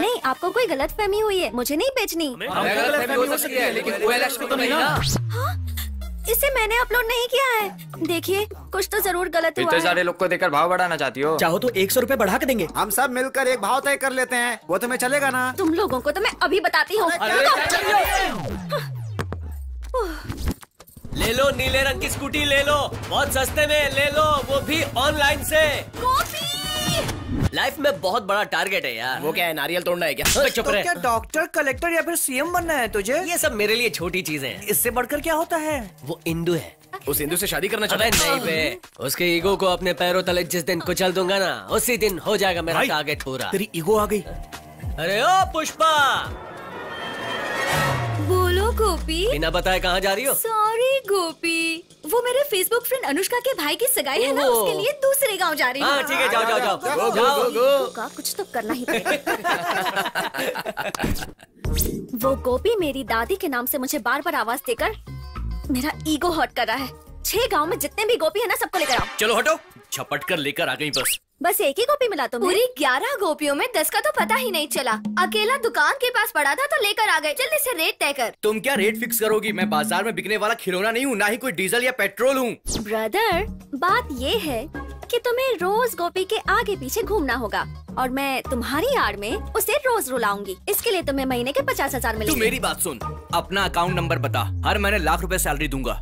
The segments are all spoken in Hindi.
नहीं, आपको कोई गलतफहमी हुई है, मुझे नहीं बेचनी। गलतफहमी हो सकती है, लेकिन OLX को तो नहीं ना। इसे मैंने अपलोड नहीं किया है। देखिए, कुछ तो जरूर गलत हुआ इतने है। सारे लोग को देकर भाव बढ़ाना चाहती हो? चाहो तो 100 रुपए बढ़ा के देंगे। हम सब मिलकर एक भाव तय कर लेते हैं, वो तुम्हें चलेगा ना? तुम लोगों को तो मैं अभी बताती हूँ। ले लो नीले रंग की स्कूटी, ले लो, बहुत सस्ते में ले लो, वो भी ऑनलाइन से। लाइफ में बहुत बड़ा टारगेट है यार। वो क्या है, नारियल तोड़ना है क्या? चुप रहे। क्या डॉक्टर, कलेक्टर या फिर CM बनना है तुझे? ये सब मेरे लिए छोटी चीजें हैं। इससे बढ़कर क्या होता है? वो इंदु है। उस हिंदू से शादी करना चाहता अबे है? नहीं बे, उसके ईगो को अपने पैरों तले जिस दिन कुचल दूंगा ना, उसी दिन हो जाएगा मेरा टारगेट पूरा। तेरी ईगो आ गई। अरे ओ पुष्पा, बोलो गोपी। बिना बताए कहाँ जा रही हो? सॉरी गोपी, वो मेरे फेसबुक फ्रेंड अनुष्का के भाई की सगाई है ना, उसके लिए दूसरे गांव जा रही हूँ। हाँ ठीक है, जाओ जाओ जाओ गो, गो, गो, का कुछ तो करना ही पड़ेगा। वो गोपी मेरी दादी के नाम से मुझे बार बार आवाज देकर मेरा ईगो हर्ट कर रहा है। 6 गांव में जितने भी गोपी है ना, सबको लेकर आओ। चलो हटो, झपट कर लेकर आ गई बस। बस एक ही गोपी मिला तुम्हें? पूरी 11 गोपियों में 10 का तो पता ही नहीं चला। अकेला दुकान के पास पड़ा था तो लेकर आ गए। जल्दी से रेट तय कर। तुम क्या रेट फिक्स करोगी? मैं बाजार में बिकने वाला खिलौना नहीं हूँ, ना ही कोई डीजल या पेट्रोल हूँ। ब्रदर, बात ये है कि तुम्हें रोज गोपी के आगे पीछे घूमना होगा और मैं तुम्हारी आड़ में उसे रोज रुलाऊंगी। इसके लिए तुम्हें महीने के 50,000 तू मिलेंगे। मेरी बात सुन, अपना अकाउंट नंबर बता, हर महीने लाख रुपए सैलरी दूंगा।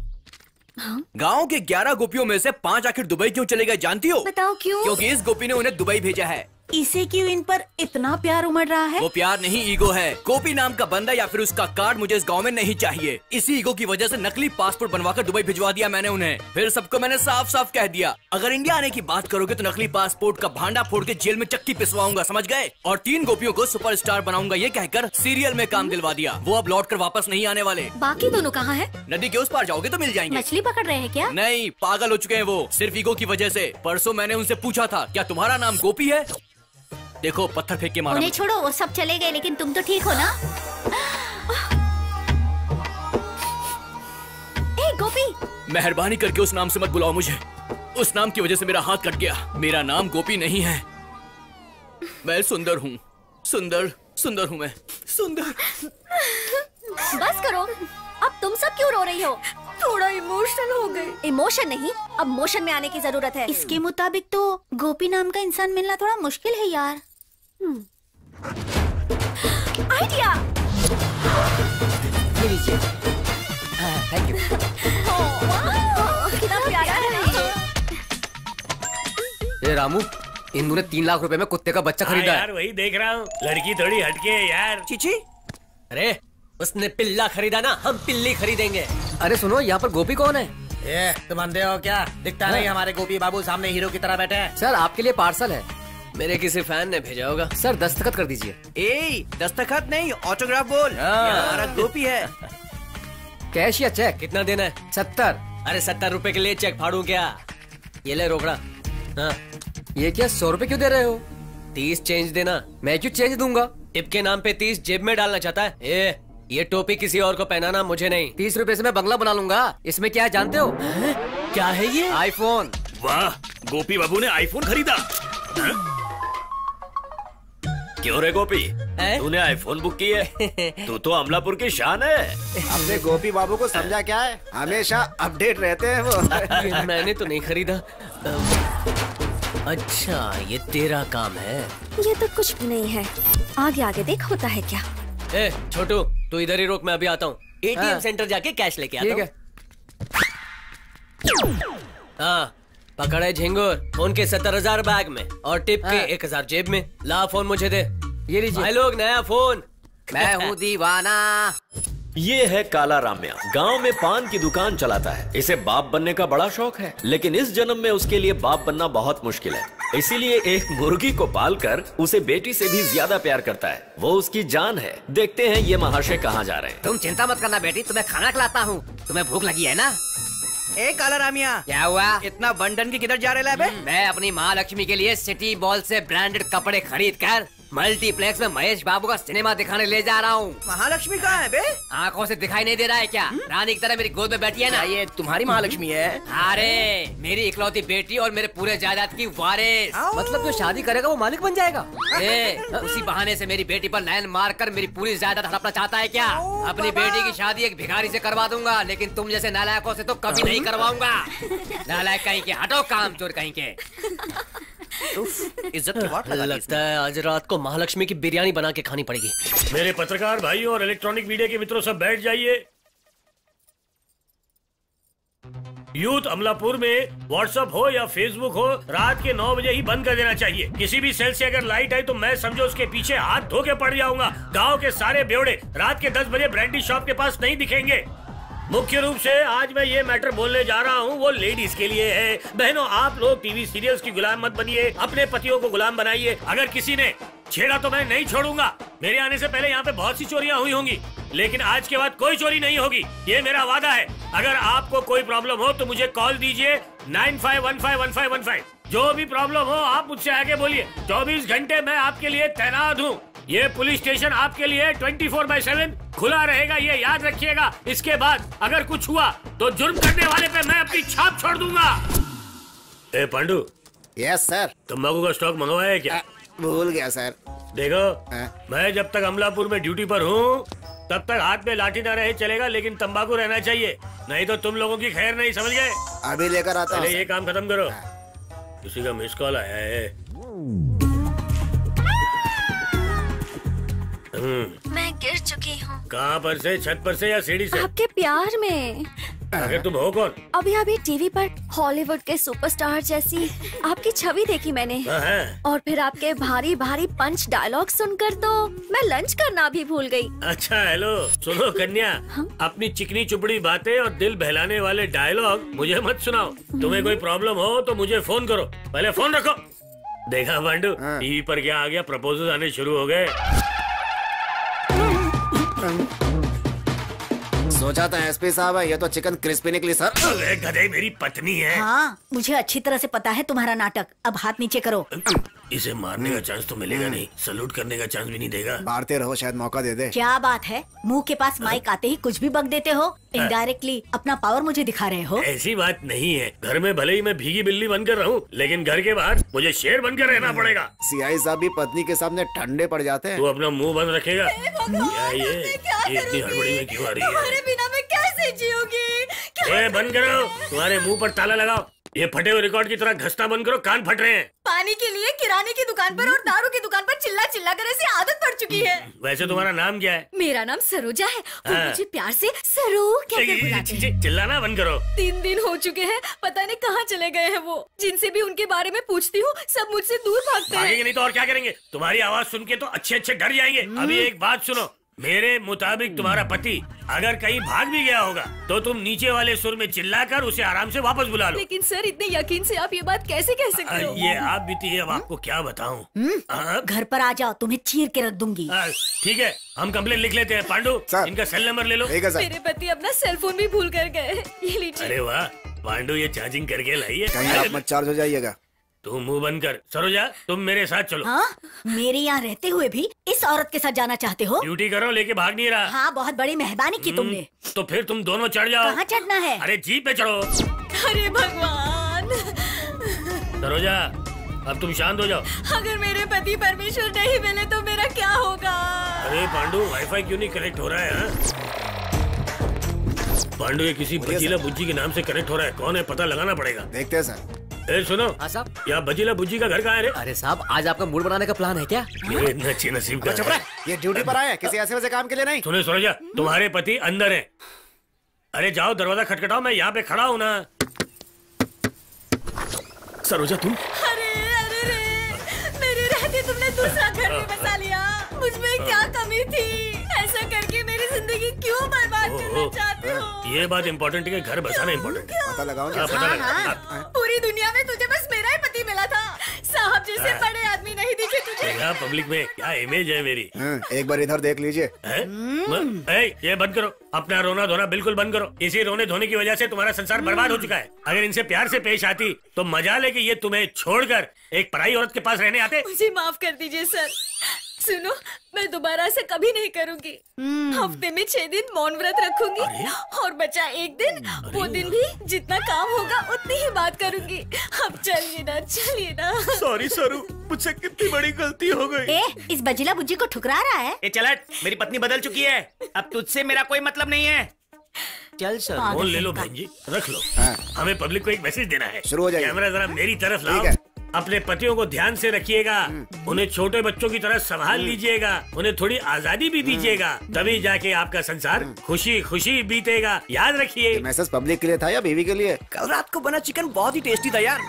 गांव के 11 गोपियों में से 5 आखिर दुबई क्यों चले गए जानती हो? बताओ क्यों? क्योंकि इस गोपी ने उन्हें दुबई भेजा है। इसे क्यों इन पर इतना प्यार उमड़ रहा है? वो प्यार नहीं, ईगो है। गोपी नाम का बंदा या फिर उसका कार्ड मुझे इस गांव में नहीं चाहिए। इसी ईगो की वजह से नकली पासपोर्ट बनवाकर दुबई भिजवा दिया मैंने उन्हें। फिर सबको मैंने साफ साफ कह दिया, अगर इंडिया आने की बात करोगे तो नकली पासपोर्ट का भांडा फोड़ के जेल में चक्की पिसवाऊंगा, समझ गए? और 3 गोपियों को सुपरस्टार बनाऊंगा, ये कहकर सीरियल में काम दिलवा दिया। वो अब लौट कर वापस नहीं आने वाले। बाकी दोनों कहाँ हैं? नदी के उस पार जाओगे तो मिल जाएंगे। मछली पकड़ रहे हैं क्या? नहीं, पागल हो चुके हैं वो, सिर्फ ईगो की वजह से। परसों मैंने उनसे पूछा था, क्या तुम्हारा नाम गोपी है? देखो, पत्थर फेंक के मारा। उन्हें छोड़ो, वो सब चले गए, लेकिन तुम तो ठीक हो ना? ए गोपी, मेहरबानी करके उस नाम से मत बुलाओ मुझे। उस नाम की वजह से मेरा हाथ कट गया। मेरा नाम गोपी नहीं है। मैं सुंदर हूँ, सुंदर सुंदर हूँ मैं, सुंदर। बस करो, अब तुम सब क्यों रो रही हो? थोड़ा इमोशनल हो गए। इमोशन नहीं, अब मोशन में आने की जरूरत है। इसके मुताबिक तो गोपी नाम का इंसान मिलना थोड़ा मुश्किल है यार। आइडिया। Thank you. कितना प्यारा है ना? ये रामू, इंदु ने 3 लाख रुपए में कुत्ते का बच्चा खरीदा है। यार वही देख रहा हूँ, लड़की थोड़ी हटके है यार। चीची, अरे उसने पिल्ला खरीदा ना, हम पिल्ली खरीदेंगे। अरे सुनो, यहाँ पर गोपी कौन है? ये तुम अंधे हो क्या? दिखता नहीं हमारे गोपी बाबू सामने हीरो की तरह बैठे हैं। सर, आपके लिए पार्सल है। मेरे किसी फैन ने भेजा होगा। सर, दस्तखत कर दीजिए। ए, दस्तखत नहीं, ऑटोग्राफ बोल। हमारा गोपी है। कैश या चेक? कितना देना है? 70। अरे 70 रुपए के लिए चेक फाड़ू क्या? ये ले रोकड़ा। हाँ। ये क्या 100 रुपए क्यों दे रहे हो? 30 चेंज देना। मैं क्यों चेंज दूंगा? टिप के नाम पे 30 जेब में डालना चाहता है? ये टोपी किसी और को पहनाना, मुझे नहीं। 30 रुपए से मैं बंगला बना लूंगा। इसमें क्या है जानते हो? क्या है ये? आईफोन। वाह, गोपी बाबू ने आईफोन खरीदा। क्यों रे गोपी, तूने आईफोन बुक की है? तू तो अमलापुर की शान है। अपने गोपी बाबू को समझा क्या है? हमेशा अपडेट रहते हैं वो। मैंने तो नहीं खरीदा। अच्छा, ये तेरा काम है। ये तो कुछ भी नहीं है, आगे आगे देख होता है क्या। ए छोटू, तू इधर ही रोक, मैं अभी आता हूँ। एटीएम सेंटर जाके कैश लेके आता हूँ। हाँ, पकड़े झिंगुर। फोन के 70,000 बैग में और टिप के 1,000 जेब में। ला फोन मुझे दे। ये लीजिए भाई लोग, नया फोन। मैं हूँ दीवाना। ये है काला राम्या, गांव में पान की दुकान चलाता है। इसे बाप बनने का बड़ा शौक है, लेकिन इस जन्म में उसके लिए बाप बनना बहुत मुश्किल है। इसीलिए एक मुर्गी को पालकर उसे बेटी से भी ज्यादा प्यार करता है। वो उसकी जान है। देखते हैं ये महाशय कहाँ जा रहे हैं। तुम चिंता मत करना बेटी, तुम्हें खाना खिलाता हूँ। तुम्हें भूख लगी है ना? ए काला रामिया, क्या हुआ? इतना बंडन की किधर जा रहे हैं? मैं अपनी माँ लक्ष्मी के लिए सिटी मॉल से ब्रांडेड कपड़े खरीद कर मल्टीप्लेक्स में महेश बाबू का सिनेमा दिखाने ले जा रहा हूँ। महालक्ष्मी कहाँ है बे? आंखों से दिखाई नहीं दे रहा है क्या? रानी की तरह मेरी गोद में बैठी है ना। ये तुम्हारी महालक्ष्मी है? अरे मेरी इकलौती बेटी और मेरे पूरे जायदाद की वारिस। मतलब जो शादी करेगा वो मालिक बन जाएगा। उसी बहाने से मेरी बेटी पर लाइन मार कर मेरी पूरी जायदाद हड़पना चाहता है क्या? अपनी बेटी की शादी एक भिखारी से करवा दूंगा, लेकिन तुम जैसे नालायकों से तो कभी नहीं करवाऊंगा। नालायक कहीं के, हटो काम चोर कहीं के। इज्जत की बात लगा। लगता है आज रात को महालक्ष्मी की बिरयानी बना के खानी पड़ेगी। मेरे पत्रकार भाइयों और इलेक्ट्रॉनिक मीडिया के मित्रों, सब बैठ जाइए। यूथ अमलापुर में व्हाट्सएप हो या फेसबुक हो, रात के 9 बजे ही बंद कर देना चाहिए। किसी भी सेल से अगर लाइट आई तो मैं समझो उसके पीछे हाथ धो के पड़ जाऊंगा। गांव के सारे बेवड़े रात के 10 बजे ब्रांडी शॉप के पास नहीं दिखेंगे। मुख्य रूप से आज मैं ये मैटर बोलने जा रहा हूँ वो लेडीज के लिए है। बहनों, आप लोग टीवी सीरियल्स की गुलाम मत बनिए, अपने पतियों को गुलाम बनाइए। अगर किसी ने छेड़ा तो मैं नहीं छोड़ूंगा। मेरे आने से पहले यहाँ पे बहुत सी चोरियां हुई होंगी, लेकिन आज के बाद कोई चोरी नहीं होगी, ये मेरा वादा है। अगर आपको कोई प्रॉब्लम हो तो मुझे कॉल दीजिए 95151515। जो भी प्रॉब्लम हो आप मुझसे आगे बोलिए। 24 घंटे मैं आपके लिए तैनात हूँ। ये पुलिस स्टेशन आपके लिए 24/7 खुला रहेगा, ये याद रखिएगा। इसके बाद अगर कुछ हुआ तो जुर्म करने वाले पे मैं अपनी छाप छोड़ दूंगा। ए पांडू। Yes sir. तंबाकू का स्टॉक मंगवाया है क्या? भूल गया सर। देखो, मैं जब तक अमलापुर में ड्यूटी पर हूँ तब तक हाथ में लाठी ना रहे चलेगा, लेकिन तंबाकू रहना चाहिए, नहीं तो तुम लोगों की खैर नहीं। समझ गए? अभी लेकर आता हूँ। ये काम खत्म करो। किसी का मिस कॉल आया है। मैं गिर चुकी हूँ। कहाँ पर से? छत पर से या सीढ़ी से? आपके प्यार में। आखिर तुम हो कौन? अभी टीवी पर हॉलीवुड के सुपरस्टार जैसी आपकी छवि देखी मैंने, और फिर आपके भारी भारी पंच डायलॉग सुनकर तो मैं लंच करना भी भूल गई। अच्छा हेलो, सुनो कन्या, अपनी चिकनी चुपड़ी बातें और दिल बहलाने वाले डायलॉग मुझे मत सुनाओ। तुम्हें कोई प्रॉब्लम हो तो मुझे फोन करो। पहले फोन रखो। देखा पांडू, टीवी पर क्या आ गया? प्रपोजल आने शुरू हो गए। सोचा था एसपी साहब है, ये तो चिकन क्रिस्पी निकली सर। अरे गधे, मेरी पत्नी है। हाँ, मुझे अच्छी तरह से पता है तुम्हारा नाटक। अब हाथ नीचे करो। इसे मारने का चांस तो मिलेगा नहीं, सलूट करने का चांस भी नहीं देगा। मारते रहो, शायद मौका दे दे। क्या बात है, मुंह के पास माइक आते ही कुछ भी बक देते हो। इनडायरेक्टली अपना पावर मुझे दिखा रहे हो। ऐसी बात नहीं है, घर में भले ही मैं भीगी बिल्ली बनकर रहूं, लेकिन घर के बाहर मुझे शेर बनकर रहना पड़ेगा। सीआई साहब भी पत्नी के सामने ठंडे पड़ जाते हैं। तू अपना मुंह बंद रखेगा? क्या ये इतनी हड़बड़ी में क्यों आ रही है? तुम्हारे बिना मैं कैसे जीऊंगी? बंद करो, तुम्हारे मुंह पर ताला लगाओ। ये फटे हुए रिकॉर्ड की तरह घसना बंद करो, कान फट रहे हैं। पानी के लिए किराने की दुकान पर और दारू की दुकान पर चिल्ला चिल्ला कर ऐसी आदत पड़ चुकी है। वैसे तुम्हारा नाम क्या है? मेरा नाम सरोजा है। वो मुझे प्यार से सरू कहकर बुलाते हैं। चिल्लाना बंद करो। 3 दिन हो चुके हैं, पता नहीं कहाँ चले गए हैं वो। जिनसे भी उनके बारे में पूछती हूँ सब मुझसे दूर भागते हैं। भागेंगे नहीं तो और क्या करेंगे? तुम्हारी आवाज सुन के तो अच्छे अच्छे डर जाएंगे। अभी एक बात सुनो, मेरे मुताबिक तुम्हारा पति अगर कहीं भाग भी गया होगा तो तुम नीचे वाले सुर में चिल्लाकर उसे आराम से वापस बुला लो। लेकिन सर, इतने यकीन से आप ये बात कैसे कह सकते हो? ये आप बीती है, अब आपको क्या बताऊं। घर पर आ जाओ, तुम्हें चीर के रख दूंगी। ठीक है, हम कंप्लेन लिख लेते हैं। पांडू, इनका सेल नंबर ले लो। मेरे पति अपना सेल फोन भी भूल कर गए। ये लीजिए। अरे वाह पांडू, ये चार्जिंग करके लाइए। कहीं आप मत चार्ज हो जाइएगा। तू मुंह बंद कर। सरोजा, तुम मेरे साथ चलो। हाँ? मेरे यहाँ रहते हुए भी इस औरत के साथ जाना चाहते हो? ड्यूटी करो, लेके भाग नहीं रहा। हाँ, बहुत बड़ी मेहरबानी की तुमने। तो फिर तुम दोनों चढ़ जाओ। कहाँ चढ़ना है? अरे जीप पे चढ़ो। अरे भगवान। सरोजा, अब तुम शांत हो जाओ। अगर मेरे पति परमेश्वर नहीं मिले तो मेरा क्या होगा? अरे पांडू, वाईफाई क्यों नहीं कनेक्ट हो रहा है? पांडू, ये किसी बजीला बुज्जी के नाम से कनेक्ट हो रहा है। कौन है पता लगाना पड़ेगा। देखते हैं सर। सुनो। हाँ साहब। यहाँ बजीला बुज्जी का घर कहाँ है रे? अरे साहब, आज आपका मूड बनाने का प्लान है क्या? ये इतना अच्छे नसीब का है। ये ड्यूटी पर आया, किसी ऐसे वैसे काम के लिए नहीं। सुनो सरोजा, तुम्हारे पति अंदर है। अरे जाओ, दरवाजा खटखटाओ, मैं यहाँ पे खड़ा हूँ ना। सरोजा तुम? अरे मेरे रहते तुमने दूसरा घर में बसा लिया। मुझमें क्या कमी थी? ऐसा करके मेरी जिंदगी क्यों बर्बाद करना चाहते हो? ये बात इम्पोर्टेंट है, घर बसाना इम्पोर्टेंट है। पता लगाओ। पता लगा। पूरी दुनिया में तुझे बस मेरा ही पति मिला था। साहब जैसे बड़े आदमी नहीं दिखे तुझे। देखा पब्लिक में क्या इमेज है मेरी। एक बार इधर देख लीजिए। ये बंद करो, अपना रोना धोना बिल्कुल बंद करो। इसी रोने धोने की वजह से तुम्हारा संसार बर्बाद हो चुका है। अगर इनसे प्यार से पेश आती तो मजा ले कि ये तुम्हें छोड़कर एक पराई औरत के पास रहने आते। मुझे माफ कर दीजिए सर, सुनो, मैं दोबारा से कभी नहीं करूँगी। हफ्ते में 6 दिन मौन व्रत रखूंगी और बचा एक दिन, वो दिन भी जितना काम होगा उतनी ही बात करूंगी। अब चलिए ना। सॉरी सरू, मुझसे कितनी बड़ी गलती हो गई। इस बजिला बुज्जी को ठुकरा रहा है। ए चलट, मेरी पत्नी बदल चुकी है, अब तुझसे मेरा कोई मतलब नहीं है। चल सर। फोन ले लो बहन जी, रख लो। हमें पब्लिक को एक मैसेज देना है। शुरू हो जाइए। कैमरा जरा मेरी तरफ लाओ। अपने पतियों को ध्यान से रखिएगा, उन्हें छोटे बच्चों की तरह संभाल लीजिएगा, उन्हें थोड़ी आजादी भी दीजिएगा, तभी जाके आपका संसार खुशी खुशी बीतेगा। याद रखिए। मैसेज पब्लिक के लिए था या बीवी के लिए? कल रात को बना चिकन बहुत ही टेस्टी था यार,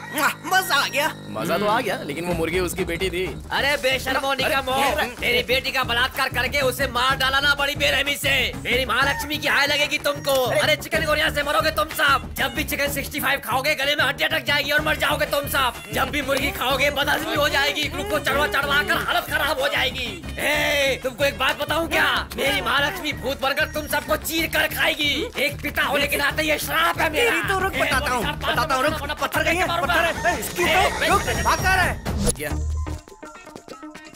मजा आ गया। मजा तो आ गया, लेकिन वो मुर्गी उसकी बेटी थी। अरे बेशर्मो निकम्मो, मेरी बेटी का बलात्कार करके उसे मार डाला ना बड़ी बेरहमी से। मेरी महालक्ष्मी की हाय लगेगी तुमको। अरे चिकन गोरिया से मरोगे तुम सब। जब भी चिकन 65 खाओगे गले में हड्डी अटक जाएगी और मर जाओगे तुम सब। जब भी मुर्गी खाओगे बदहजमी हो जाएगी, ग्लूकोज चढ़वा कर हालत खराब हो जाएगी। तुमको एक बात बताऊं क्या? मेरी महालक्ष्मी भूत बनकर तुम सबको चीर कर खाएगी। एक पिता होने के नाते ये श्राप है मेरा। तेरी तो रुक, बताता हूँ रुक। पत्थर गई है, पत्थर है, इसकी तो रुक, भाग कर है।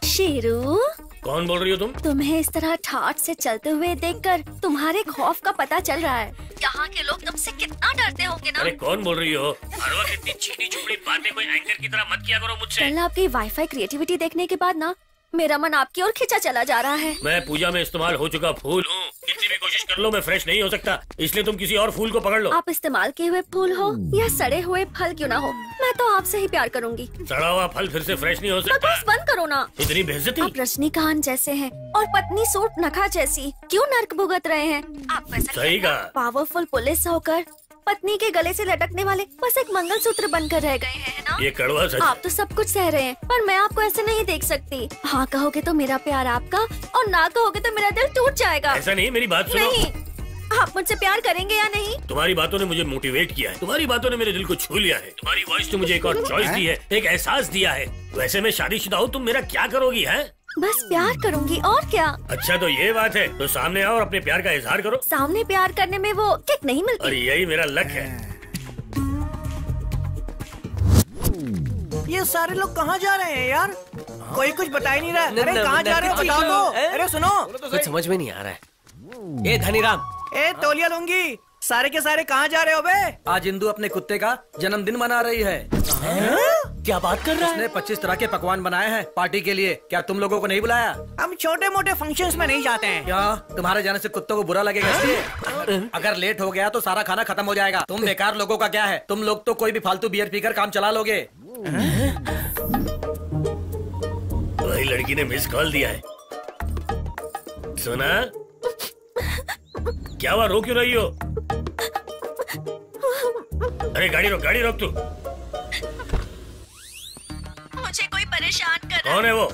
शेरू, कौन बोल रही हो तुम? तुम्हें इस तरह ठाठ से चलते हुए देखकर तुम्हारे खौफ का पता चल रहा है। यहाँ के लोग तुमसे कितना डरते होंगे ना। अरे कौन बोल रही हो? हर वक्त इतनी चिकनी चुपड़ी बातें कोई एंकर की तरह मत किया करो मुझसे। कल आपकी वाईफाई क्रिएटिविटी देखने के बाद ना मेरा मन आपकी ओर खिंचा चला जा रहा है। मैं पूजा में इस्तेमाल हो चुका फूल हूँ, कितनी भी कोशिश कर लो मैं फ्रेश नहीं हो सकता, इसलिए तुम किसी और फूल को पकड़ लो। आप इस्तेमाल किए हुए फूल हो या सड़े हुए फल क्यों ना हो, मैं तो आपसे ही प्यार करूंगी। सड़ा हुआ फल फिर से फ्रेश नहीं हो सकता। बकवास बंद करो ना। इतनी बेइज्जती। आप रजनीकांत जैसे हैं और पत्नी सूट नखा जैसी, क्यों नर्क भुगत रहे हैं? आप सही कहा। पावरफुल पुलिस होकर पत्नी के गले से लटकने वाले बस एक मंगलसूत्र बनकर रह गए हैं ना। ये कड़वा सच। आप तो सब कुछ सह रहे हैं, पर मैं आपको ऐसे नहीं देख सकती। हाँ कहोगे तो मेरा प्यार आपका, और ना कहोगे तो मेरा दिल टूट जाएगा। ऐसा नहीं, मेरी बात सुनो। नहीं, आप मुझसे प्यार करेंगे या नहीं? तुम्हारी बातों ने मुझे मोटिवेट किया है, तुम्हारी बातों ने मेरे दिल को छू लिया है, तुम्हारी वॉइस ने मुझे एक और चॉइस दी है, एक एहसास दिया है। वैसे मैं शादीशुदा हूँ, तुम मेरा क्या करोगी है? बस प्यार करूंगी और क्या। अच्छा तो ये बात है, तो सामने आओ और अपने प्यार का इजहार करो। सामने प्यार करने में वो किक नहीं मिलती। अरे यही मेरा लक है। ये सारे लोग कहाँ जा रहे हैं यार? कोई कुछ बता ही नहीं रहा। अरे कहाँ जा रहे हो, बताओ तो। अरे सुनो, कुछ समझ में नहीं आ रहा है। ए धनीराम, ए तौलिया लूंगी, सारे के सारे कहाँ जा रहे हो बे? आज इंदू अपने कुत्ते का जन्मदिन मना रही है। क्या बात कर रहा है? उसने 25 तरह के पकवान बनाए हैं पार्टी के लिए। क्या तुम लोगों को नहीं बुलाया? हम छोटे मोटे फंक्शंस में नहीं जाते हैं। क्या तुम्हारे जाने से कुत्तों को बुरा लगेगा इसलिए? अगर लेट हो गया तो सारा खाना खत्म हो जाएगा। तुम बेकार लोगों का क्या है, तुम लोग तो कोई भी फालतू बियर पीकर काम चला लोगे। वही लड़की ने मिस कॉल दिया है। सुना? क्या हुआ, रो क्यों रही हो? अरे गाड़ी रोक तू। मुझे कोई परेशान कर रहा है। कौन है वो?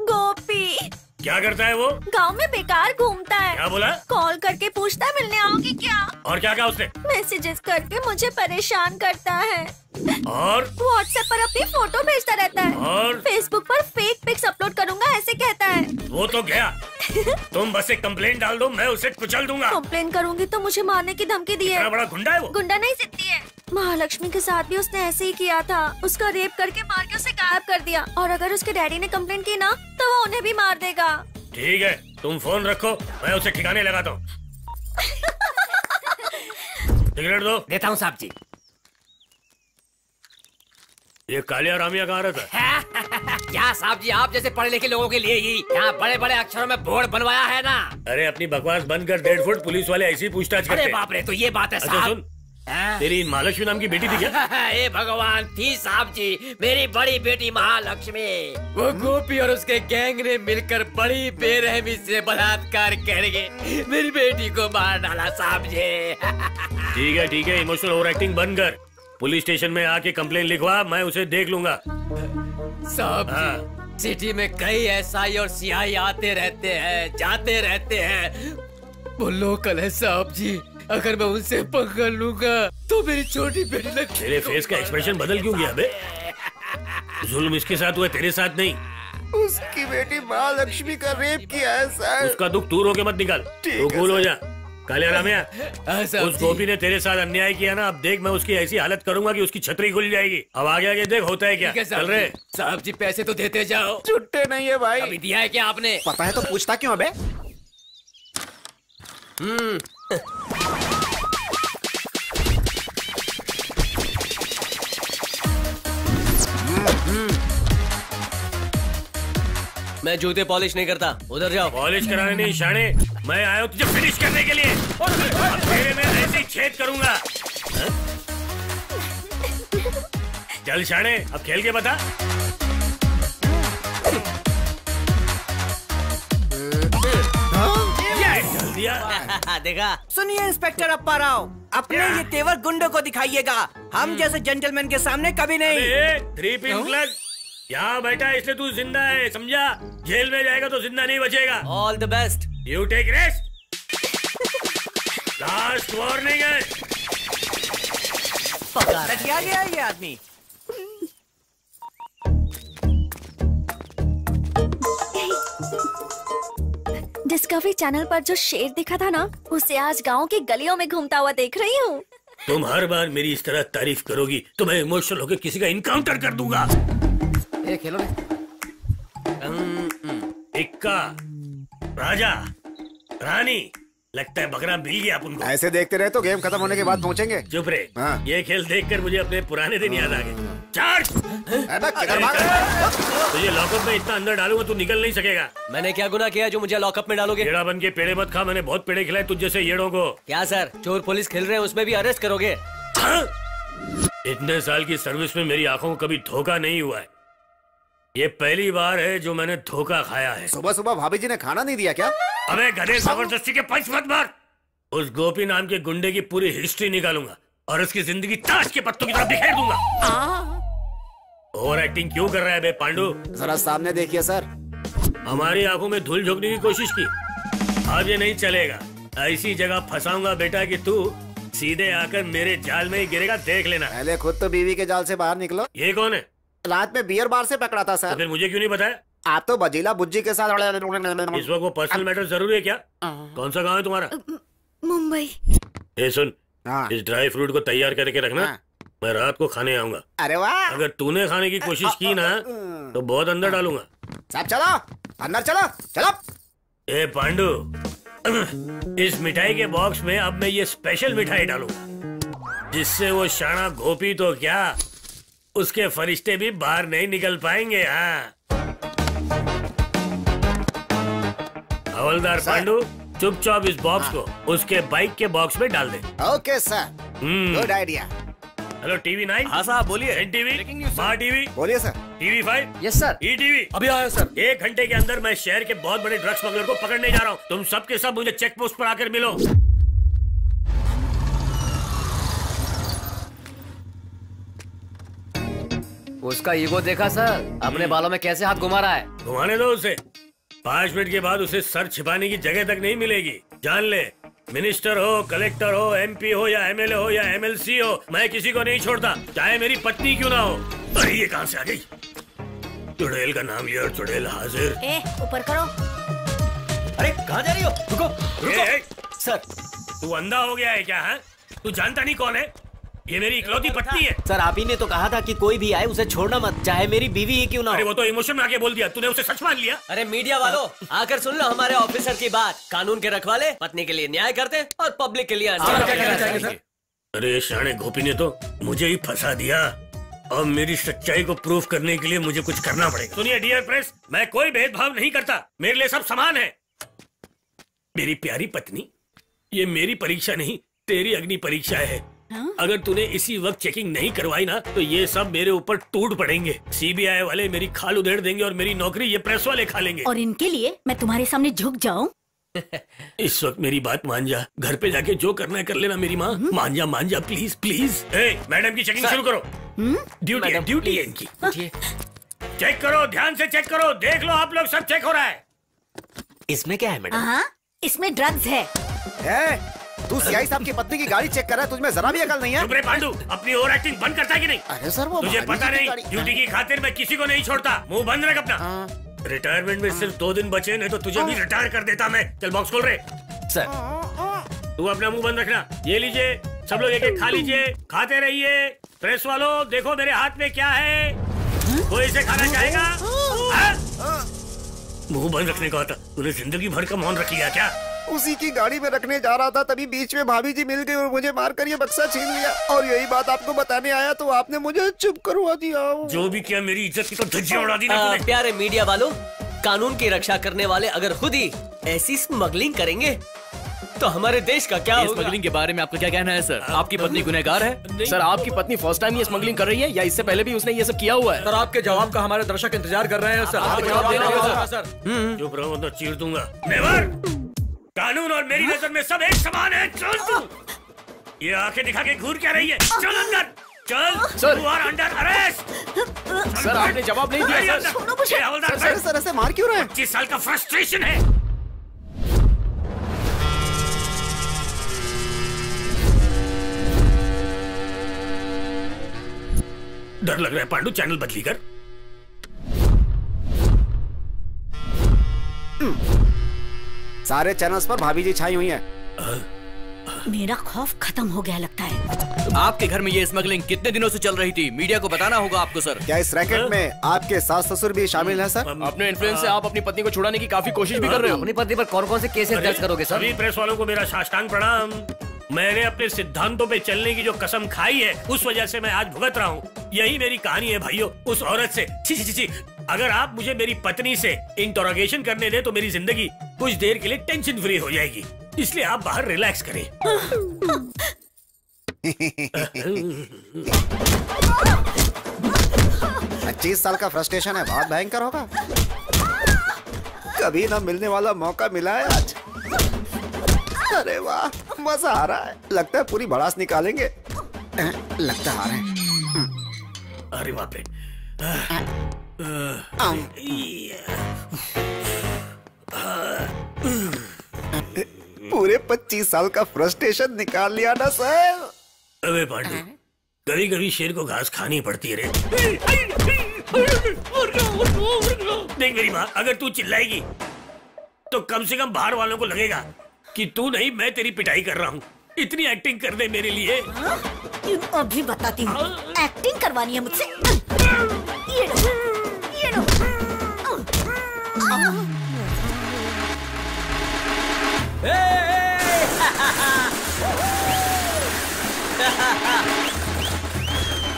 गोपी। क्या करता है वो? गांव में बेकार घूमता है। क्या बोला? कॉल करके पूछता है मिलने आओगी क्या। और क्या कहा उसने? मैसेजेस करके मुझे परेशान करता है और व्हाट्सएप पर अपनी फोटो भेजता रहता है और फेसबुक पर फेक पिक्स अपलोड करूंगा ऐसे कहता है। वो तो गया। तुम बस एक कंप्लेंट डाल दो, मैं उसे कुचल दूंगा। कंप्लेन करूंगी तो मुझे मारने की धमकी दी है। इतना बड़ा गुंडा है वो? गुंडा नहीं सिद्धि है। महालक्ष्मी के साथ भी उसने ऐसे ही किया था, उसका रेप करके मार के उसे गायब कर दिया, और अगर उसके डैडी ने कंप्लेन की ना तो वो उन्हें भी मार देगा। ठीक है, तुम फोन रखो, मैं उसे ठिकाने लगाता हूँ। सिगरेट दो। देता हूँ साहब जी। ये कालिया रामिया कहाँ रहता है? क्या साहब जी, आप जैसे पढ़े लिखे लोगों के लिए ही यहाँ बड़े बड़े अक्षरों में बोर्ड बनवाया है ना। अरे अपनी बकवास बंद कर, 1.5 फुट पुलिस वाले ऐसी पूछताछ करते। अरे बाप रे, तो ये बात है अच्छा साहब। सुन, तेरी महालक्ष्मी नाम की बेटी थी क्या? ए भगवान, थी साहब जी, मेरी बड़ी बेटी महालक्ष्मी। वो गोपी और उसके गैंग ने मिलकर बड़ी बेरहमी से बलात्कार करके मेरी बेटी को मार डाला साहब जी। ठीक है, इमोशनल ओवर एक्टिंग बंद कर। पुलिस स्टेशन में आके कंप्लेन लिखवा, मैं उसे देख लूंगा। साहब जी, सिटी में कई एसआई और सीआई आते रहते हैं, जाते रहते हैं। वो लोकल है साहब जी, अगर मैं उनसे पंगा लूंगा तो मेरी छोटी बेटी लगती। तेरे फेस का एक्सप्रेशन बदल क्यों गया बे? जुल्म इसके साथ हुआ, तेरे साथ नहीं। उसकी बेटी महालक्ष्मी का रेप किया है सर। उसका दुख दूर होके मत निकाल, तो कूल हो जा। काले रामिया, उस गोपी ने तेरे साथ अन्याय किया ना, अब देख मैं उसकी ऐसी हालत करूंगा कि उसकी छतरी खुल जाएगी। अब आगे आगे देख होता है क्या। चल रहे साहब जी, पैसे तो देते जाओ। छुट्टे नहीं है भाई। अभी दिया है क्या आपने? पता है तो पूछता क्यों अबे? मैं जूते पॉलिश नहीं करता, उधर जाओ। पॉलिश कराने नहीं शाणे, मैं आया हूँ तुझे फिनिश करने के लिए। अब तेरे में ऐसे ही छेद करूंगा। हाँ? चल शाणे, अब खेल के बता। चल दिया। देखा। सुनिए इंस्पेक्टर अप्पा राव, अपने ये तेवर गुंडों को दिखाइएगा, हम जैसे जेंटलमैन के सामने कभी नहीं। 3 पिन प्लग यहाँ बैठा इसलिए तू जिंदा है, समझा? जेल में जाएगा तो जिंदा नहीं बचेगा। All the best. You take rest. Last warning है। पकड़ गया ये आदमी। डिस्कवरी चैनल पर जो शेर दिखा था ना, उसे आज गांव की गलियों में घूमता हुआ देख रही हूँ। तुम हर बार मेरी इस तरह तारीफ करोगी तो मैं इमोशनल होकर किसी का इनकाउंटर कर दूंगा। खेलो इक्का, राजा, रानी, लगता है बकरा मिल गया अपन को। ऐसे देखते रहे तो गेम खत्म होने के बाद पहुंचेंगे। चुप रहे। हाँ। ये खेल देखकर मुझे अपने पुराने दिन याद आ गए। चार्ज! तुझे लॉकअप में इतना अंदर डालूंगा तू निकल नहीं सकेगा। मैंने क्या गुनाह किया जो मुझे लॉकअप में डालोगे? पेड़ा बन के पेड़े मत खा, मैंने बहुत पेड़े खिलाए तुझ जैसे येड़ों को। क्या सर, चोर पुलिस खेल रहे हैं, उसमें भी अरेस्ट करोगे? हाँ? इतने साल की सर्विस में मेरी आंखों को कभी धोखा नहीं हुआ है। ये पहली बार है जो मैंने धोखा खाया है। सुबह सुबह भाभी जी ने खाना नहीं दिया क्या? अबे गधे, जबरदस्ती के पंच मत मार। उस गोपी नाम के गुंडे की पूरी हिस्ट्री निकालूंगा और उसकी जिंदगी ताश के पत्तों की तरह बिखेर दूंगा। ओवर एक्टिंग क्यों कर रहा है बे पांडू? जरा सामने देखिए सर। हमारी आंखों में धूल झोंकने की कोशिश की, अब ये नहीं चलेगा। ऐसी जगह फंसाऊंगा बेटा कि तू सीधे आकर मेरे जाल में ही गिरेगा, देख लेना। पहले खुद तो बीवी के जाल से बाहर निकलो। ये कौन है? रात में बियर बार से पकड़ा था सर। तो फिर मुझे क्यों नहीं बताया? आप तो बजीला बुज्जी के साथ। इस वक्त वो पर्सनल मैटर जरूरी है क्या? कौन सा गाँव है तुम्हारा? मुंबई। ये सुन, इस ड्राई फ्रूट को तैयार करके रखना, मैं रात को खाने आऊंगा। अरे वाह! अगर तूने खाने की कोशिश की ना तो बहुत अंदर डालूंगा। साहब चलो अंदर, चलो चलो। ए पांडू, इस मिठाई के बॉक्स में अब मैं ये स्पेशल मिठाई डालूंगा, जिससे वो शाना गोपी तो क्या, उसके फरिश्ते भी बाहर नहीं निकल पाएंगे। हाँ हवलदार पांडू, चुपचाप इस बॉक्स को उसके बाइक के बॉक्स में डाल दे। Okay sir, good idea. Hello TV 9। हाँ साहब बोलिए। एनटीवी, माँ टीवी, बोलिए sir. TV 5। Yes sir. ETV अभी आया सर। 1 घंटे के अंदर मैं शहर के बहुत बड़े ड्रग्स स्मगलर को पकड़ने जा रहा हूँ। तुम सब के सब मुझे चेक पोस्ट पर आकर मिलो। उसका ईगो देखा सर, अपने बालों में कैसे हाथ घुमा रहा है। घुमाने दो उसे। 5 मिनट के बाद उसे सर छिपाने की जगह तक नहीं मिलेगी। जान ले, मिनिस्टर हो, कलेक्टर हो, एमपी हो या एमएलए हो या एमएलसी हो, मैं किसी को नहीं छोड़ता, चाहे मेरी पत्नी क्यों ना हो। अरे ये कहां से आ गई? चुड़ैल का नाम लिया और चुड़ैल हाजिर। ऊपर करो। अरे कहाँ जा रही हो? रुको रुको। सर, तू अंधा हो गया है क्या? है तू जानता नहीं कौन है? ये मेरी इकलौती पत्नी है। सर आप ही ने तो कहा था कि कोई भी आए उसे छोड़ना मत, चाहे मेरी बीवी ही क्यों ना हो। अरे वो तो इमोशन में आके बोल दिया, तूने उसे सच मान लिया। अरे मीडिया वालों, आकर सुन लो हमारे ऑफिसर की बात। कानून के रखवाले पत्नी के लिए न्याय करते और पब्लिक के लिए अन्याय। अरे शाणे गोपी ने तो मुझे ही फंसा दिया। अब मेरी सच्चाई को प्रूफ करने के लिए मुझे कुछ करना पड़ेगा। सुनिए डियर प्रेस, मैं कोई भेदभाव नहीं करता, मेरे लिए सब समान है। मेरी प्यारी पत्नी, ये मेरी परीक्षा नहीं, तेरी अग्नि परीक्षा है। अगर तूने इसी वक्त चेकिंग नहीं करवाई ना तो ये सब मेरे ऊपर टूट पड़ेंगे। सीबीआई वाले मेरी खाल उधेड़ देंगे और मेरी नौकरी ये प्रेस वाले खा लेंगे। और इनके लिए मैं तुम्हारे सामने झुक जाऊं? इस वक्त मेरी बात मान जा, घर पे जाके जो करना है कर लेना मेरी माँ। मान जा प्लीज प्लीज। मैडम की चेकिंग शुरू करो। ड्यूटी है इनकी। चेक करो, ध्यान से चेक करो, देख लो आप लोग, सब चेक हो रहा है। इसमें क्या है मैडम? हाँ, इसमें ड्रग्स है। तू सीआई साहब की पत्नी की गाड़ी चेक कर रहा है, तुझमें जरा भी अकल नहीं है? चुप रे पांडू, अपनी ओवर एक्टिंग बंद करता है कि नहीं? अरे सर वो तुझे पता नहीं, ड्यूटी की खातिर मैं किसी को नहीं छोड़ता। मुंह बंद रख अपना। रिटायरमेंट में सिर्फ 2 दिन बचे, नहीं तो तुझे भी रिटायर कर देता मैं। चल बॉक्स खोल रहे। सर तू अपना मुंह बंद रखना। ये लीजिए, सब लोग एक एक खा लीजिए, खाते रहिए। प्रेस वालों देखो मेरे हाथ में क्या है, कोई इसे खाना चाहेगा? मुंह बंद रखने को आता, तूने जिंदगी भर का मौन रख लिया क्या? उसी की गाड़ी में रखने जा रहा था, तभी बीच में भाभी जी मिल गई और मुझे मारकर ये बक्सा छीन लिया। और यही बात आपको बताने आया तो आपने मुझे चुप करवा दिया। जो भी किया मेरी इज्जत की तो धज्जियां उड़ा दी ना तूने। प्यारे मीडिया वालों, कानून की रक्षा करने वाले अगर खुद ही ऐसी स्मगलिंग करेंगे तो हमारे देश का क्या होगा? स्मगलिंग के बारे में आपका क्या कहना है सर? आपकी पत्नी गुनहगार है? सर आपकी पत्नी फर्स्ट टाइम ये स्मगलिंग कर रही है या इससे पहले भी उसने ये सब किया हुआ है? सर आपके जवाब का हमारे दर्शक इंतजार कर रहे हैं सर। आप जवाब देना होगा सर। चुप रहो तो चीर दूंगा। नेवर! कानून और मेरी नजर में सब एक समान है। चल तू, ये आंखें दिखा के घूर क्या रही है? चल अंदर चल। Sir, you are under arrest. Sir आपने जवाब नहीं दिया सर। सर ऐसे मार क्यों रहे हैं? 25 साल का फ्रस्ट्रेशन है। डर लग रहा है पांडु, चैनल बदली कर। सारे चैनल्स पर भाभी जी छाई हुई हैं। मेरा खौफ खत्म हो गया लगता है। आपके घर में ये स्मगलिंग कितने दिनों से चल रही थी? मीडिया को बताना होगा आपको सर। क्या इस रैकेट में आपके सास ससुर भी शामिल है सर? अपने इन्फ्लुएंस से आप अपनी पत्नी को छुड़ाने की काफी कोशिश भी कर रहे हो। अपनी पत्नी पर कौन कौन से केसेस दर्ज करोगे सर? सभी प्रेस वालों को मेरा साष्टांग प्रणाम। मैंने अपने सिद्धांतों पे चलने की जो कसम खाई है, उस वजह से मैं आज भुगत रहा हूँ। यही मेरी कहानी है भाइयों। उस औरत से छी छी छी। अगर आप मुझे मेरी पत्नी से इंटरोगेशन करने दें तो मेरी जिंदगी कुछ देर के लिए टेंशन फ्री हो जाएगी। इसलिए आप बाहर रिलैक्स करें। 25 साल का फ्रस्ट्रेशन है, बहुत भयंकर होगा। कभी ना मिलने वाला मौका मिला है आज। अरे वाह, मजा आ रहा है। लगता है पूरी भड़ास निकालेंगे। लगता आ रहा है। अरे बाप रे। पूरे 25 साल का फ्रस्ट्रेशन निकाल लिया ना सर। अबे पांडु, कभी कभी शेर को घास खानी पड़ती है रे। देख मेरी माँ, अगर तू चिल्लाएगी तो कम से कम बाहर वालों को लगेगा कि तू नहीं, मैं तेरी पिटाई कर रहा हूँ। इतनी एक्टिंग कर दे मेरे लिए। अभी बताती हूँ। एक्टिंग करवानी है मुझसे। ये लो, ये लो।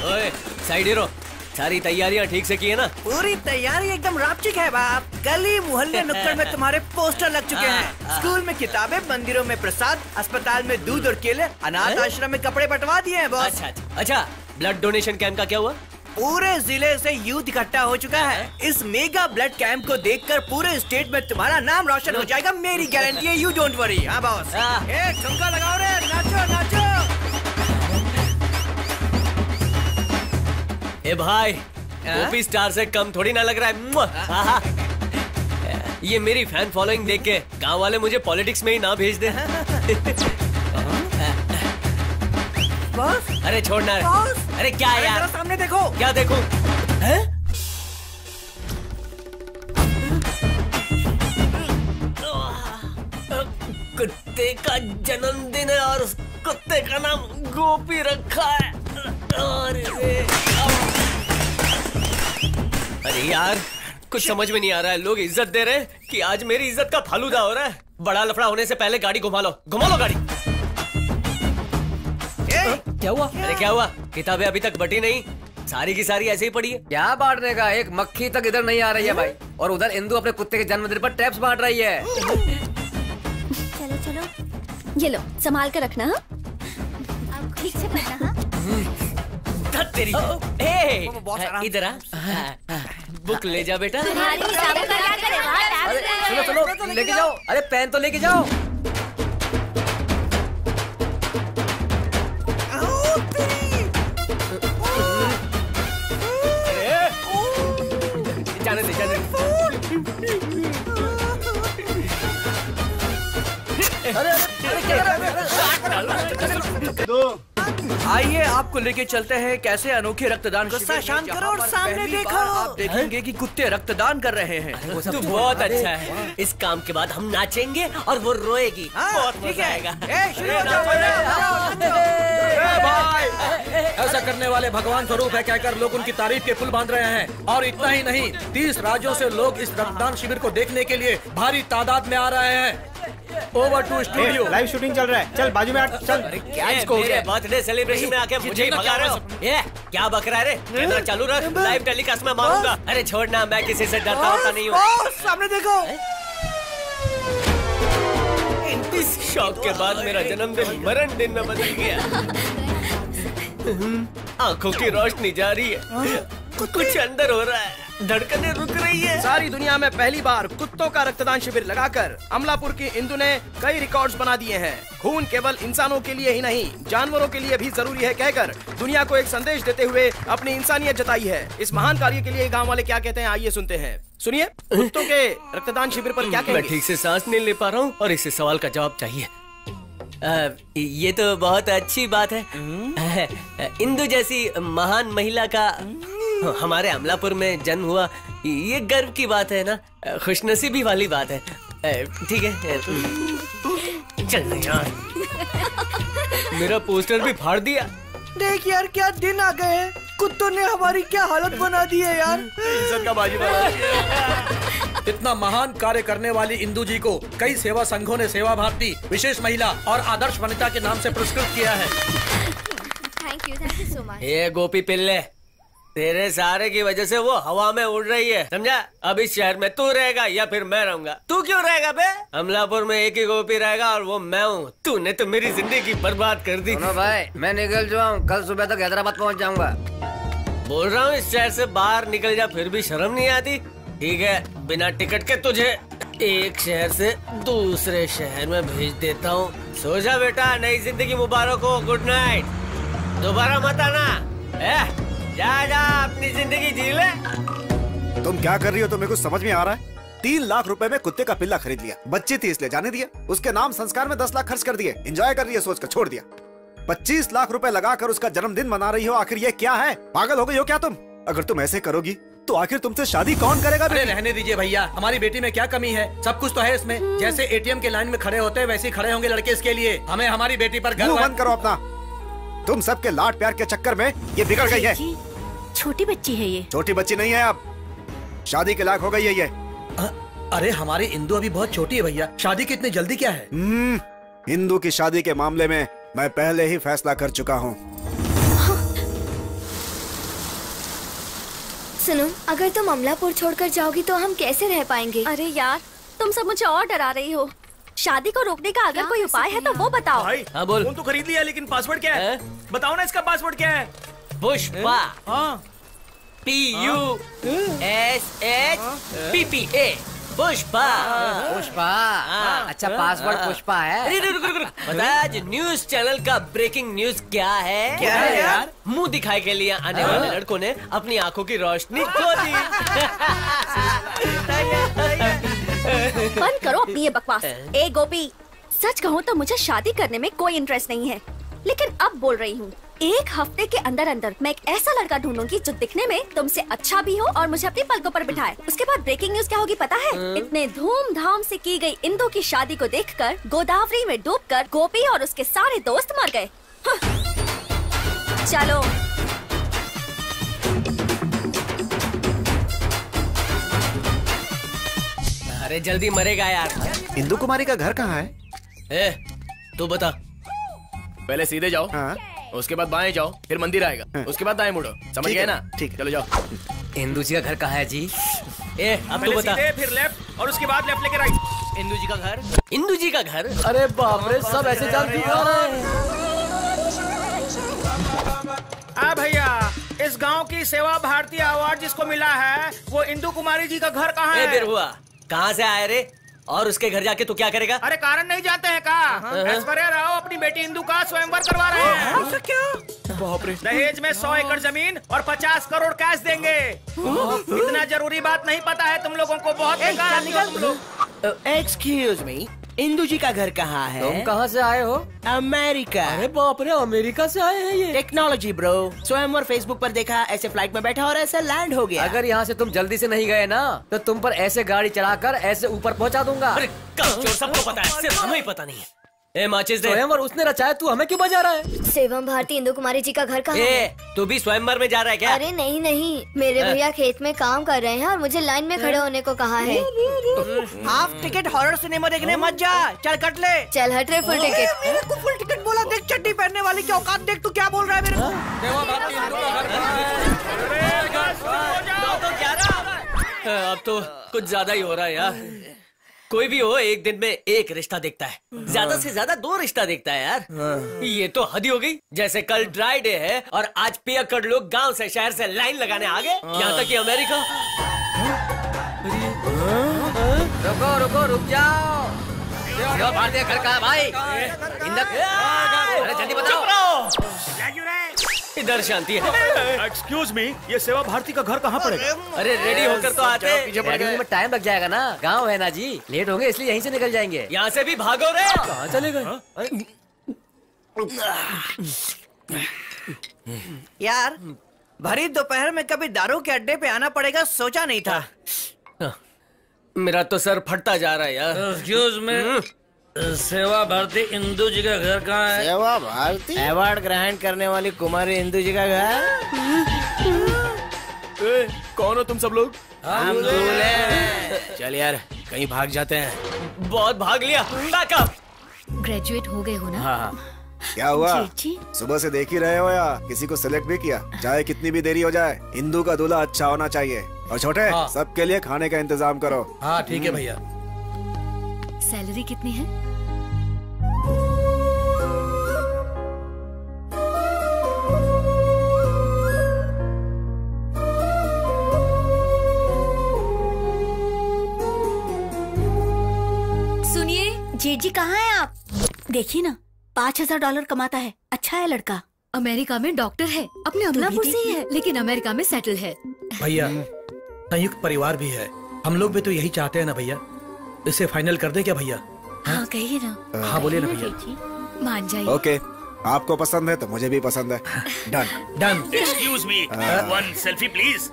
ओए, साइड हीरो, सारी तैयारियां ठीक से की है ना? पूरी तैयारी एकदम रापचिक है बाप। गली मोहल्ले नुक्कड़ में तुम्हारे पोस्टर लग चुके हैं। स्कूल में किताबें, मंदिरों में प्रसाद, अस्पताल में दूध और केले, अनाथ आश्रम में कपड़े बंटवा दिए हैं बॉस। अच्छा, ब्लड डोनेशन कैंप का क्या हुआ? पूरे जिले से यूथ इकट्ठा हो चुका है। इस मेगा ब्लड कैंप को देखकर पूरे स्टेट में तुम्हारा नाम रोशन हो जाएगा। मेरी गारंटी है, यू डोंट वरी। हाँ बॉस। ठुमका लगाओ रे, नाचो नाचो। ए भाई, ओपी स्टार से कम थोड़ी ना लग रहा है। ये मेरी फैन फॉलोइंग देख के गांव वाले मुझे पॉलिटिक्स में ही ना भेज दे। बॉस? अरे छोड़ना। अरे क्या यार, सामने देखो। क्या देखूं? हैं? कुत्ते का जन्मदिन है और उस कुत्ते का नाम गोपी रखा है। अरे यार, कुछ समझ में नहीं आ रहा है। लोग इज्जत दे रहे हैं कि आज मेरी इज्जत का फालूदा हो रहा है। बड़ा लफड़ा होने से पहले गाड़ी घुमा लो गाड़ी। क्या हुआ? अरे क्या हुआ? किताबें अभी तक बटी नहीं, सारी की सारी ऐसे ही पड़ी है। क्या बांटने का? एक मक्खी तक इधर नहीं आ रही है भाई। और उधर इंदु अपने कुत्ते के जन्मदिन पर टैप्स बांट रही है। चलो चलो, ये लो, संभाल के रखना। अब ठीक से करना। तेरी इधर आ, बुक ले जा बेटा। चलो चलो, लेके जाओ। अरे पेन तो लेके जाओ। जाने दे, जाने दे। अरे आइए आपको लेके चलते हैं कैसे अनोखे रक्तदान गुस्सा शांत करो और सामने देखो। आप देखेंगे कि कुत्ते रक्तदान कर रहे हैं। तू बहुत अच्छा है। इस काम के बाद हम नाचेंगे और वो रोएगी। बहुत ठीक मजा है। आएगा। भाई ऐसा करने वाले भगवान स्वरूप है कहकर लोग उनकी तारीफ के पुल बांध रहे हैं। और इतना ही नहीं, 30 राज्यों से लोग इस रक्तदान शिविर को देखने के लिए भारी तादाद में आ रहे हैं। Over to studio. Live shooting चल रहा है, चल बाजू में हट। चल क्या इसको बर्थडे सेलिब्रेशन में आके मुझे भगा रहे हो? ये क्या बक रहा है रे? कैमरा चालू रख, लाइव टेलीकास्ट में मारूंगा। अरे छोड़ना, मैं किसी से डरता होता नहीं हूँ। सामने देखो। इस शौक के बाद मेरा जन्मदिन मरण दिन में बदल गया। आंखों की रोशनी जा रही है, कुछ अंदर हो रहा है, धड़कनें रुक रही है। सारी दुनिया में पहली बार कुत्तों का रक्तदान शिविर लगाकर अमलापुर की इंदु ने कई रिकॉर्ड्स बना दिए हैं। खून केवल इंसानों के लिए ही नहीं, जानवरों के लिए भी जरूरी है कहकर दुनिया को एक संदेश देते हुए अपनी इंसानियत जताई है। इस महान कार्य के लिए गांव वाले क्या कहते हैं, आइए सुनते हैं। सुनिए, कुत्तों के रक्तदान शिविर पर क्या कहेंगे? मैं ठीक से सांस नहीं ले पा रहा हूँ और इस सवाल का जवाब चाहिए। ये तो बहुत अच्छी बात है। इंदु जैसी महान महिला का हमारे अमलापुर में जन्म हुआ, ये गर्व की बात है ना, खुशनसीबी वाली बात है। ठीक है, चल यार। मेरा पोस्टर भी फाड़ दिया। देख यार क्या दिन आ गए हैं, कुत्तों ने हमारी क्या हालत बना दी है यार। इज्जत का बाजी बना। इतना महान कार्य करने वाली इंदु जी को कई सेवा संघों ने सेवा भारती, विशेष महिला और आदर्श वनिता के नाम से पुरस्कृत किया है। Thank you so much. ये गोपी पिल्ले, तेरे सहारे की वजह से वो हवा में उड़ रही है, समझा? अब इस शहर में तू रहेगा या फिर मैं रहूंगा। तू क्यों रहेगा बे? अमलापुर में एक ही गोपी रहेगा और वो मैं हूँ। तूने तो मेरी जिंदगी बर्बाद कर दी। सुनो भाई, मैं निकल चुका हूँ, कल सुबह तक हैदराबाद पहुँच जाऊंगा। बोल रहा हूँ इस शहर से बाहर निकल जा, फिर भी शर्म नहीं आती? ठीक है, बिना टिकट के तुझे एक शहर से दूसरे शहर में भेज देता हूँ। सो जा बेटा, नई जिंदगी मुबारक हो। Good night. दोबारा मत आना। जा अपनी जिंदगी जी ले। तुम क्या कर रही हो? तुम्हें कुछ समझ में आ रहा है? 3 लाख रुपए में कुत्ते का पिल्ला खरीद लिया, बच्ची थी इसलिए जाने दिया, उसके नाम संस्कार में 10 लाख खर्च कर दिए, एंजॉय कर रही है सोचकर छोड़ दिया। 25 लाख रुपए लगाकर उसका जन्मदिन मना रही हो, आखिर ये क्या है? पागल हो गई हो क्या तुम? अगर तुम ऐसे करोगी तो आखिर तुमसे शादी कौन करेगा? अरे रहने दीजिए भैया, हमारी बेटी में क्या कमी है? सब कुछ तो है इसमें। जैसे एटीएम के लाइन में खड़े होते हैं वैसे खड़े होंगे लड़के इसके लिए। हमें हमारी बेटी पर गर्व है। बंद करो अपना। तुम सबके लाड प्यार के चक्कर में ये बिगड़ गई है। छोटी बच्ची है ये। छोटी बच्ची नहीं है, अब शादी के लायक हो गई है ये। अरे हमारी इंदु अभी बहुत छोटी है भैया, शादी की इतनी जल्दी क्या है? इंदु की शादी के मामले में मैं पहले ही फैसला कर चुका हूँ। सुनो, अगर तुम अमलापुर छोड़कर जाओगी तो हम कैसे रह पाएंगे? अरे यार, तुम सब मुझे और डरा रही हो। शादी को रोकने का अगर कोई उपाय है तो वो बताओ। भाई, हाँ बोल। फोन तो खरीद लिया, लेकिन पासवर्ड क्या है? बताओ ना, इसका पासवर्ड क्या है? पुष्पा। PUSHPPA। पुष्पा। पुष्पा। अच्छा, पासवर्ड पुष्पा है। पता है आज न्यूज चैनल का ब्रेकिंग न्यूज क्या है? क्या है यार? मुंह दिखाई के लिए आने वाले लड़कों ने अपनी आंखों की रोशनी खो दी। बंद करो अपनी ये बकवास। ए गोपी, सच कहूँ तो मुझे शादी करने में कोई इंटरेस्ट नहीं है, लेकिन अब बोल रही हूँ, 1 हफ्ते के अंदर अंदर मैं एक ऐसा लड़का ढूंढूंगी जो दिखने में तुमसे अच्छा भी हो और मुझे अपनी पलकों पर बिठाए। उसके बाद ब्रेकिंग न्यूज क्या होगी पता है? इतने धूमधाम से की गई इंदु की शादी को देखकर गोदावरी में डूबकर गोपी और उसके सारे दोस्त मर गए। चलो। अरे जल्दी मरेगा यार। इंदु कुमारी का घर कहाँ है? तू बता। पहले सीधे जाओ, उसके बाद बाएं जाओ, फिर मंदिर आएगा, उसके बाद दाएं मुड़ो। समझ गए ना? ठीक है, चलो जाओ। इंदु जी का घर कहाँ है जी? अब तू बता। सीधे, फिर लेफ्ट और उसके बाद लेफ्ट लेके राइट। इंदु जी का घर? इंदु जी का घर? अरे बाप रे, सब ऐसे जानती हो। भैया, इस गांव की सेवा भारती अवार्ड जिसको मिला है वो इंदु कुमारी जी का घर कहाँ है? देर हुआ, कहाँ से आए रे? और उसके घर जाके तू क्या करेगा? अरे कारण नहीं जानते हैं का? ऐश्वर्या राव अपनी बेटी इंदु का स्वयंवर करवा रहे हैं। ऐसा क्या? बाप रे। दहेज में 100 एकड़ जमीन और 50 करोड़ कैश देंगे। इतना जरूरी बात नहीं पता है तुम लोगों को? बहुत एक्सक्यूज मी, इंदु जी का घर कहाँ है? तुम कहाँ से आए हो? अमेरिका। अरे बाप रे, अमेरिका से आए हैं ये? Technology bro. स्वयंवर फेसबुक पर देखा, ऐसे फ्लाइट में बैठा और ऐसे लैंड हो गया। अगर यहाँ से तुम जल्दी से नहीं गए ना तो तुम पर ऐसे गाड़ी चढ़ाकर ऐसे ऊपर पहुँचा दूंगा। अरे चोर सबको पता है, सिर्फ हमें ही पता नहीं है। ए माचिस दे। स्वयंवर उसने रचाया, तू हमें क्यों बजा रहा है? सेवम भारती इंदु कुमारी जी का घर कहाँ है? तू भी स्वयंवर में जा रहा है क्या? अरे नहीं नहीं, मेरे भैया खेत में काम कर रहे हैं और मुझे लाइन में खड़े होने को कहा है। हाफ टिकट हॉरर सिनेमा देखने मत जा, चल कट ले। चल हट रे, फुल टिकट। मेरे को फुल टिकट बोला, देख चड्डी पहनने वाली की औकात देख, तू क्या बोल रहा है मेरे को? अब तो कुछ ज्यादा ही हो रहा है यार। कोई भी हो एक दिन में एक रिश्ता देखता है, ज्यादा से ज्यादा 2 रिश्ता देखता है यार। ये तो हद ही हो गई। जैसे कल ड्राई डे है और आज पियक्कड़ लोग गांव से शहर से लाइन लगाने आ गए, यहाँ तक कि अमेरिका। रुको रुको, रुक जाओ। भारतीय घर का भाई, अरे जल्दी बताओ। इधर शांति है। एक्सक्यूज मी, ये सेवा भारती का घर कहाँ पड़ेगा? अरे रेडी होकर तो आते। रेडी में टाइम लग जाएगा ना, गांव है ना जी, लेट होंगे इसलिए यहीं से निकल जाएंगे। यहाँ से भी भागो रे। कहाँ चले गए? यार भरी दोपहर में कभी दारू के अड्डे पे आना पड़ेगा, सोचा नहीं था। मेरा तो सर फटता जा रहा है यार। एक्सक्यूज मी, सेवा भारती इंदु जी का घर कहाँ है? सेवा भारती अवार्ड ग्रहण करने वाली कुमारी इंदु जी का घर। कौन हो तुम सब लोग? हम दूल्हे। चल यार कहीं भाग जाते हैं। बहुत भाग लिया। बैकअप। ग्रेजुएट हो गए हो ना? हाँ। क्या हुआ? सुबह से देख ही रहे हो या किसी को सिलेक्ट भी किया? चाहे कितनी भी देरी हो जाए, इंदु का दूल्हा अच्छा होना चाहिए। और छोटे, सबके लिए खाने का इंतजाम करो। हाँ ठीक है भैया। सैलरी कितनी है? सुनिए, जेठ जी कहाँ हैं आप? देखिए ना, $5000 कमाता है, अच्छा है लड़का। अमेरिका में डॉक्टर है, अपने अमलापुर से ही है, लेकिन अमेरिका में सेटल है। भैया संयुक्त परिवार भी है, हम लोग भी तो यही चाहते हैं ना भैया। इसे फाइनल कर दे क्या भैया? हाँ कहिए ना। हाँ बोलिए ना भैया। मान जाइए। ओके, आपको पसंद है तो मुझे भी पसंद है। Done done. Excuse me, one selfie please.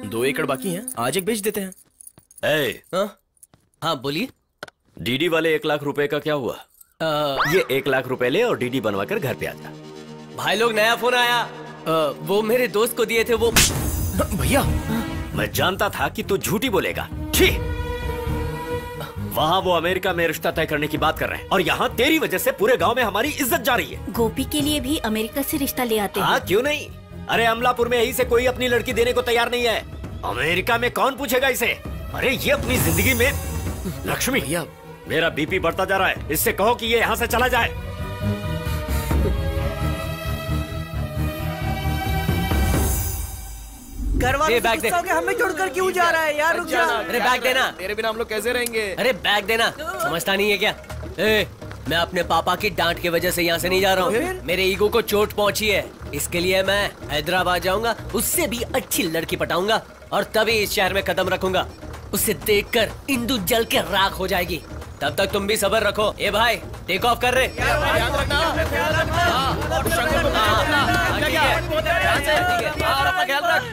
2 एकड़ बाकी हैं, आज एक बेच देते हैं। हाँ बोलिए। डीडी वाले 1 लाख रुपए का क्या हुआ? ये 1 लाख रुपए ले और डीडी बनवाकर घर पे आ जा। भाई लोग नया फोन आया, वो मेरे दोस्त को दिए थे वो। भैया मैं जानता था कि तू झूठी बोलेगा। ठीक, वहाँ वो अमेरिका में रिश्ता तय करने की बात कर रहे हैं और यहाँ तेरी वजह से पूरे गांव में हमारी इज्जत जा रही है। गोपी के लिए भी अमेरिका से रिश्ता ले आते हैं। हाँ क्यों नहीं? अरे अमलापुर में यही से कोई अपनी लड़की देने को तैयार नहीं है। अमेरिका में कौन पूछेगा इसे? अरे ये अपनी जिंदगी में लक्ष्मी। भैया मेरा बीपी बढ़ता जा रहा है, इससे कहो कि ये यहाँ से चला जाए। घर वाले गुस्सा हो गए, हमें छोड़कर क्यों जा रहा है यार? रुक जा। अरे बैग देना। तेरे बिना हम लोग कैसे रहेंगे? अरे बैग देना, समझता नहीं है क्या? मैं अपने पापा की डांट की वजह से यहाँ से नहीं जा रहा हूँ। मेरे ईगो को चोट पहुँची है, इसके लिए मैं हैदराबाद जाऊंगा, उससे भी अच्छी लड़की पटाऊंगा और तभी इस शहर में कदम रखूंगा। उसे देखकर इंदु जल के राख हो जाएगी। तब तक तुम भी सब्र रखो। ए भाई टेक ऑफ कर रहे। अपना ख्याल रख।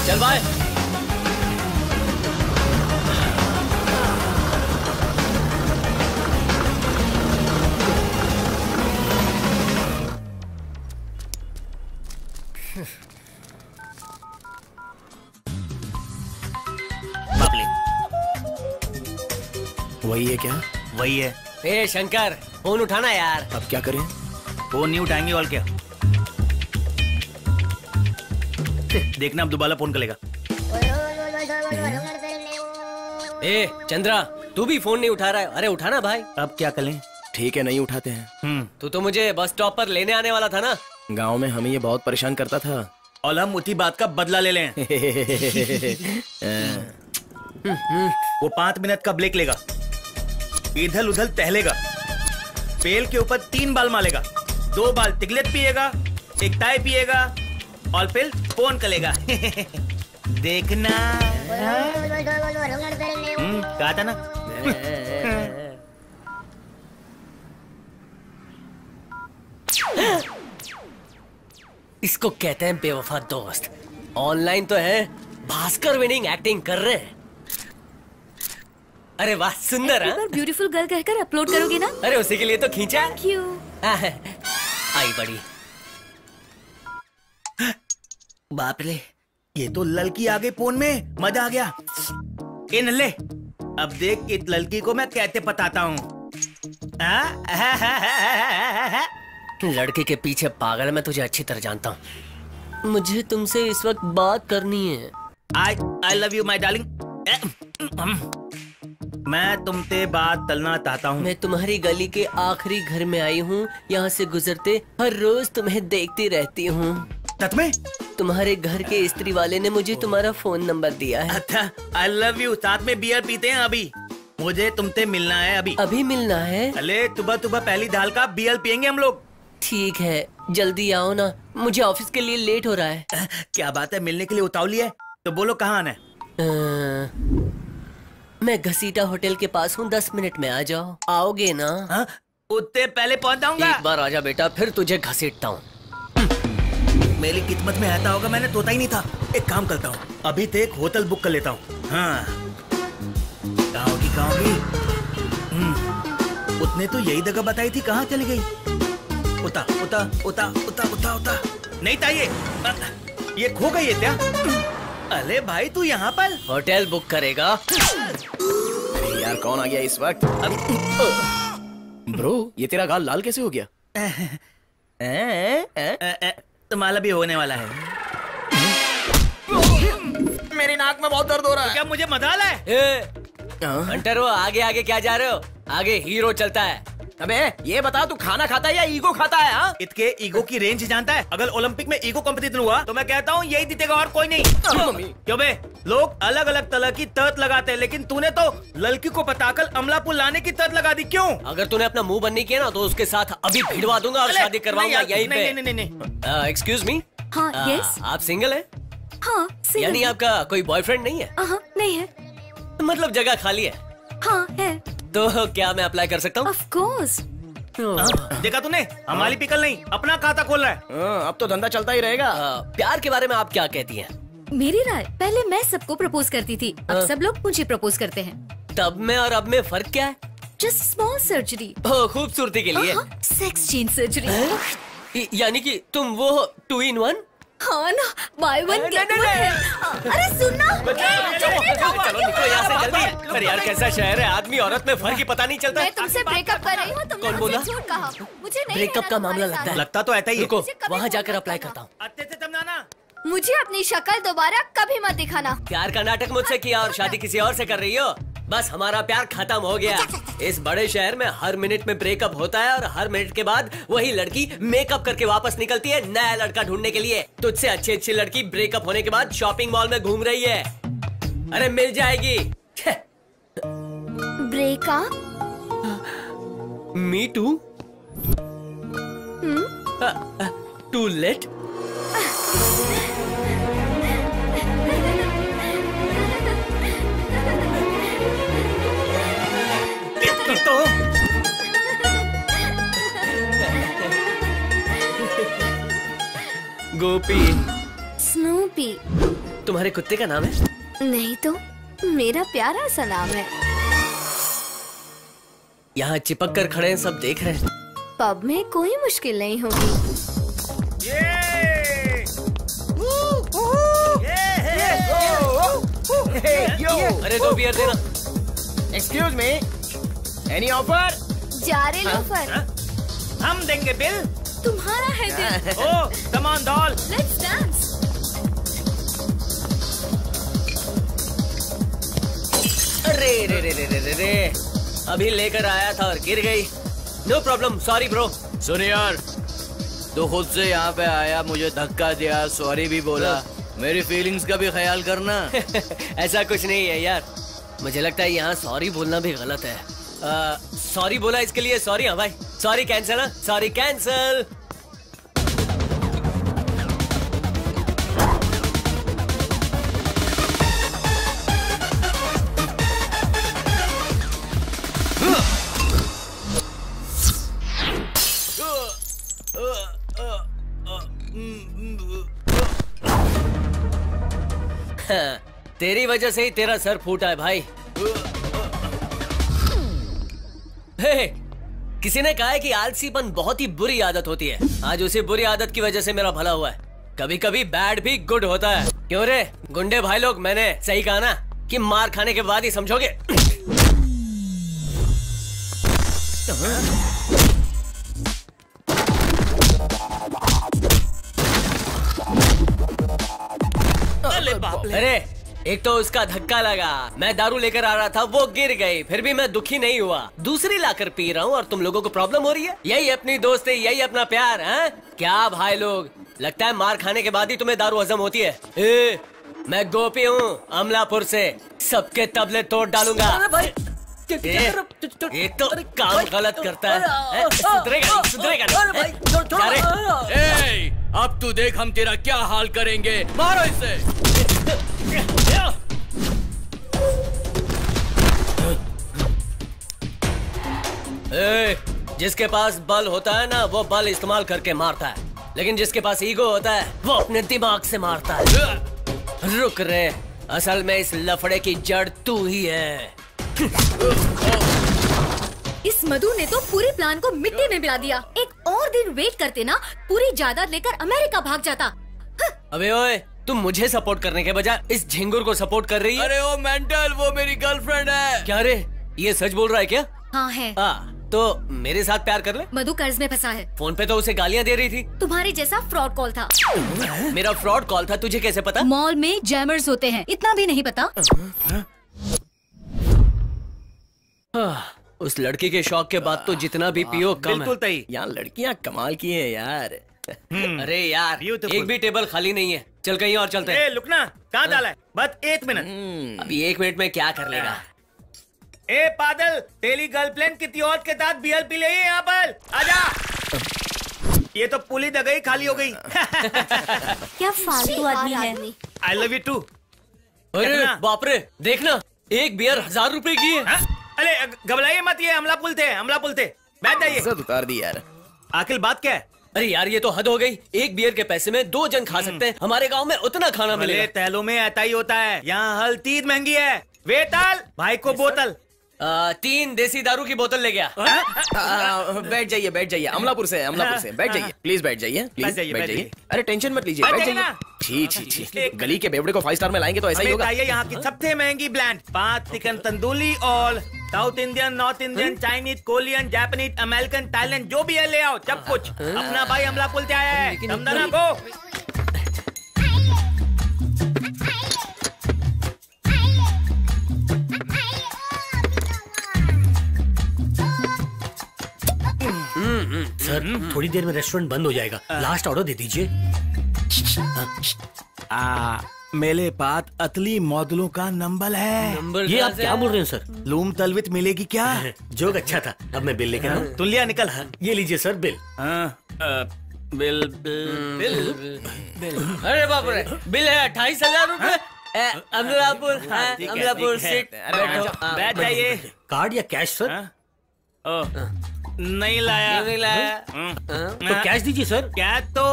चल भाई। वही है क्या? वही है। ए शंकर, फोन उठाना यार। अब क्या करें? फोन नहीं उठाएंगे और क्या? देखना अब दोबारा फोन करेगा। ए चंद्रा, तू भी फोन नहीं उठा रहा है। अरे उठाना भाई। अब क्या करें? ठीक है नहीं उठाते हैं। तू तो मुझे बस स्टॉप पर लेने आने वाला था ना। गांव में हमें ये बहुत परेशान करता था और हम उसी बात का बदला ले लें। वो 5 मिनट का ब्रेक लेगा, इधर उधर टहलेगा, पेल के ऊपर 3 बाल मारेगा, 2 बाल तिगलेट पिएगा, 1 चाय पिएगा, और फिर फोन करेगा। देखना। कहा था ना। इसको कहते हैं बेवफा दोस्त। ऑनलाइन तो है, भास्कर विनिंग एक्टिंग कर रहे हैं। अरे वाह, सुंदर है। ब्यूटीफुल गर्ल कहकर अपलोड करोगे ना? अरे उसी के लिए तो खींचा। Thank you. आई बड़ी। बाप रे, ये तो लड़की आ गई फोन में, मजा आ गया। ए नल्ले, अब देख इस लड़की को मैं कैसे पताता हूँ। लड़के के पीछे पागल, मैं तुझे अच्छी तरह जानता हूँ। मुझे तुमसे इस वक्त बात करनी है। I love you my darling। मैं तुमसे बात करना चाहता हूँ। मैं तुम्हारी गली के आखिरी घर में आई हूँ। यहाँ से गुजरते हर रोज तुम्हें देखती रहती हूँ। सच में? तुम्हारे घर के इस्त्री वाले ने मुझे तुम्हारा फोन नंबर दिया है। अच्छा, I love you। साथ में बियर पीते हैं अभी। मुझे तुमसे मिलना है अभी। अभी मिलना है? अरे सुबह सुबह पहली दाल का बियर पियेंगे हम लोग। ठीक है, जल्दी आओ ना, मुझे ऑफिस के लिए लेट हो रहा है। क्या बात है, मिलने के लिए उतावली है? तो बोलो कहाँ आना है? मैं घसीटा होटल के पास हूँ, 10 मिनट में आ जाओ। आओगे ना? उतने पहले पहुँच जाऊंगा। एक बार आजा बेटा, फिर तुझे घसीटता हूँ। मेरी किस्मत में ऐसा होगा, मैंने सोचा ही नहीं था। एक काम करता हूँ, अभी तो एक होटल बुक कर लेता हूँ। हाँ, कहाँ होगी? उसने तो यही जगह बताई थी, कहाँ चली गई? उता उता उता उता उता उता नहीं था ये खो गई है क्या? अरे भाई तू यहाँ पर होटल बुक करेगा? अरे यार, कौन आ गया इस वक्त? ब्रो, ये तेरा गाल लाल कैसे हो गया? तुम्हारा भी होने वाला है। मेरी नाक में बहुत दर्द हो रहा है। क्या मुझे मजाल है? हंटर, वो आगे आगे क्या जा रहे हो? आगे हीरो चलता है। अबे ये बता, तू खाना खाता है या ईगो खाता है? हाँ, इसके ईगो की रेंज जानता है? अगर ओलंपिक में ईगो कंपटीशन हुआ तो मैं कहता हूँ यही जीतेगा और कोई नहीं। क्यों बे? लोग अलग अलग तरह की तर्त लगाते हैं, लेकिन तूने तो लड़की को बताकर अमलापुर लाने की तर्त लगा दी। क्यों? अगर तूने अपना मुंह बंद नहीं किया ना तो उसके साथ अभी भिड़वा दूंगा और शादी करवाऊंगा यहीं पे। नहीं। Excuse me. हाँ, यस। आप सिंगल है? हाँ, सिंगल। यानी आपका कोई बॉयफ्रेंड नहीं है? नहीं है। मतलब जगह खाली है? हाँ है। तो क्या मैं अप्लाई कर सकता हूँ? Of course. देखा तूने, हमारी पिकल नहीं, अपना खाता खोल रहा है। अब तो धंधा चलता ही रहेगा। प्यार के बारे में आप क्या कहती हैं? मेरी राय, पहले मैं सबको प्रपोज करती थी, अब सब लोग मुझे प्रपोज करते हैं। तब में और अब में फर्क क्या है? Just small surgery. खूबसूरती के लिए? Sex change surgery. यानी कि तुम वो 2 in 1? हाँ ना, buy one get one है। अरे सुनना, चलो निकलो यहाँ से जल्दी। अरे यार, कैसा शहर है, आदमी औरत में फर्क ही पता नहीं चलता। मैं तुमसे ब्रेकअप कर रही हूँ, तुमने कौन बोला? मुझसे झूठ कहा। मुझे नहीं ब्रेकअप का मामला लगता है। लगता तो ऐसा ही है। रुको, वहाँ जाकर अप्लाई करता हूँ। अच्छे से समझाना। मुझे अपनी शक्ल दोबारा कभी मत दिखाना। प्यार का नाटक मुझसे किया और शादी किसी और से कर रही हो। बस हमारा प्यार खत्म हो गया। इस बड़े शहर में हर मिनट में ब्रेकअप होता है और हर मिनट के बाद वही लड़की मेकअप करके वापस निकलती है नया लड़का ढूंढने के लिए। तुझसे अच्छी लड़की ब्रेकअप होने के बाद शॉपिंग मॉल में घूम रही है। अरे मिल जाएगी। Breakup? Me too. Too late. तो गोपी। स्नूपी। तुम्हारे कुत्ते का नाम है? नहीं तो, मेरा प्यारा सा नाम है। यहाँ चिपक कर खड़े हैं, सब देख रहे हैं। पब में कोई मुश्किल नहीं होगी। अरे 2 बियर देना। Excuse me, any offer? जा रहे लोफर। हम देंगे बिल। तुम्हारा है दिल। ओ कमान डॉल, लेट्स डांस। अरे रे रे रे रे रे, अभी लेकर आया था और गिर गई। No problem, sorry bro. सुन यार, तो खुद से यहाँ पे आया, मुझे धक्का दिया, सॉरी भी बोला। मेरी फीलिंग्स का भी ख्याल करना। ऐसा कुछ नहीं है यार, मुझे लगता है यहाँ सॉरी बोलना भी गलत है। सॉरी बोला इसके लिए सॉरी। हाँ भाई, सॉरी कैंसिल। Sorry cancel. तेरी वजह से ही तेरा सर फूटा है भाई। हे, किसी ने कहा है कि आलसीपन बहुत ही बुरी आदत होती है। आज उसी बुरी आदत की वजह से मेरा भला हुआ है। कभी कभी बैड भी गुड होता है। क्यों रे गुंडे भाई लोग, मैंने सही कहा ना कि मार खाने के बाद ही समझोगे। अरे एक तो उसका धक्का लगा, मैं दारू लेकर आ रहा था, वो गिर गई, फिर भी मैं दुखी नहीं हुआ। दूसरी लाकर पी रहा हूँ और तुम लोगों को प्रॉब्लम हो रही है। यही अपनी दोस्ती, यही अपना प्यार है क्या भाई लोग? लगता है मार खाने के बाद ही तुम्हें दारू हजम होती है। मैं गोपी हूँ अमलापुर से, सबके तबले तोड़ डालूंगा। एक तो काम गलत करता है, सुधरेगा सुधरेगा नहीं। अब तू देख हम तेरा क्या हाल करेंगे। मारो इसे। जिसके पास बल होता है ना, वो बल इस्तेमाल करके मारता है, लेकिन जिसके पास ईगो होता है वो अपने दिमाग से मारता है। रुक रे, असल में इस लफड़े की जड़ तू ही है। इस मधु ने तो पूरी प्लान को मिट्टी में मिला दिया। एक और दिन वेट करते ना, पूरी जायदाद लेकर अमेरिका भाग जाता। अबे ओए, तुम मुझे सपोर्ट करने के बजाय इस झिंगुर को सपोर्ट कर रही है। अरे ओ मेंटल, वो मेरी गर्लफ्रेंड है। क्या रे, ये सच बोल रहा है क्या? हाँ है। तो मेरे साथ प्यार कर ले। मधु कर्ज में फंसा है। फोन पे तो उसे गालियाँ दे रही थी। तुम्हारे जैसा फ्रॉड कॉल था। मेरा फ्रॉड कॉल था, तुझे कैसे पता? मॉल में जैमर्स होते हैं, इतना भी नहीं पता? उस लड़की के शौक के बाद तो जितना भी पियो कम है। बिल्कुल तई। यार लड़कियाँ कमाल की है यार। अरे यार, एक भी टेबल खाली नहीं है, चल कहीं और चलते हैं। लुकना, कहाँ डाला है? बस 1 मिनट। अभी 1 मिनट में क्या कर लेगा? ए पागल, तेरी गर्लफ्रेंड किसी और के साथ बियर पी ले यहाँ पर, आजा। ये तो पुली दगई खाली हो गई। क्या फालतू आदमी है। I love you too. अरे बाप रे, देखना, एक बियर 1000 रुपए की है। अरे घबराइए मत, ये हमला पुल थे, हमला पुल थे। बैठ जाइए। उतार दी यार। आखिर बात क्या है? अरे यार, ये तो हद हो गई। एक बियर के पैसे में 2 जन खा सकते हैं। हमारे गांव में उतना खाना मिलेगा। तहलों में ऐसा ही होता है। यहाँ हल 3 महंगी है। वेताल भाई को बोतल। 3 देसी दारू की बोतल ले गया। बैठ जाइए बैठ जाइए, अमलापुर से बैठ जाइए, प्लीज बैठ जाइए, प्लीज बैठ जाइए। अरे टेंशन मत लीजिए, बैठ जाइए। ठीक, गली के बेवड़े को 5 स्टार में लाएंगे तो ऐसा ही होगा। यहाँ की सबसे महंगी ब्रांड 5 चिकन तंदूरी और south Indian, north Indian, Chinese, Korean, Japanese, American, Thailand, जो भी है ले आओ, सब कुछ। अपना भाई अमलापुर से आया है, समझना को। सर, थोड़ी देर में रेस्टोरेंट बंद हो जाएगा, लास्ट ऑर्डर दे दीजिए। मेरे पास अतली मॉडलों का नंबर है। ये आप क्या बोल रहे हैं सर? लूम तलवित मिलेगी क्या? जोक अच्छा था, अब मैं बिल लेकर आऊं। तुलिया निकल। ये लीजिए सर बिल। बिल। अरे बाप रे, बिल है 28,000 रुपए। अमलापुर सीट, बैठ जाइए। कार्ड या कैश सर? नहीं लाया। तो कैश दीजिए सर। कैश तो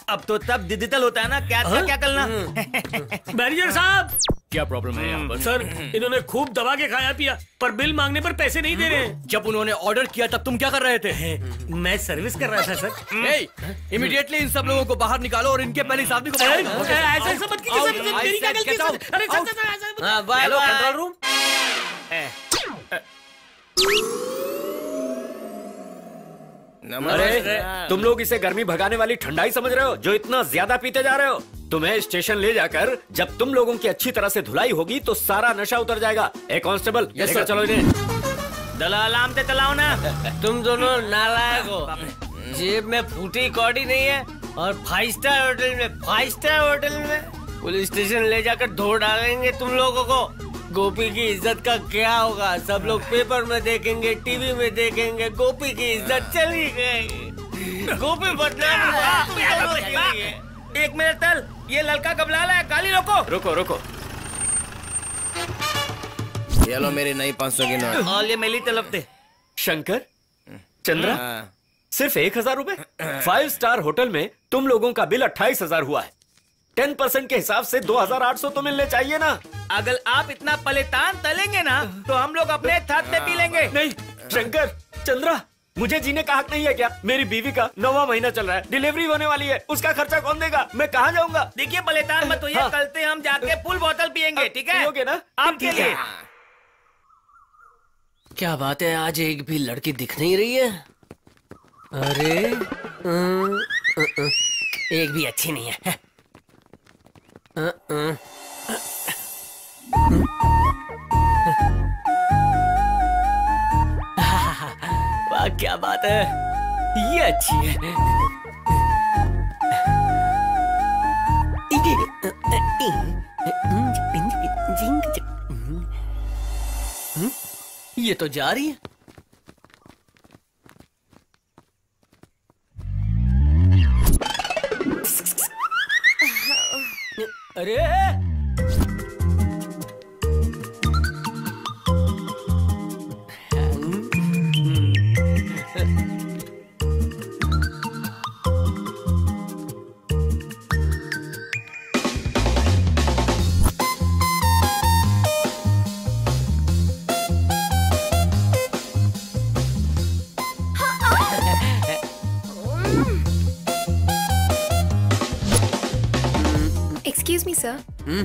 अब तो तब डिजिटल होता है ना, कैश का क्या करना। मैनेजर साहब, क्या प्रॉब्लम है यहाँ पर? सर, इन्होंने खूब दबा के खाया पिया, पर बिल मांगने पर पैसे नहीं दे रहे। जब उन्होंने ऑर्डर किया तब तुम क्या कर रहे थे? मैं सर्विस कर रहा था सर। इमीडिएटली इन सब लोगों को बाहर निकालो और इनके पहले इस आदमी को ऐसा मत कीजिए सर, मेरी क्या गलती है सर? अरे हेलो कंट्रोल रूम। अरे तुम लोग इसे गर्मी भगाने वाली ठंडाई समझ रहे हो, जो इतना ज्यादा पीते जा रहे हो? तुम्हें स्टेशन ले जाकर जब तुम लोगों की अच्छी तरह से धुलाई होगी तो सारा नशा उतर जाएगा। कांस्टेबल, लेकर चलो इन्हें। दलालाम से चलाओ ना। तुम दोनों नालायक हो। जेब में फूटी कौड़ी नहीं है और 5 स्टार होटल में पुलिस स्टेशन ले जाकर धो डालेंगे तुम लोगों को। गोपी की इज्जत का क्या होगा? सब लोग पेपर में देखेंगे, टीवी में देखेंगे, गोपी की इज्जत चली गई। गोपी बदनाम। एक मिनट तल, ये लड़का घबरा रहा है, गाली रोको। रुको। ये लो मेरी नई 500 की नोट। और ये मेरी तरफ से। शंकर, चंद्रा, सिर्फ 1,000 रुपए? 5 स्टार होटल में तुम लोगों का बिल 28,000 हुआ है। 10% के हिसाब से 2800 तो मिलने चाहिए ना। अगर आप इतना पलेतान तलेंगे ना तो हम लोग अपने हाथ पे पी लेंगे। नहीं शंकर, चंद्रा, मुझे जीने का हक नहीं है क्या? मेरी बीवी का 9वां महीना चल रहा है, डिलीवरी होने वाली है, उसका खर्चा कौन देगा? मैं कहाँ जाऊंगा? देखिए पलेतान मत होइए, कल से हम जाके फुल बोतल पियेंगे, ठीक है? पियोगे ना? आपके लिए। क्या बात है, आज एक भी लड़की दिख नहीं रही है। अरे एक भी अच्छी नहीं है। वाह क्या बात है, ये अच्छी है। ये तो जा रही है। अरे Excuse me, sir.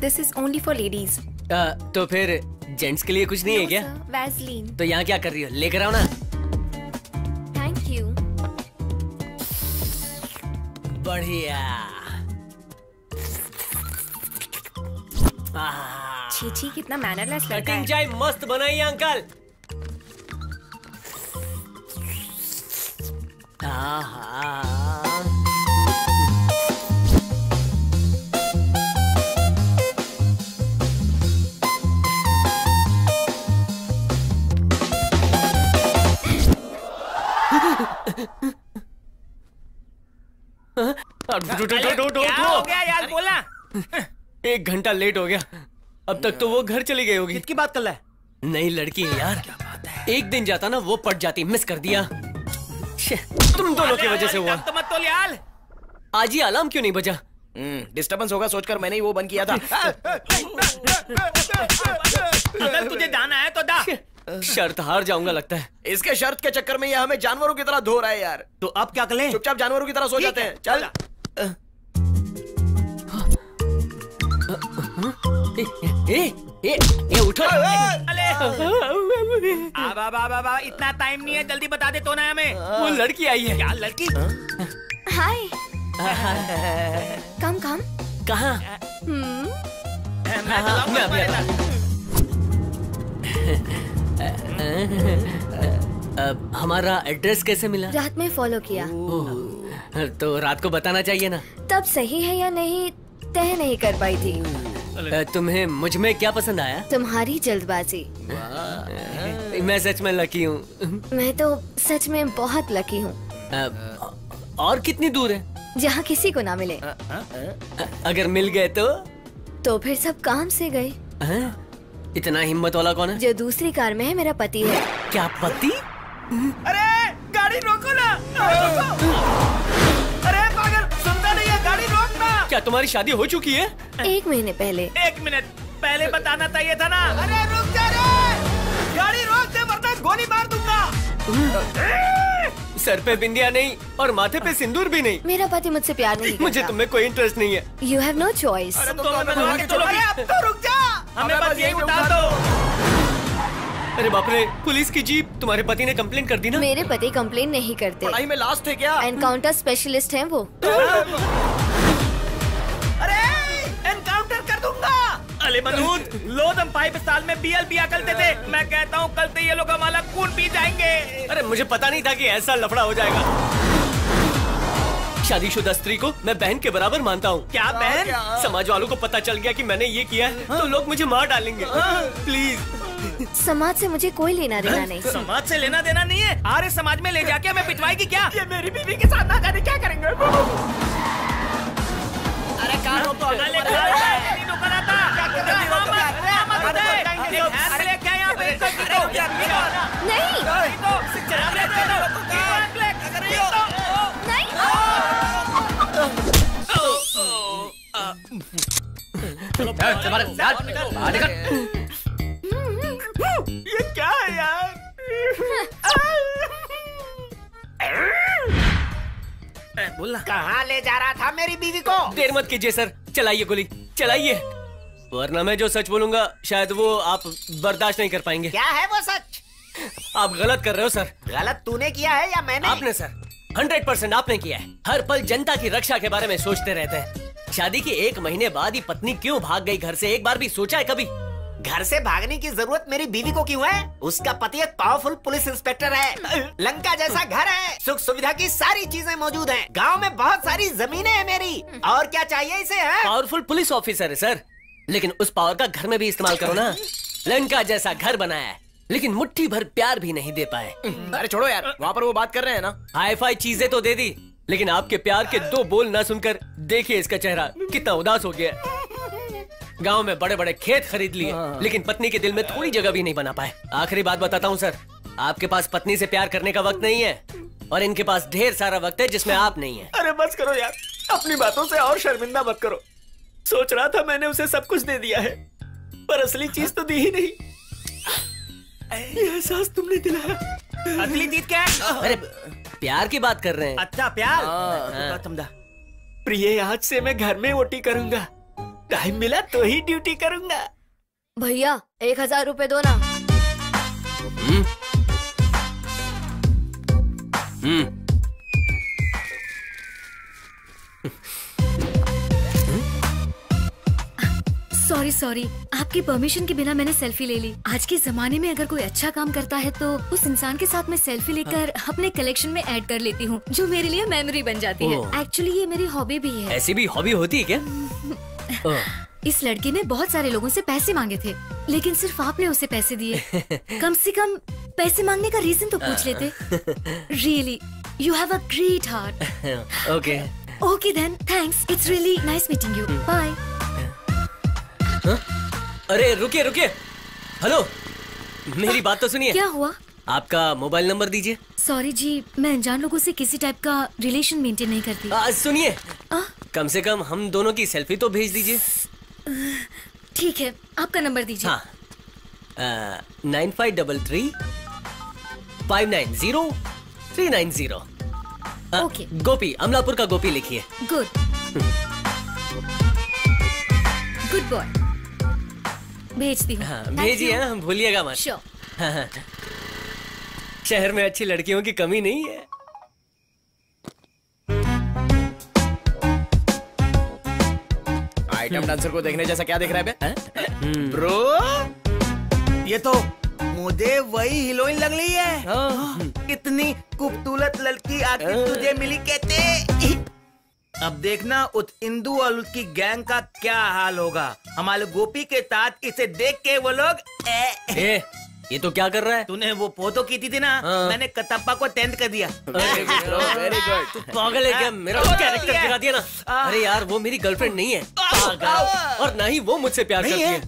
This is only for ladies. तो फिर जेंट्स के लिए कुछ नहीं है क्या? Vaseline. तो यहाँ क्या कर रही हो? लेकर आओ ना। Thank you. बढ़िया। छी कितना मैनरलेस लड़का है। कटिंग चाय मस्त बनाई है अंकल। क्या हो गया यार, बोला। 1 घंटा लेट हो गया, अब तक तो वो घर चली गई होगी। किसकी बात कर रहा है? नई लड़की है यार। क्या बात है। एक दिन जाता ना वो पट जाती, मिस कर दिया। तुम दोनों की वजह से हुआ। तो मत तो यार। आज ही अलार्म क्यों नहीं बजा? डिस्टर्बेंस होगा सोचकर मैंने ही वो बंद किया था। अगर तुझे जाना है तो जा। शर्त हार जाऊंगा लगता है। इसके शर्त के चक्कर में ये हमें जानवरों की तरह धो रहा है यार। तो अब क्या करें? चुपचाप जानवरों की तरह सो जाते हैं। चल। ए उठो। बाबा इतना टाइम नहीं है, जल्दी बता दे तो ना हमें। वो लड़की आई है। क्या लड़की? हाय। कम कहाँ? मैं अभी आता हूँ। हमारा एड्रेस कैसे मिला? रात में फॉलो किया। तो रात को बताना चाहिए ना। तब सही है या नहीं तय नहीं कर पाई थी। तुम्हें मुझ में क्या पसंद आया? तुम्हारी जल्दबाजी। मैं सच में लकी हूँ। मैं तो सच में बहुत लकी हूँ। और कितनी दूर है? जहाँ किसी को ना मिले। अगर मिल गए तो फिर सब काम से गए। इतना हिम्मत वाला कौन है? जो दूसरी कार में है मेरा पति है। क्या पति? अरे गाड़ी रोको ना। अरे पागल, सुनता नहीं है, गाड़ी रोकना। क्या तुम्हारी शादी हो चुकी है? 1 महीने पहले। 1 मिनट पहले बताना चाहिए था ना। अरे रुक जा रे, गाड़ी रोक दे वरना गोली मार दूंगा। सर पे बिंदिया नहीं और माथे पे सिंदूर भी नहीं। मेरा पति मुझसे प्यार नहीं करता। मुझे तुममें कोई इंटरेस्ट नहीं है। You have no choice। अरे अब तो रुक जा, हमें बस यही उतार दो। अरे बाप रे, पुलिस की जीप। तुम्हारे पति ने कंप्लेन कर दी ना? मेरे पति कंप्लेन नहीं करते। पढ़ाई में लास्ट थे क्या? एनकाउंटर स्पेशलिस्ट हैं वो। अरे एनकाउंटर कर दूंगा। अले मनूद, लोदम पाइप साल में BL पिया करते थे। मैं कहता हूँ कल से ये लोग हमारा खून पी जाएंगे। अरे मुझे पता नहीं था कि ऐसा लफड़ा हो जाएगा। शादीशुदा स्त्री को मैं बहन के बराबर मानता हूँ। क्या बहन? समाज वालों को पता चल गया कि मैंने ये किया है तो लोग मुझे मार डालेंगे। प्लीज। समाज से मुझे कोई लेना देना नहीं। समाज से लेना देना नहीं है? आर्य समाज में ले जाके हमें पिटवाएगी क्या? ये मेरी बीवी के साथ ना जाने क्या करेंगे? अरे कहाँ हो तो? ये क्या है यार? बोलना। कहाँ ले जा रहा था मेरी बीवी को? देर मत कीजिए सर, चलाइए गोली, चलाइए, वरना मैं जो सच बोलूंगा शायद वो आप बर्दाश्त नहीं कर पाएंगे। क्या है वो सच? आप गलत कर रहे हो सर। गलत तूने किया है या मैंने? आपने सर, 100% आपने किया है। हर पल जनता की रक्षा के बारे में सोचते रहते हैं। शादी के 1 महीने बाद ही पत्नी क्यों भाग गई घर से, एक बार भी सोचा है कभी? घर से भागने की जरूरत मेरी बीवी को क्यों है? उसका पति एक पावरफुल पुलिस इंस्पेक्टर है, लंका जैसा घर है, सुख सुविधा की सारी चीजें मौजूद हैं, गांव में बहुत सारी जमीनें हैं मेरी, और क्या चाहिए इसे? पावरफुल पुलिस ऑफिसर है सर, लेकिन उस पावर का घर में भी इस्तेमाल करो ना। लंका जैसा घर बनाया है, लेकिन मुट्ठी भर प्यार भी नहीं दे पाए। अरे छोड़ो यार, वहाँ पर वो बात कर रहे हैं ना। हाई फाई चीजें तो दे दी, लेकिन आपके प्यार के 2 बोल ना सुनकर देखिए इसका चेहरा कितना उदास हो गया। गांव में बड़े बड़े खेत खरीद लिए, लेकिन पत्नी के दिल में थोड़ी जगह भी नहीं बना पाए। आखिरी बात बताता हूँ सर, आपके पास पत्नी से प्यार करने का वक्त नहीं है, और इनके पास ढेर सारा वक्त है जिसमें आप नहीं है। अरे बस करो यार, अपनी बातों से और शर्मिंदा मत करो। सोच रहा था मैंने उसे सब कुछ दे दिया है, पर असली चीज तो दी ही नहीं। ये एहसास तुमने दिलाया। असली चीज क्या है? अरे प्यार की बात कर रहे हैं। अच्छा प्यार। प्रिय, आज से मैं घर में ओटी करूंगा, टाइम मिला तो ही ड्यूटी करूंगा। भैया 1000 रुपए दो ना। सॉरी, आपकी परमिशन के बिना मैंने सेल्फी ले ली। आज के जमाने में अगर कोई अच्छा काम करता है तो उस इंसान के साथ मैं सेल्फी लेकर अपने कलेक्शन में ऐड कर लेती हूँ, जो मेरे लिए मेमोरी बन जाती है। एक्चुअली ये मेरी हॉबी भी है। ऐसी भी हॉबी होती है क्या? इस लड़के ने बहुत सारे लोगों से पैसे मांगे थे, लेकिन सिर्फ आपने उसे पैसे दिए। कम से कम पैसे मांगने का रीजन तो पूछ लेते। Really you have a great heart. Okay then, thanks, it's really nice meeting you, bye. अरे रुकिए, हेलो, मेरी बात तो सुनिए। क्या हुआ? आपका मोबाइल नंबर दीजिए। सॉरी जी, मैं अनजान लोगों से किसी टाइप का रिलेशन मेंटेन नहीं करती। सुनिए, कम से कम हम दोनों की सेल्फी तो भेज दीजिए। ठीक है, आपका नंबर दीजिए। हाँ, 9533 590 390। ओके। गोपी, अमलापुर का गोपी लिखिए। गुड बॉय, भेजती हूँ। हाँ, भेजिए, भूलिएगा मत। श्योर। शहर में अच्छी लड़कियों की कमी नहीं है। आइटम डांसर को देखने जैसा क्या दिख रहा है बे? ब्रो, ये तो मुझे वही हीरोइन लग रही है। इतनी खूबसूरत लड़की आखिर तुझे मिली कहते। अब देखना उस इंदू और उसकी गैंग का क्या हाल होगा। हमारे गोपी के साथ इसे देख के वो लोग ये तो क्या कर रहा है? तूने वो फोटो की थी ना, मैंने कटप्पा को टेंथ कर दिया। Very good. तू पागल है क्या? मेरा कैरेक्टर गिरा दिया ना। अरे यार, वो मेरी गर्लफ्रेंड नहीं है, पागल, और ना ही वो मुझसे प्यार करती है।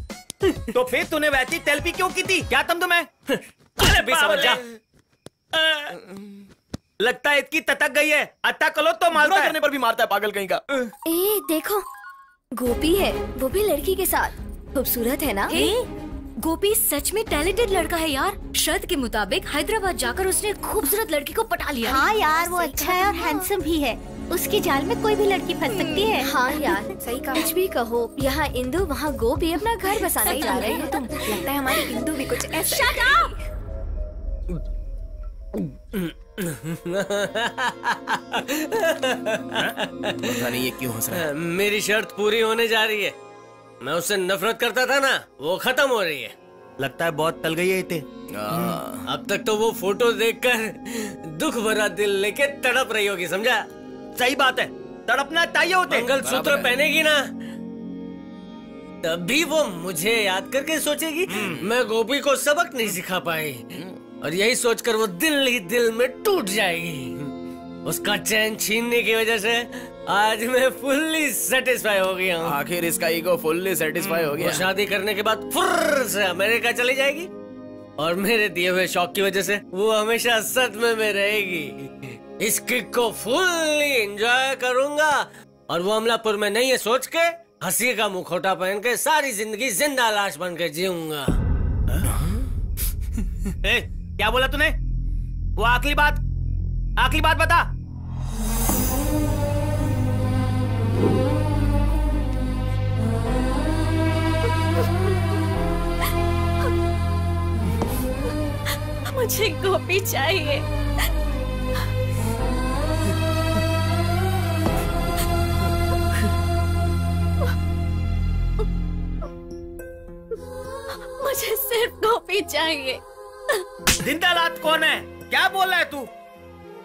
तो फिर तूने वैसी सेल्फी क्यों की थी? क्या तुम तुम्हें? अरे बेसमझ जा। लगता है इसकी तटक गई है। अट्टा कलो तो मारता है, करने पर भी मारता है, पागल कहीं का। देखो, गोपी है, वो भी लड़की के साथ। खूबसूरत है ना? गोपी सच में टैलेंटेड लड़का है यार। शर्त के मुताबिक हैदराबाद जाकर उसने खूबसूरत लड़की को पटा लिया। हाँ यार, वो अच्छा है और हैंडसम भी है। उसके जाल में कोई भी लड़की फंस सकती है। हाँ यार, सही कहा। कुछ भी कहो, यहाँ इंदू वहाँ गोपी अपना घर बसाने जा रहे हैं। तुम लगता है हमारी इंदू भी कुछ ऐसा। Shut up! पता नहीं ये क्यों हंस रहा है। मेरी शर्त पूरी होने जा रही है। मैं उससे नफरत करता था ना, वो खत्म हो रही है। लगता है बहुत तल गई है इते। अब तक तो वो फोटो देखकर दुख भरा दिल लेके तड़प रही होगी, समझा? सही बात है, तड़पना चाहिए होते। मंगलसूत्र पहनेगी ना, तभी वो मुझे याद करके सोचेगी मैं गोपी को सबक नहीं सिखा पाई, और यही सोचकर वो दिल ही दिल में टूट जाएगी। उसका चैन छीनने की वजह से आज मैं फुल्ली सेटिस्फाई हो गया हूँ। आखिर इसका ईगो फुल्ली सेटिस्फाई हो गया। वो शादी करने के बाद फुर्र से अमेरिका चली जाएगी, और मेरे दिए हुए शौक की वजह से वो हमेशा सदमे में रहेगी। इस किक को फुल्ली एंजॉय करूंगा, और वो अमलापुर में नहीं है सोच के हंसी का मुखौटा पहन के सारी जिंदगी जिंदा लाश बन के जीऊंगा। क्या बोला तूने? वो आखिरी बात बता। मुझे गोपी चाहिए। मुझे सिर्फ गोपी चाहिए। जिंदा लाश कौन है? क्या बोल रहा है तू?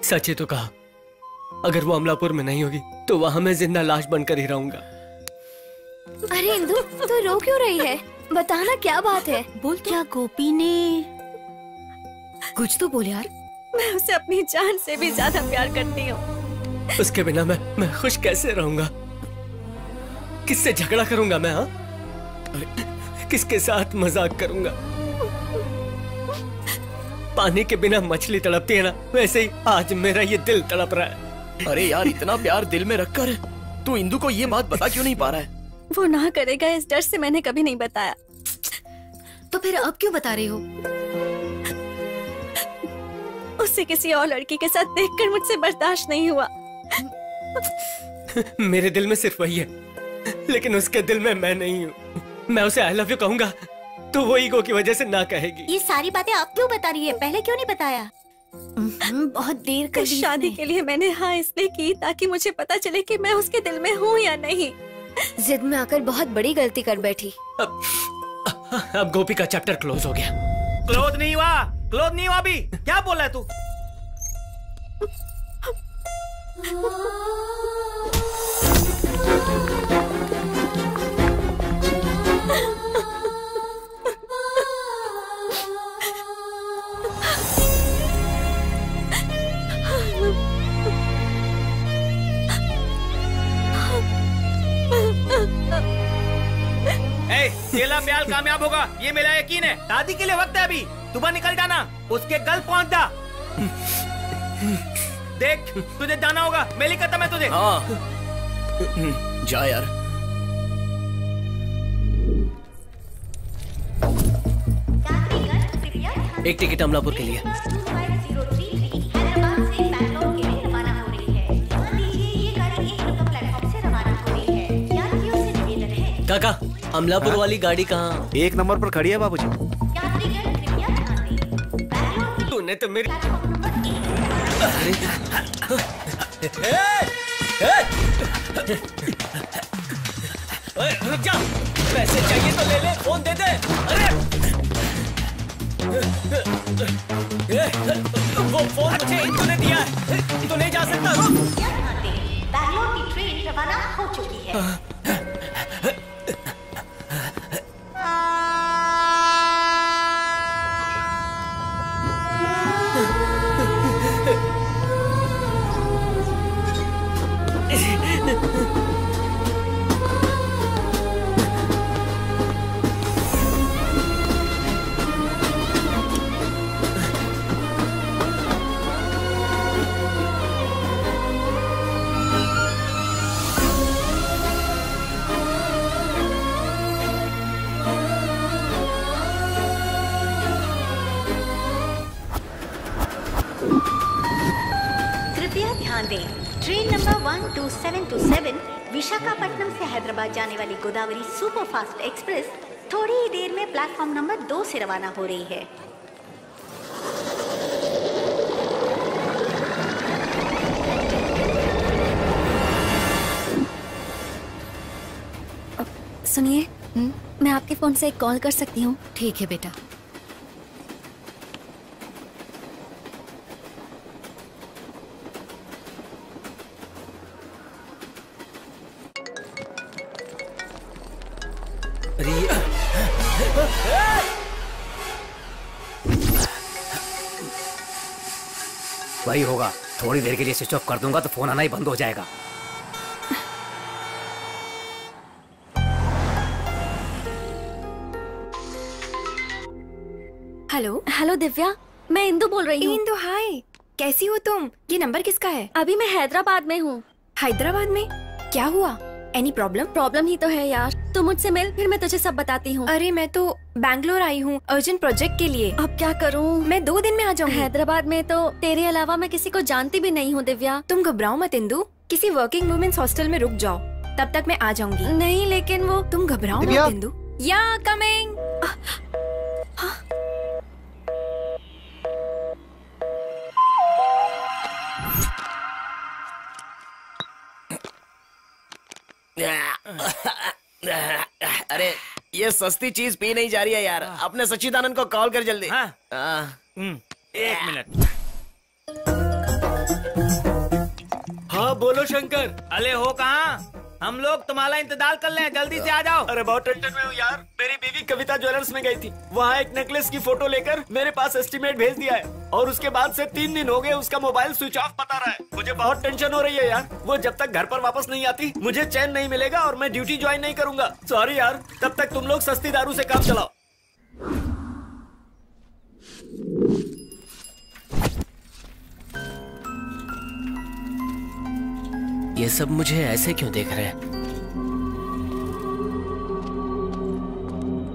सच ही तो कहा। अगर वो अमलापुर में नहीं होगी तो वहां मैं जिंदा लाश बनकर ही रहूंगा। अरे इंदु, तू रो क्यों रही है? बताना क्या बात है? बोल। क्या गोपी ने कुछ तो बोल यार। मैं उसे अपनी जान से भी ज्यादा प्यार करती हूँ। उसके बिना मैं खुश कैसे रहूंगा? किससे झगड़ा करूंगा मैं? हाँ, किसके साथ मजाक करूंगा? पानी के बिना मछली तड़पती है ना, वैसे ही आज मेरा ये दिल तड़प रहा है। अरे यार, इतना प्यार दिल में रखकर तू इंदु को ये बात बता क्यों नहीं पा रहा है? वो ना करेगा इस डर से मैंने कभी नहीं बताया। तो फिर अब क्यों बता रही हो? उसे किसी और लड़की के साथ देखकर मुझसे बर्दाश्त नहीं हुआ। मेरे दिल में सिर्फ वही है, लेकिन उसके दिल में मैं नहीं हूँ। मैं उसे आई लव यू कहूंगा तो वो ईगो की वजह से ना कहेगी। ये सारी बातें आप क्यों बता रही है? पहले क्यों नहीं बताया? बहुत देर कर दी। शादी के लिए मैंने हाँ इसलिए की ताकि मुझे पता चले कि मैं उसके दिल में हूँ या नहीं। जिद में आकर बहुत बड़ी गलती कर बैठी। अब गोपी का चैप्टर क्लोज हो गया। क्लोज नहीं हुआ अभी। क्या बोल रहा है तू? तेला प्याल कामयाब होगा, ये मेरा यकीन है। शादी के लिए वक्त है अभी। सुबह निकल जाना, उसके गल पहुंच जा। देख, तुझे जाना होगा। मेरी कसम है तुझे। हाँ, जा यार। एक टिकट अमलापुर के लिए। काका, अमलापुर वाली गाड़ी कहाँ? 1 नंबर पर खड़ी है बाबूजी। तूने तो मेरी रुक जा, पैसे चाहिए तो ले ले, फोन दे दे। अरे वो फोन मुझे इंदु ने दिया है, तू नहीं जा सकता। बैंगलोर की ट्रेन रवाना हो चुकी है। ट्रेन नंबर 12727 विशाखापट्टनम से हैदराबाद जाने वाली गोदावरी सुपरफास्ट एक्सप्रेस थोड़ी ही देर में प्लेटफॉर्म नंबर 2 से रवाना हो रही है। सुनिए, मैं आपके फोन से एक कॉल कर सकती हूँ? ठीक है बेटा। वही होगा, थोड़ी देर के लिए स्विच ऑफ कर दूंगा तो फोन आना ही बंद हो जाएगा। हेलो हेलो दिव्या, मैं इंदु बोल रही हूँ। इंदु, हाय, कैसी हो तुम? ये नंबर किसका है? अभी मैं हैदराबाद में हूँ। हैदराबाद में? क्या हुआ? Any problem? प्रॉब्लम ही तो है यार। तू मुझसे मिल, फिर मैं तुझे सब बताती हूँ। अरे मैं तो बैंगलोर आई हूँ अर्जेंट प्रोजेक्ट के लिए। अब क्या करूँ? मैं 2 दिन में आ जाऊँगी। हैदराबाद में तो तेरे अलावा मैं किसी को जानती भी नहीं हूँ दिव्या। तुम घबराओ मत इंदु, किसी वर्किंग वुमेन्स हॉस्टल में रुक जाओ, तब तक मैं आ जाऊंगी। नहीं लेकिन वो। तुम घबराओ मत इंदु। या कमिंग। अरे ये सस्ती चीज पी नहीं जा रही है यार। अपने सच्चिदानंद को कॉल कर जल्दी। एक मिनट। हाँ बोलो शंकर। अरे हो कहाँ? हम लोग तुम्हारा इंतजार कर रहे हैं, जल्दी से आ जाओ। अरे बहुत टेंशन में हूँ यार। मेरी बीवी कविता ज्वेलर्स में गई थी, वहाँ एक नेकलेस की फोटो लेकर मेरे पास एस्टीमेट भेज दिया है, और उसके बाद से 3 दिन हो गए उसका मोबाइल स्विच ऑफ बता रहा है। मुझे बहुत टेंशन हो रही है यार। वो जब तक घर पर वापस नहीं आती मुझे चैन नहीं मिलेगा और मैं ड्यूटी ज्वाइन नहीं करूंगा। सॉरी यार, तब तक तुम लोग सस्ती दारू से काम चलाओ। ये सब मुझे ऐसे क्यों देख रहे हैं?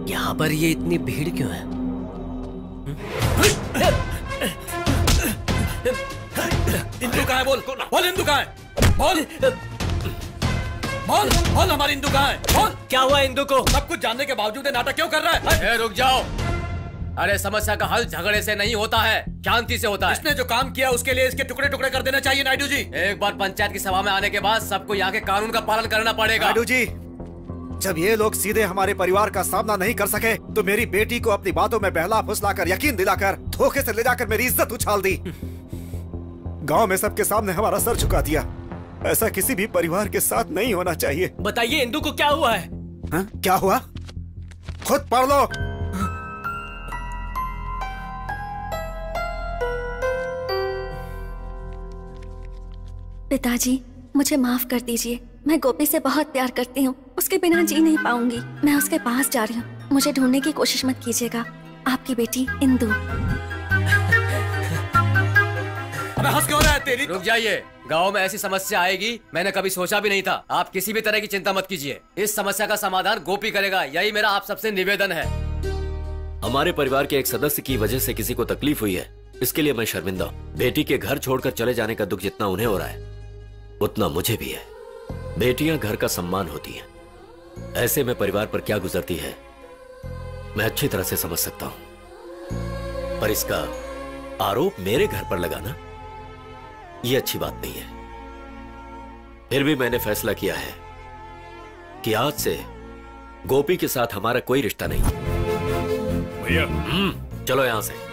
यहाँ पर ये इतनी भीड़ क्यों है? इंदु कहाँ है? बोल इंदु कहाँ है? बोल हमारी इंदु कहाँ है? बोल। क्या हुआ इंदु को? सब कुछ जानने के बावजूद ये नाटक क्यों कर रहा है? रुक जाओ। अरे समस्या का हल झगड़े से नहीं होता है, शांति से होता है। इसने जो काम किया उसके लिए इसके टुकड़े टुकड़े कर देना चाहिए नायडू जी। एक बार पंचायत की सभा में आने के बाद सबको यहाँ के कानून का पालन करना पड़ेगा। नायडू जी, जब ये लोग सीधे हमारे परिवार का सामना नहीं कर सके तो मेरी बेटी को अपनी बातों में बहला फुसलाकर यकीन दिलाकर धोखे से ले जाकर मेरी इज्जत उछाल दी। गांव में सबके सामने हमारा सर झुका दिया। ऐसा किसी भी परिवार के साथ नहीं होना चाहिए। बताइए इंदु को क्या हुआ है? क्या हुआ? खुद पढ़ लो। पिताजी मुझे माफ कर दीजिए। मैं गोपी से बहुत प्यार करती हूँ, उसके बिना जी नहीं पाऊंगी। मैं उसके पास जा रही हूँ, मुझे ढूंढने की कोशिश मत कीजिएगा। आपकी बेटी इंदु। अबे हंस क्यों रहा है तेरी? रुक जाइए। गांव में ऐसी समस्या आएगी मैंने कभी सोचा भी नहीं था। आप किसी भी तरह की चिंता मत कीजिए, इस समस्या का समाधान गोपी करेगा। यही मेरा आप सबसे निवेदन है। हमारे परिवार के एक सदस्य की वजह से किसी को तकलीफ हुई है, इसके लिए मैं शर्मिंदा हूँ। बेटी के घर छोड़कर चले जाने का दुख जितना उन्हें हो रहा है उतना मुझे भी है। बेटियां घर का सम्मान होती हैं। ऐसे में परिवार पर क्या गुजरती है मैं अच्छी तरह से समझ सकता हूं, पर इसका आरोप मेरे घर पर लगाना यह अच्छी बात नहीं है। फिर भी मैंने फैसला किया है कि आज से गोपी के साथ हमारा कोई रिश्ता नहीं। भैया चलो यहां से।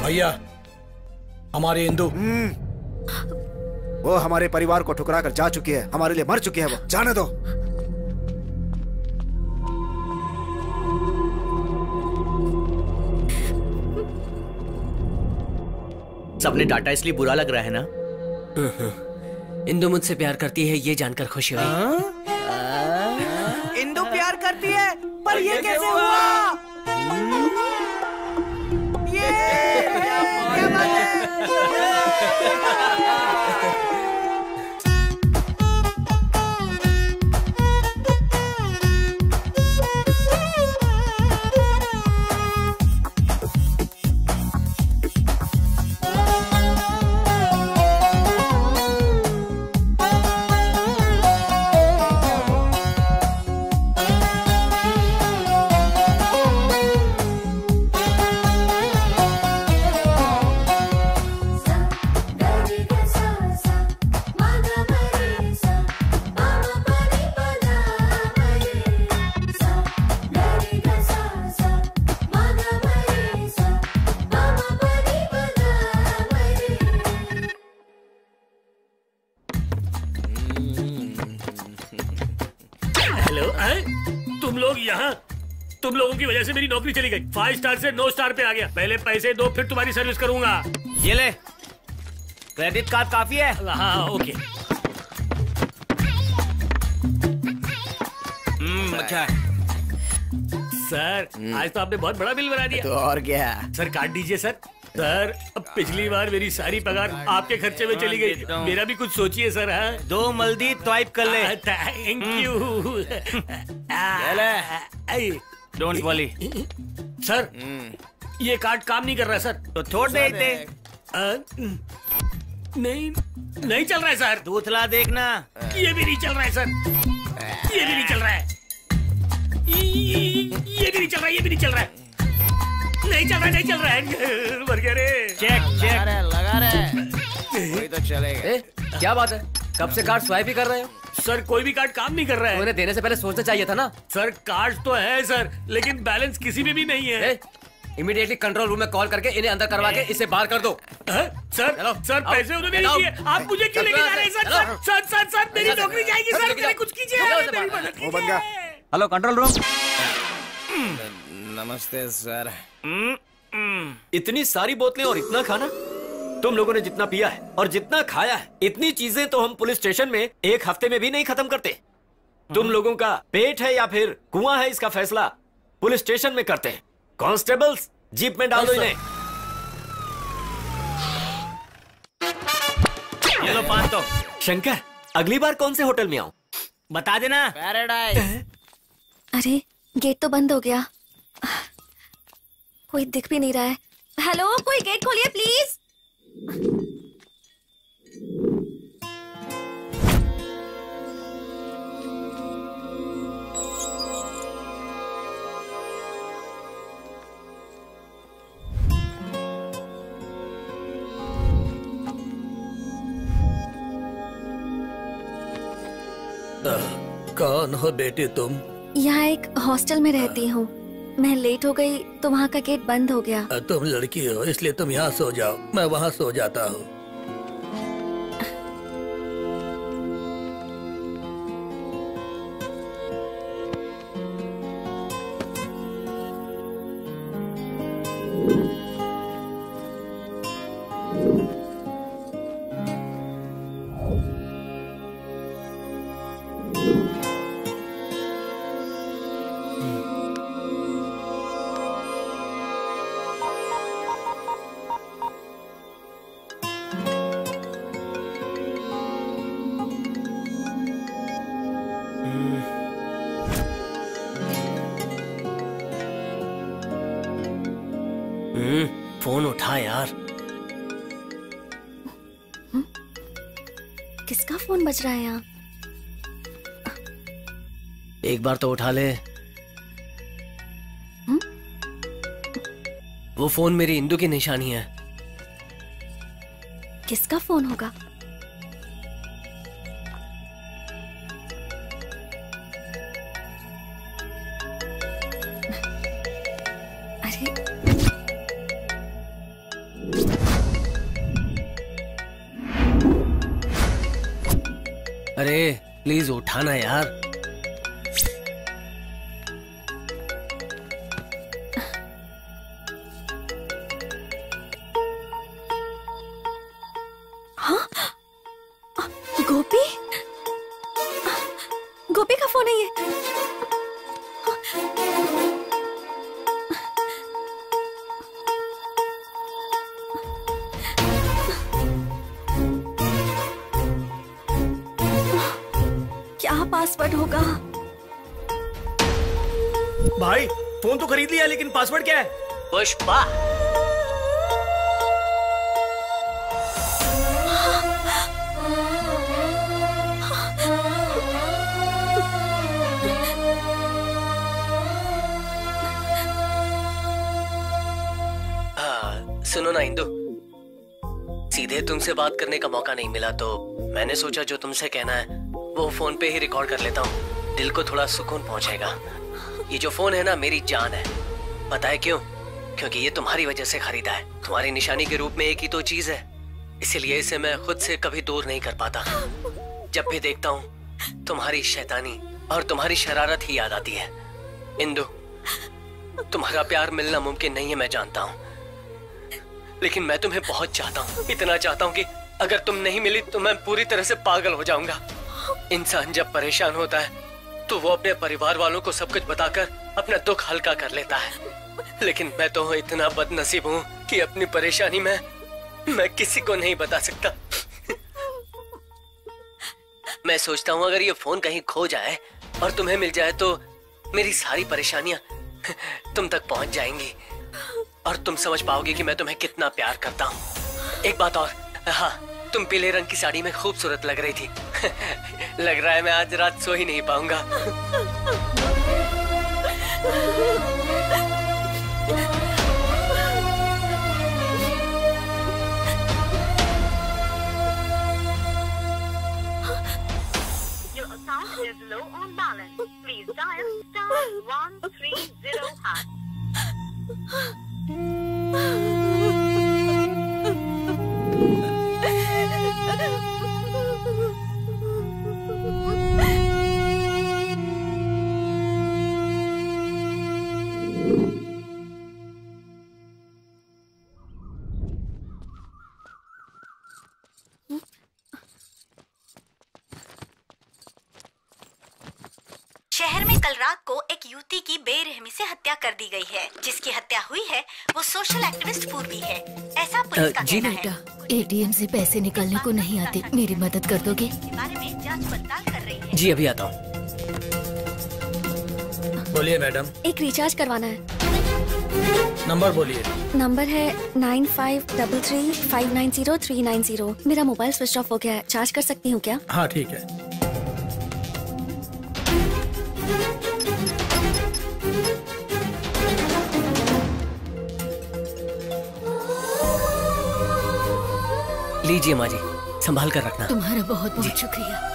भैया हमारी इंदु वो हमारे परिवार को ठुकरा कर जा चुकी है, हमारे लिए मर चुकी है। वो जाने दो। सबने डाटा इसलिए बुरा लग रहा है ना? इंदु मुझसे प्यार करती है ये जानकर खुशी हुई। इंदु प्यार करती है, पर ये कैसे हुआ? तुम लोगों की वजह से मेरी नौकरी चली गई। 5 स्टार से 9 स्टार पे आ गया। पहले पैसे दो फिर तुम्हारी सर्विस करूंगा। ये ले, क्रेडिट कार्ड काफी है। हाँ ओके। अच्छा सर आज तो आपने बहुत बड़ा बिल बना दिया। तो और क्या? सर कार्ड दीजिए सर। सर अब पिछली बार मेरी सारी पगार आपके खर्चे में चली गई, मेरा भी कुछ सोचिए सर। हाँ 2 मल्दी स्वाइप कर ले। Thank you. Don't worry sir, ये कार्ड काम नहीं कर रहा सर। तो छोड़ देते। नहीं चल रहा है सर। दूसरा देखना। ये भी नहीं चल रहा है सर। ये भी नहीं चल रहा है। ये भी नहीं चल रहा है। ये भी नहीं चल रहा है। नहीं चल रहा है। मर गया रे। चेक लगा रहे वही तो चलेगा। क्या बात है, कब से कार्ड स्वाइप ही कर रहे हो? सर कोई भी कार्ड काम नहीं कर रहा है। उन्हें देने से पहले सोचना चाहिए था ना। सर कार्ड तो है सर, लेकिन बैलेंस किसी में भी नहीं है। इमीडिएटली कंट्रोल रूम में कॉल करके इन्हें अंदर करवा के इसे बाहर कर दो। सर पैसे उन्होंने नहीं दिए, आप मुझे क्यों लेके जा रहे हैं सर? सर मेरी नौकरी जाएगी सर, मेरी कुछ कीजिए। वो बन गया। Hello control room. नमस्ते सर। इतनी सारी बोतलें और इतना खाना, तुम लोगों ने जितना पिया है और जितना खाया है, इतनी चीजें तो हम पुलिस स्टेशन में 1 हफ्ते में भी नहीं खत्म करते। तुम लोगों का पेट है या फिर कुआं है, इसका फैसला पुलिस स्टेशन में करते हैं। कांस्टेबल्स जीप में डाल दो इन्हें। ये लो 500। शंकर, अगली बार कौन से होटल में आऊं? बता देना। पैराडाइज। अरे गेट तो बंद हो गया, कोई दिख भी नहीं रहा है। हेलो, कोई गेट खोलिए प्लीज। कौन हो बेटी तुम? यहाँ एक हॉस्टल में रहती हूँ। मैं लेट हो गई तो वहाँ का गेट बंद हो गया। तुम लड़की हो इसलिए तुम यहाँ सो जाओ, मैं वहाँ सो जाता हूँ। फोन उठा यार। किसका फोन बज रहा है यहाँ? एक बार तो उठा ले। वो फोन मेरी इंदु की निशानी है। किसका फोन होगा? अरे प्लीज उठाना यार। हाँ? गोपी? गोपी का फोन है ये। क्या पासवर्ड होगा? भाई फोन तो खरीद लिया, लेकिन पासवर्ड क्या है? पुष्पा। सुनो ना इंदु, सीधे तुमसे बात करने का मौका नहीं मिला तो मैंने सोचा जो तुमसे कहना है वो फोन पे ही रिकॉर्ड कर लेता हूँ। दिल को थोड़ा सुकून पहुंचेगा। ये जो फोन है ना मेरी जान है। पता है क्यों? क्योंकि ये तुम्हारी वजह से खरीदा है। तुम्हारी निशानी के रूप में एक ही तो चीज है, इसीलिए इसे मैं खुद से कभी दूर नहीं कर पाता। जब भी देखता हूँ तुम्हारी शैतानी और तुम्हारी शरारत ही याद आती है। इंदु, तुम्हारा प्यार मिलना मुमकिन नहीं है मैं जानता हूँ, लेकिन मैं तुम्हें बहुत चाहता हूँ। इतना चाहता हूँ कि अगर तुम नहीं मिली तो मैं पूरी तरह से पागल हो जाऊंगा। इंसान जब परेशान होता है तो वो अपने परिवार वालों को सब कुछ बताकर अपना दुख हल्का कर लेता है, लेकिन मैं तो इतना बदनसीब हूँ कि अपनी परेशानी मैं किसी को नहीं बता सकता। मैं सोचता हूँ अगर ये फोन कहीं खो जाए और तुम्हें मिल जाए तो मेरी सारी परेशानियां तुम तक पहुंच जाएंगी और तुम समझ पाओगे कि मैं तुम्हें कितना प्यार करता हूँ। एक बात और, हाँ, तुम पीले रंग की साड़ी में खूबसूरत लग रही थी। लग रहा है मैं आज रात सो ही नहीं पाऊंगा। Your account is low on balance. Please dial *130#. शहर में कल रात को एक युवती की बेरहमी से हत्या कर दी गई है। जिसकी हत्या हुई है वो सोशल एक्टिविस्ट पूर्वी है, ऐसा पुलिस का कहना है। एटीएम से पैसे निकालने को नहीं आते, मेरी मदद कर दोगे? इसके बारे में जांच पड़ताल कर रही है। जी अभी आता हूँ। बोलिए मैडम। एक रिचार्ज करवाना है। नंबर बोलिए। नंबर है 9533590390। मेरा मोबाइल स्विच ऑफ हो गया है, चार्ज कर सकती हूँ क्या? हाँ ठीक है। लीजिए माँ जी, संभाल कर रखना। तुम्हारा बहुत बहुत शुक्रिया।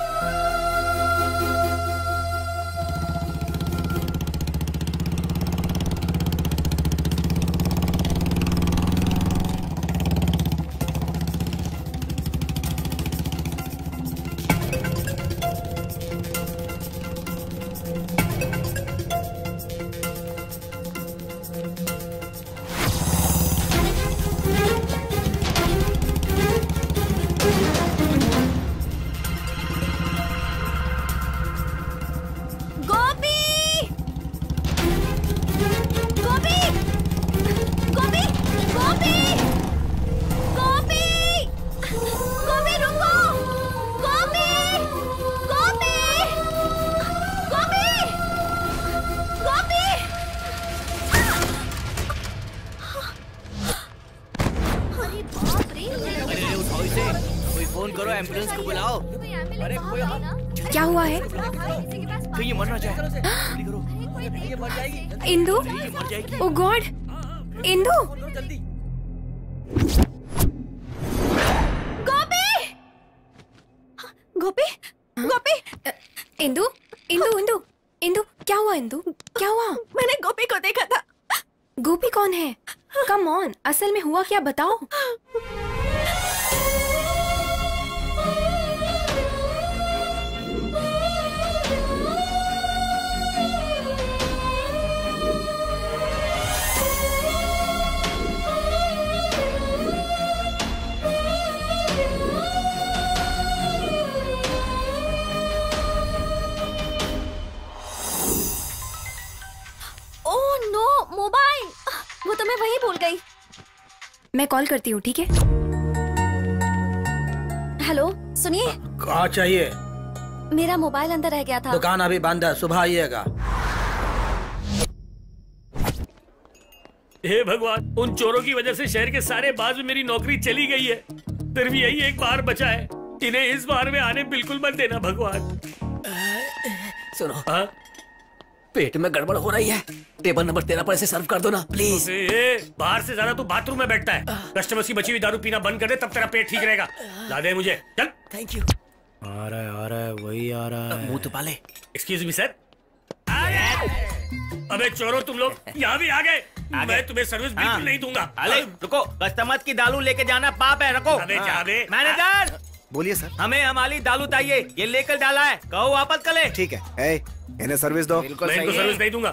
फोन करो, एम्बुलेंस को बुलाओ। अरे कोई क्या हुआ है? कहीं ये मर ना जाए। जल्दी करो, ये मर जाएगी। इंदु, ओ गॉड, इंदु। गोपी, गोपी, गोपी। इंदु, इंदु, इंदु, इंदु, क्या हुआ? इंदु, क्या हुआ? मैंने गोपी को देखा था। गोपी कौन है? कम ऑन, असल में हुआ क्या बताओ। मोबाइल, वो तो मैं वहीं भूल गई। मैं कॉल करती हूँ, ठीक है? हेलो, सुनिए। कहाँ चाहिए? मेरा मोबाइल अंदर रह गया था। दुकान अभी बंद है, सुबह आइएगा। हे भगवान, उन चोरों की वजह से शहर के सारे बाज में मेरी नौकरी चली गई है। फिर भी यही एक बार बचा है, इन्हें इस बार में आने बिल्कुल मत देना भगवान। सुनो, पेट में गड़बड़ हो रही है। टेबल नंबर 13 पर इसे सर्व कर दो ना प्लीज। बाहर से ज्यादा तू बाथरूम में बैठता है। कस्टमर्स की बची हुई दारू पीना बंद कर दे, तब तेरा पेट ठीक रहेगा। ला दे मुझे, चल। Thank you. आ रहा है, वही आ रहा है। मुंह तो पाले। Excuse me sir. अबे चोरों, तुम लोग यहाँ भी आ गए। मैं तुम्हें सर्विस बिल्कुल नहीं दूंगा। अरे रुको, कस्टमर्स की दारू लेके जाना पाप है। रखो। अबे जा बे। मैनेजर, बोलिए सर। हमें हमारी दारू चाहिए, ये लेकर डाला है, कहो वापस कर ले। ठीक है। इन्हें सर्विस दो। मैं इनको सर्विस नहीं दूंगा।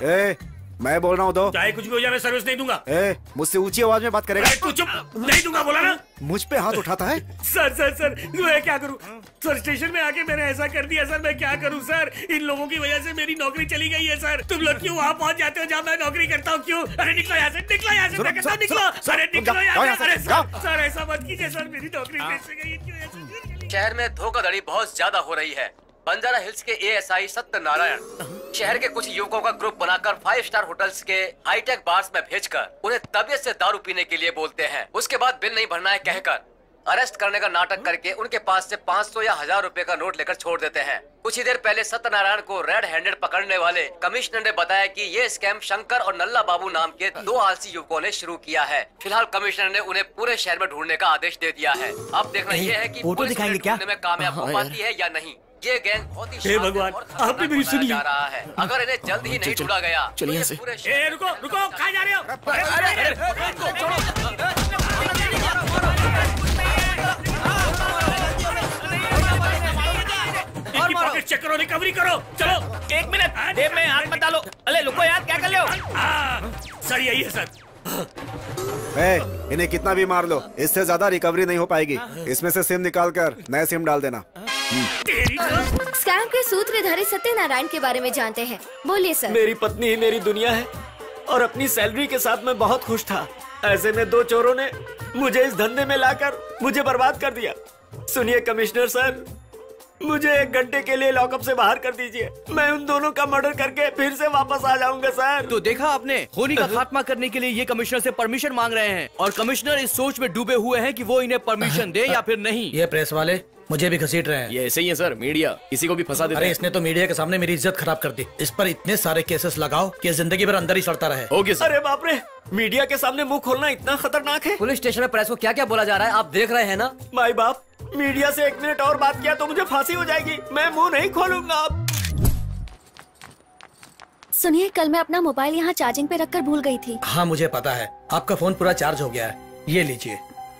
मैं बोल रहा हूँ दो। चाहे कुछ भी हो जाए मैं सर्विस नहीं दूंगा। मुझसे ऊंची आवाज में बात करेगा? तू चुप, नहीं दूंगा बोला ना। मुझ पे हाथ उठाता है? सर मैं क्या करूं सर? स्टेशन में आके मैंने ऐसा कर दिया सर, मैं क्या करूं सर? इन लोगों की वजह से मेरी नौकरी चली गई है सर। तुम लोग क्यों वहाँ पहुँच जाते हो जहाँ मैं नौकरी करता हूँ? क्यों? अरे निकलो यहाँ से, निकलो यहाँ से, निकलो। अरे निकलो यहाँ से। अरे सर ऐसा मत कीजिए सर, मेरी नौकरी कैसे गई? शहर में धोखाधड़ी बहुत ज्यादा हो रही है। बंजारा हिल्स के एएसआई सत्यनारायण शहर के कुछ युवकों का ग्रुप बनाकर 5 स्टार होटल्स के हाईटेक बार्स में भेजकर उन्हें तबीयत से दारू पीने के लिए बोलते हैं। उसके बाद बिल नहीं भरना है कहकर अरेस्ट करने का नाटक करके उनके पास से 500 या 1000 रुपए का नोट लेकर छोड़ देते हैं। कुछ ही देर पहले सत्यनारायण को रेड हैंडेड पकड़ने वाले कमिश्नर ने बताया कि ये स्कैम शंकर और नल्ला बाबू नाम के 2 आलसी युवकों ने शुरू किया है। फिलहाल कमिश्नर ने उन्हें पूरे शहर में ढूंढने का आदेश दे दिया है। अब देखना ये है कि पुलिस उन्हें ढूंढने में कामयाब हो पाती है या नहीं। ये गैंग बहुत ही हे भगवान, आपने मेरी सुन ली। जा रहा है। अगर इन्हें जल्द ही नहीं ढूंढा गया चलिए यहाँ से। रुको कहाँ जा रहे हो? पॉकेट चेक करो, रिकवरी करो। चलो 1 मिनट, जेब में हाथ मत डालो। अरे लुको यार, क्या कर रहे हो? सर यही है सर। इन्हें कितना भी मार लो, इससे ज्यादा रिकवरी नहीं हो पाएगी। इसमें से सिम निकाल कर नया सिम डाल देना। स्कैम के सूत्रधारी सत्यनारायण के बारे में जानते हैं, बोलिए सर। मेरी पत्नी ही मेरी दुनिया है और अपनी सैलरी के साथ मैं बहुत खुश था। ऐसे में 2 चोरों ने मुझे इस धंधे में लाकर मुझे बर्बाद कर दिया। सुनिए कमिश्नर सर, मुझे 1 घंटे के लिए लॉकअप से बाहर कर दीजिए। मैं उन दोनों का मर्डर करके फिर से वापस आ जाऊंगा सर। तो देखा आपने, खूनी का खात्मा करने के लिए ये कमिश्नर से परमिशन मांग रहे हैं और कमिश्नर इस सोच में डूबे हुए हैं कि वो इन्हें परमिशन दे या फिर नहीं। ये प्रेस वाले मुझे भी घसीट रहे हैं। ये ऐसे ही है सर, मीडिया किसी को भी फंसा देता है। अरे इसने तो मीडिया के सामने मेरी इज्जत खराब कर दी। इस पर इतने सारे केसेस लगाओ कि जिंदगी भर अंदर ही सड़ता रहे। Okay sir. अरे बाप रे, मीडिया के सामने मुंह खोलना इतना खतरनाक है। पुलिस स्टेशन में प्रेस को क्या क्या बोला जा रहा है आप देख रहे हैं ना? माई बाप, मीडिया से 1 मिनट और बात किया तो मुझे फांसी हो जाएगी। मैं मुंह नहीं खोलूंगा। सुनिए, कल मैं अपना मोबाइल यहाँ चार्जिंग पे रखकर भूल गई थी। हाँ मुझे पता है, आपका फोन पूरा चार्ज हो गया है। ये लीजिए।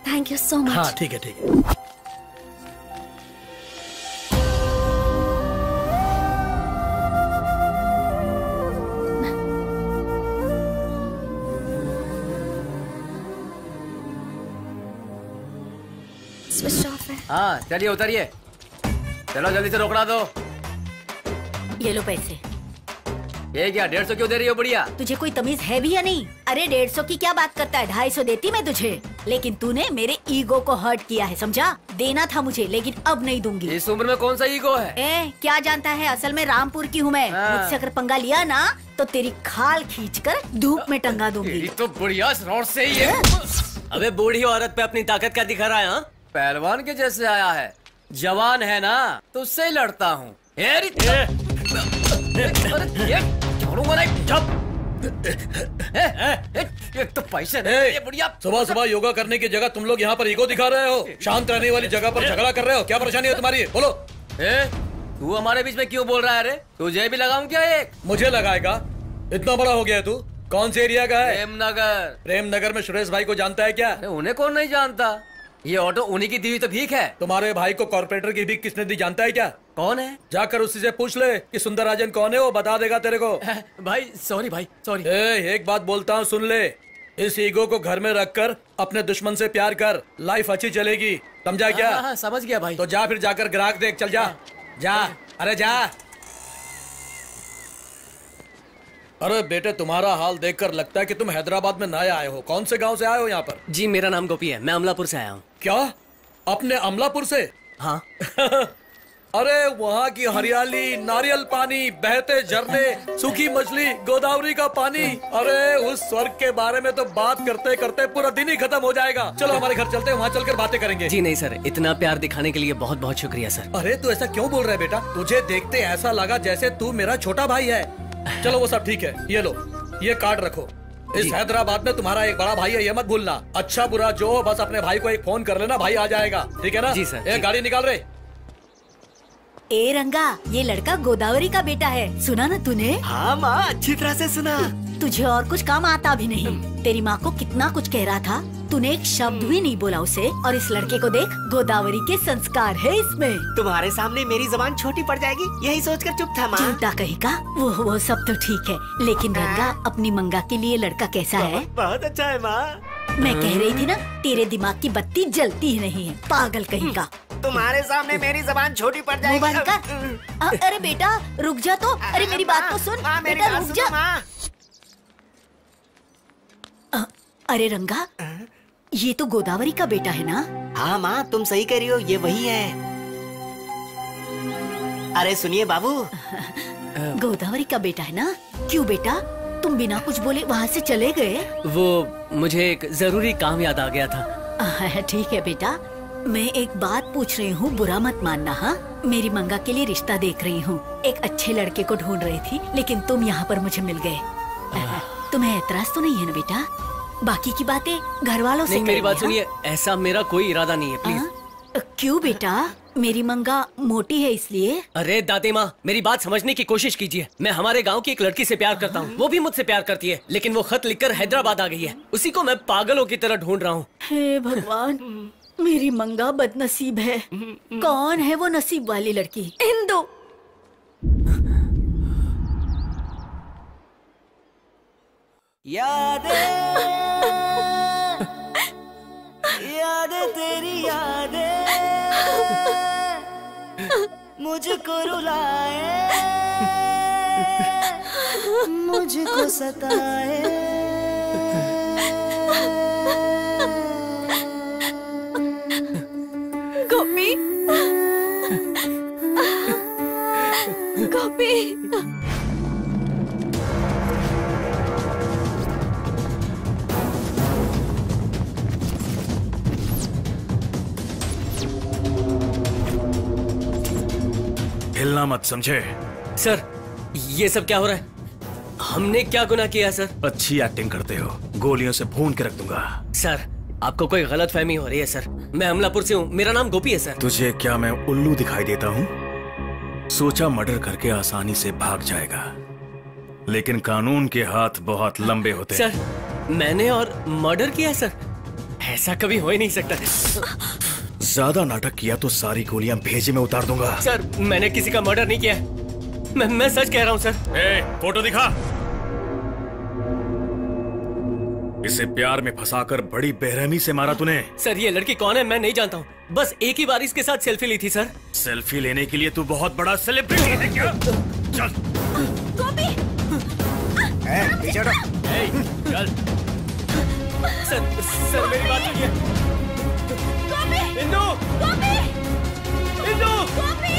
Thank you so much. हाँ ठीक है ठीक है। स्विच ऑफ है। हाँ चलिए उतरिए, चलो जल्दी से रोकड़ा दो। ये लो पैसे। ये क्या 150 क्यों दे रही हो बुढ़िया? तुझे कोई तमीज है भी या नहीं? अरे 150 की क्या बात करता है, 250 देती मैं तुझे, लेकिन तूने मेरे ईगो को हर्ट किया है, समझा? देना था मुझे लेकिन अब नहीं दूंगी। इस उम्र में कौन सा ईगो है? क्या जानता है, असल में रामपुर की हूँ मैं। मुझसे अगर पंगा लिया ना तो तेरी खाल खींचकर धूप में टंगा दूंगी। तो बुढ़िया रोड से ही है। अबे बूढ़ी औरत पे अपनी ताकत क्या दिखा रहा है? पहलवान के जैसे आया है, जवान है ना तो उससे ही लड़ता हूँ। तो पैसे बुढ़िया। सुबह सुबह योगा करने की जगह तुम लोग यहाँ पर ईगो दिखा रहे हो। शांत रहने वाली जगह पर झगड़ा कर रहे हो। क्या परेशानी है तुम्हारी? बोलो। तू हमारे बीच में क्यों बोल रहा है? रे तुझे भी लगाऊं क्या एक? मुझे लगाएगा? इतना बड़ा हो गया है तू। कौन से एरिया का है? प्रेमनगर। प्रेमनगर में सुरेश भाई को जानता है क्या? उन्हें कौन नहीं जानता, ये ऑटो उन्हीं की दी हुई तो भीख है। तुम्हारे भाई को कॉर्पोरेटर की भीख किसने दी जानता है क्या? कौन है? जाकर उसी से पूछ ले कि सुंदरराजन कौन है, वो बता देगा तेरे को। भाई सॉरी भाई सॉरी। एक बात बोलता हूँ सुन ले, इस ईगो को घर में रखकर अपने दुश्मन से प्यार कर, लाइफ अच्छी चलेगी, समझा क्या? हाँ, समझ गया भाई। तो जा फिर जाकर ग्राहक देख, चल जा जा। अरे जा। अरे बेटे तुम्हारा हाल देखकर लगता है कि तुम हैदराबाद में नए आए हो। कौन से गांव से आए हो यहाँ पर? जी मेरा नाम गोपी है, मैं अमलापुर से आया हूँ। क्या अपने अमलापुर से? हाँ। अरे वहाँ की हरियाली, नारियल पानी, बहते झरने, सूखी मछली, गोदावरी का पानी, अरे उस स्वर्ग के बारे में तो बात करते करते पूरा दिन ही खत्म हो जाएगा। चलो हमारे घर चलते हैं, वहाँ चलकर बातें करेंगे। जी नहीं सर, इतना प्यार दिखाने के लिए बहुत बहुत शुक्रिया सर। अरे तू ऐसा क्यों बोल रहा है बेटा? तुझे देखते ऐसा लगा जैसे तू मेरा छोटा भाई है। चलो वो सब ठीक है, ये लो ये कार्ड रखो। इस हैदराबाद में तुम्हारा एक बड़ा भाई है, ये मत भूलना। अच्छा बुरा जो हो, बस अपने भाई को एक फोन कर लेना, भाई आ जाएगा, ठीक है ना? जी सर। एक गाड़ी निकाल रहे। ए रंगा, ये लड़का गोदावरी का बेटा है, सुना ना तूने? हाँ माँ, अच्छी तरह से सुना। तुझे और कुछ काम आता भी नहीं। तेरी माँ को कितना कुछ कह रहा था, तूने एक शब्द भी नहीं बोला उसे, और इस लड़के को देख, गोदावरी के संस्कार है इसमें। तुम्हारे सामने मेरी जबान छोटी पड़ जाएगी, यही सोचकर चुप था माँ। झूठा कहेगा, वो सब तो ठीक है, लेकिन रंगा अपनी मंगा के लिए लड़का कैसा है? बहुत अच्छा है माँ। मैं कह रही थी ना, तेरे दिमाग की बत्ती जलती ही नहीं है, पागल कहेगा। तुम्हारे सामने मेरी जबान छोटी पड़ जाएगी। बंद कर। अरे बेटा रुक जा तो, अरे मेरी बात तो सुन। बेटा रुक जा। अरे रंगा, ये तो गोदावरी का बेटा है ना? हाँ माँ, तुम सही कह रही हो, ये वही है। अरे सुनिए बाबू। गोदावरी का बेटा है ना? क्यों बेटा, तुम बिना कुछ बोले वहाँ से चले गए? वो मुझे एक जरूरी काम याद आ गया था। ठीक है बेटा, मैं एक बात पूछ रही हूँ, बुरा मत मानना। हाँ, मेरी मंगा के लिए रिश्ता देख रही हूँ, एक अच्छे लड़के को ढूंढ रही थी, लेकिन तुम यहाँ पर मुझे मिल गए। तुम्हें एतराज तो नहीं है ना बेटा? बाकी की बातें घर वालों से नहीं, मेरी बात सुनिए, ऐसा मेरा कोई इरादा नहीं है, प्लीज। क्यों बेटा, मेरी मंगा मोटी है इसलिए? अरे दादी माँ, मेरी बात समझने की कोशिश कीजिए। मैं हमारे गांव की एक लड़की से प्यार करता हूँ, वो भी मुझसे प्यार करती है, लेकिन वो खत लिखकर हैदराबाद आ गई है, उसी को मैं पागलों की तरह ढूंढ रहा हूँ। हे भगवान, मेरी मंगा बदनसीब है। कौन है वो नसीब वाली लड़की? इंदु। यादें तेरी यादें मुझको रुलाए, मुझको सताए। गोपी, गोपी। हिलना मत, समझे? सर, ये सब क्या हो रहा है? हमने क्या गुनाह किया सर? अच्छी एक्टिंग करते हो, गोलियों से भून के रख दूंगा। सर, आपको कोई गलत फहमी हो रही है सर। मैं अमलापुर से हूँ, मेरा नाम गोपी है सर। तुझे क्या मैं उल्लू दिखाई देता हूँ? सोचा मर्डर करके आसानी से भाग जाएगा, लेकिन कानून के हाथ बहुत लंबे होते हैं। सर, मैंने और मर्डर किया सर? ऐसा कभी हो ही नहीं सकता। ज्यादा नाटक किया तो सारी गोलियां भेजे में उतार दूंगा। सर, मैंने किसी का मर्डर नहीं किया। मैं सच कह रहा हूँ सर। फोटो दिखा। इसे प्यार में फंसाकर बड़ी बेरहमी से मारा तूने। सर, ये लड़की कौन है मैं नहीं जानता हूँ, बस एक ही बार इसके साथ सेल्फी ली थी सर। सेल्फी लेने के लिए तू बहुत बड़ा सेलिब्रिटी है क्या? चल। गोपी। पीछे हटो। चल। सर मेरी बात सुनिए। गोपी। इंदु। गोपी। इंदु। गोपी।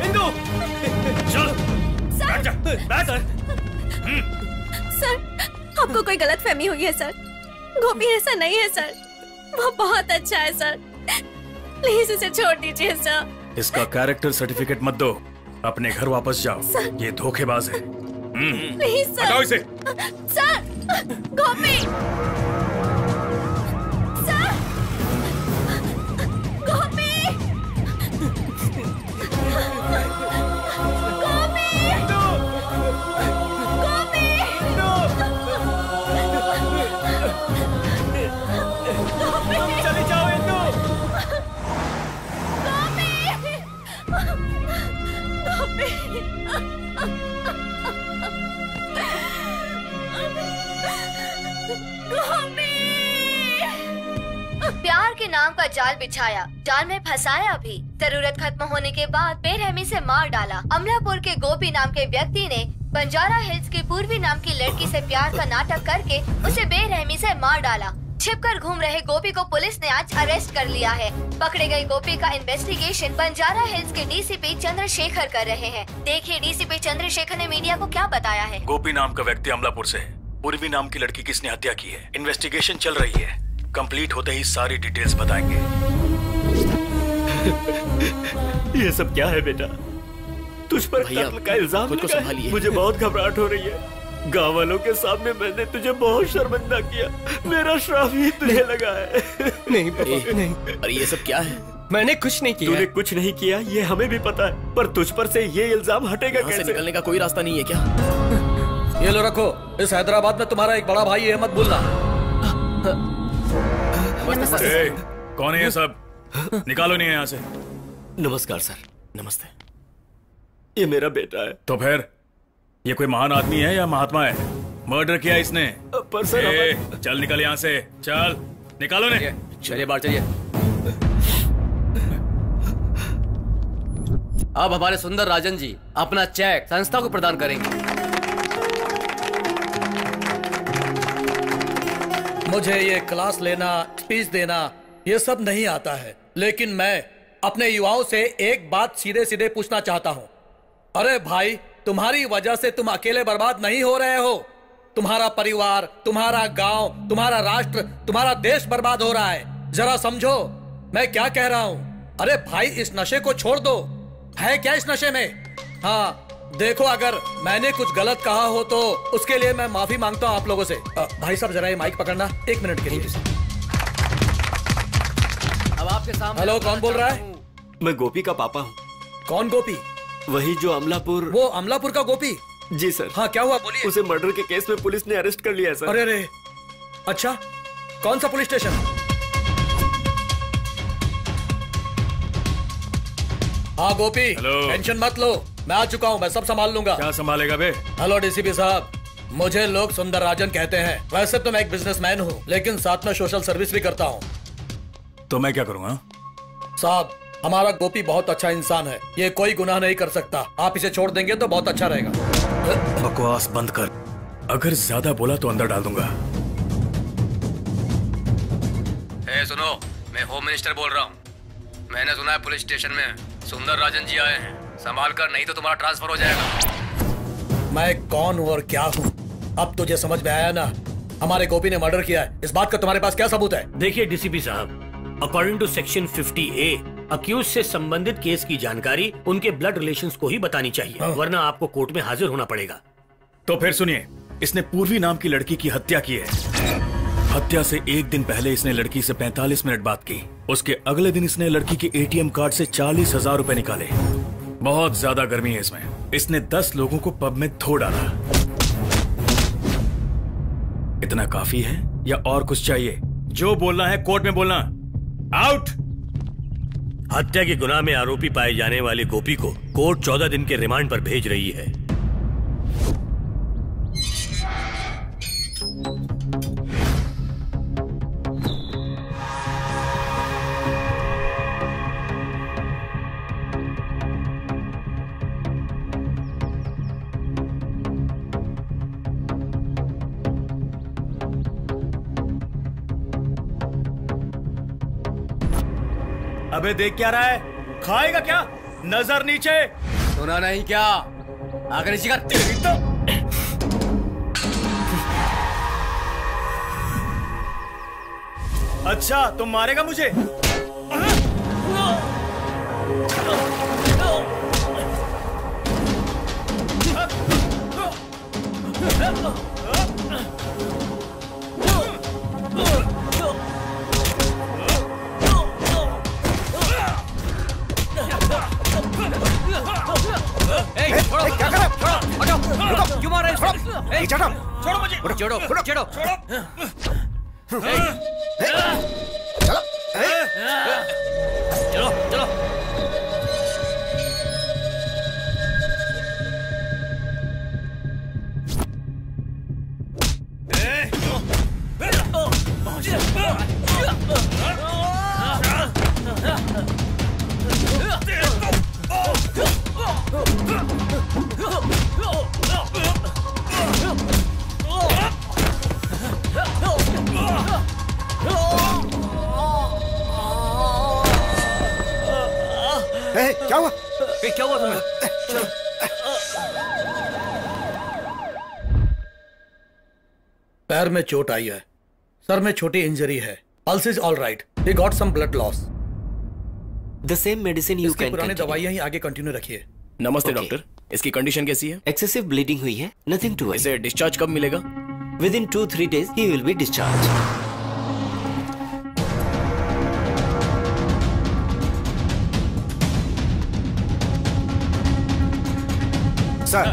इंदु। चल। सर। बैठ जा। सर, आपको कोई गलत फहमी हुई है सर। गोपी ऐसा नहीं है सर, वो बहुत अच्छा है सर, प्लीज उसे छोड़ दीजिए सर। इसका कैरेक्टर सर्टिफिकेट मत दो, अपने घर वापस जाओ। ये धोखेबाज है। Please sir. हटाओ इसे। सर, गोपी। सर, गोपी। चले जाओ इंदु। प्यार के नाम का जाल बिछाया, जाल में फंसाया भी, जरूरत खत्म होने के बाद बेरहमी से मार डाला। अमलापुर के गोपी नाम के व्यक्ति ने बंजारा हिल्स की पूर्वी नाम की लड़की से प्यार का नाटक करके उसे बेरहमी से मार डाला। छिपकर घूम रहे गोपी को पुलिस ने आज अरेस्ट कर लिया है। पकड़े गए गोपी का इन्वेस्टिगेशन बंजारा हिल्स के डीसीपी चंद्रशेखर कर रहे हैं। देखिए डीसीपी चंद्रशेखर ने मीडिया को क्या बताया है। गोपी नाम का व्यक्ति अमलापुर से है। पूर्वी नाम की लड़की किसने हत्या की है, इन्वेस्टिगेशन चल रही है। कंप्लीट होते ही सारी डिटेल्स बताएंगे। ये सब क्या है बेटा? तुझ पर कत्ल का इल्जाम लगा है। मुझे बहुत घबराहट हो रही है। गाँव वालों के सामने मैंने तुझे बहुत शर्मिंदा किया। मेरा श्राप ही तुझे लगा है। नहीं पापा, नहीं। अरे ये सब क्या है? मैंने कुछ नहीं किया। तूने कुछ नहीं किया, ये हमें भी पता है, पर तुझ पर से ये इल्जाम हटेगा कैसे? निकलने का कोई रास्ता नहीं है क्या? ये लो रखो, इस हैदराबाद में तुम्हारा एक बड़ा भाई है, मत भूलना। ए, कौन है ये सब? निकालो नहीं यहाँ से। नमस्कार सर। नमस्ते। ये मेरा बेटा है। तो फिर ये कोई महान आदमी है या महात्मा है? मर्डर किया इसने। पर सर चल निकल यहाँ से, चल निकालो ने। चलिए बाहर चलिए। अब हमारे सुंदर राजन जी अपना चेक संस्था को प्रदान करेंगे। मुझे ये क्लास लेना, स्पीच देना ये सब नहीं आता है, लेकिन मैं अपने युवाओं से एक बात सीधे सीधे पूछना चाहता हूँ। अरे भाई, तुम्हारी वजह से तुम अकेले बर्बाद नहीं हो रहे हो। तुम्हारा परिवार, तुम्हारा गांव, तुम्हारा राष्ट्र, तुम्हारा देश बर्बाद हो रहा है। जरा समझो मैं क्या कह रहा हूँ। अरे भाई, इस नशे को छोड़ दो। है क्या इस नशे में? हाँ देखो, अगर मैंने कुछ गलत कहा हो तो उसके लिए मैं माफी मांगता हूँ आप लोगों से। भाई साहब जरा ये माइक पकड़ना 1 मिनट के लिए। अब आपके सामने। हेलो, कौन बोल रहा है? मैं गोपी का पापा हूँ। कौन गोपी? वही जो अमलापुर। वो अमलापुर का गोपी? जी सर। हाँ क्या हुआ, बोलिए। उसे मर्डर के केस में पुलिस ने अरेस्ट कर लिया है सर। अरे अरे, अच्छा कौन सा पुलिस स्टेशन? हाँ गोपी, टेंशन मत लो, मैं आ चुका हूँ, मैं सब संभाल लूंगा। क्या संभालेगा बे? हेलो डीसीपी साहब, मुझे लोग सुंदर राजन कहते हैं। वैसे तो मैं एक बिजनेसमैन हूँ, लेकिन साथ में सोशल सर्विस भी करता हूँ। तो मैं क्या करूँगा? साहब, हमारा गोपी बहुत अच्छा इंसान है, ये कोई गुनाह नहीं कर सकता। आप इसे छोड़ देंगे तो बहुत अच्छा रहेगा। बकवास बंद कर, अगर ज्यादा बोला तो अंदर डाल दूंगा। सुनो, मैं होम मिनिस्टर बोल रहा हूँ। मैंने सुना है पुलिस स्टेशन में सुंदर राजन जी आए हैं, संभाल कर नहीं तो तुम्हारा ट्रांसफर हो जाएगा। मैं कौन हूँ और क्या हूँ अब तुझे समझ में आया ना? हमारे गोपी ने मर्डर किया है, इस बात का तुम्हारे पास क्या सबूत है? देखिए डीसीपी साहब, according to section 50A, accused से संबंधित केस की जानकारी उनके ब्लड रिलेशंस को ही बतानी चाहिए, वरना आपको कोर्ट में हाजिर होना पड़ेगा। तो फिर सुनिए, इसने पूर्वी नाम की लड़की की हत्या की है। हत्या से 1 दिन पहले इसने लड़की से 45 मिनट बात की। उसके अगले दिन इसने लड़की के ATM कार्ड से 40,000 रुपए निकाले। बहुत ज्यादा गर्मी है इसमें। इसने 10 लोगों को पब में धो डाला। इतना काफी है या और कुछ चाहिए? जो बोलना है कोर्ट में बोलना। आउट। हत्या के गुनाह में आरोपी पाए जाने वाले गोपी को कोर्ट 14 दिन के रिमांड पर भेज रही है। अबे देख क्या रहा है? खाएगा क्या? नजर नीचे। सुना नहीं क्या? अगर इसी का तो अच्छा, तुम मारेगा मुझे? क्या कर रहे हो? रुको, क्यों मार रहे हो? छोड़ो मुझे। छोड़ो। चलो। क्या हुआ? क्या हुआ तुम्हें? पैर में चोट आई है, सर में छोटी इंजरी है। Pulse is all right, he got some blood loss. The same medicine you can. पुरानी दवाइयां ही आगे कंटिन्यू रखिए। नमस्ते डॉक्टर, इसकी कंडीशन कैसी है? एक्सेसिव ब्लीडिंग हुई है, नथिंग टू वरी। इसे डिस्चार्ज कब मिलेगा? With in 2-3 days he will be discharge. Sir.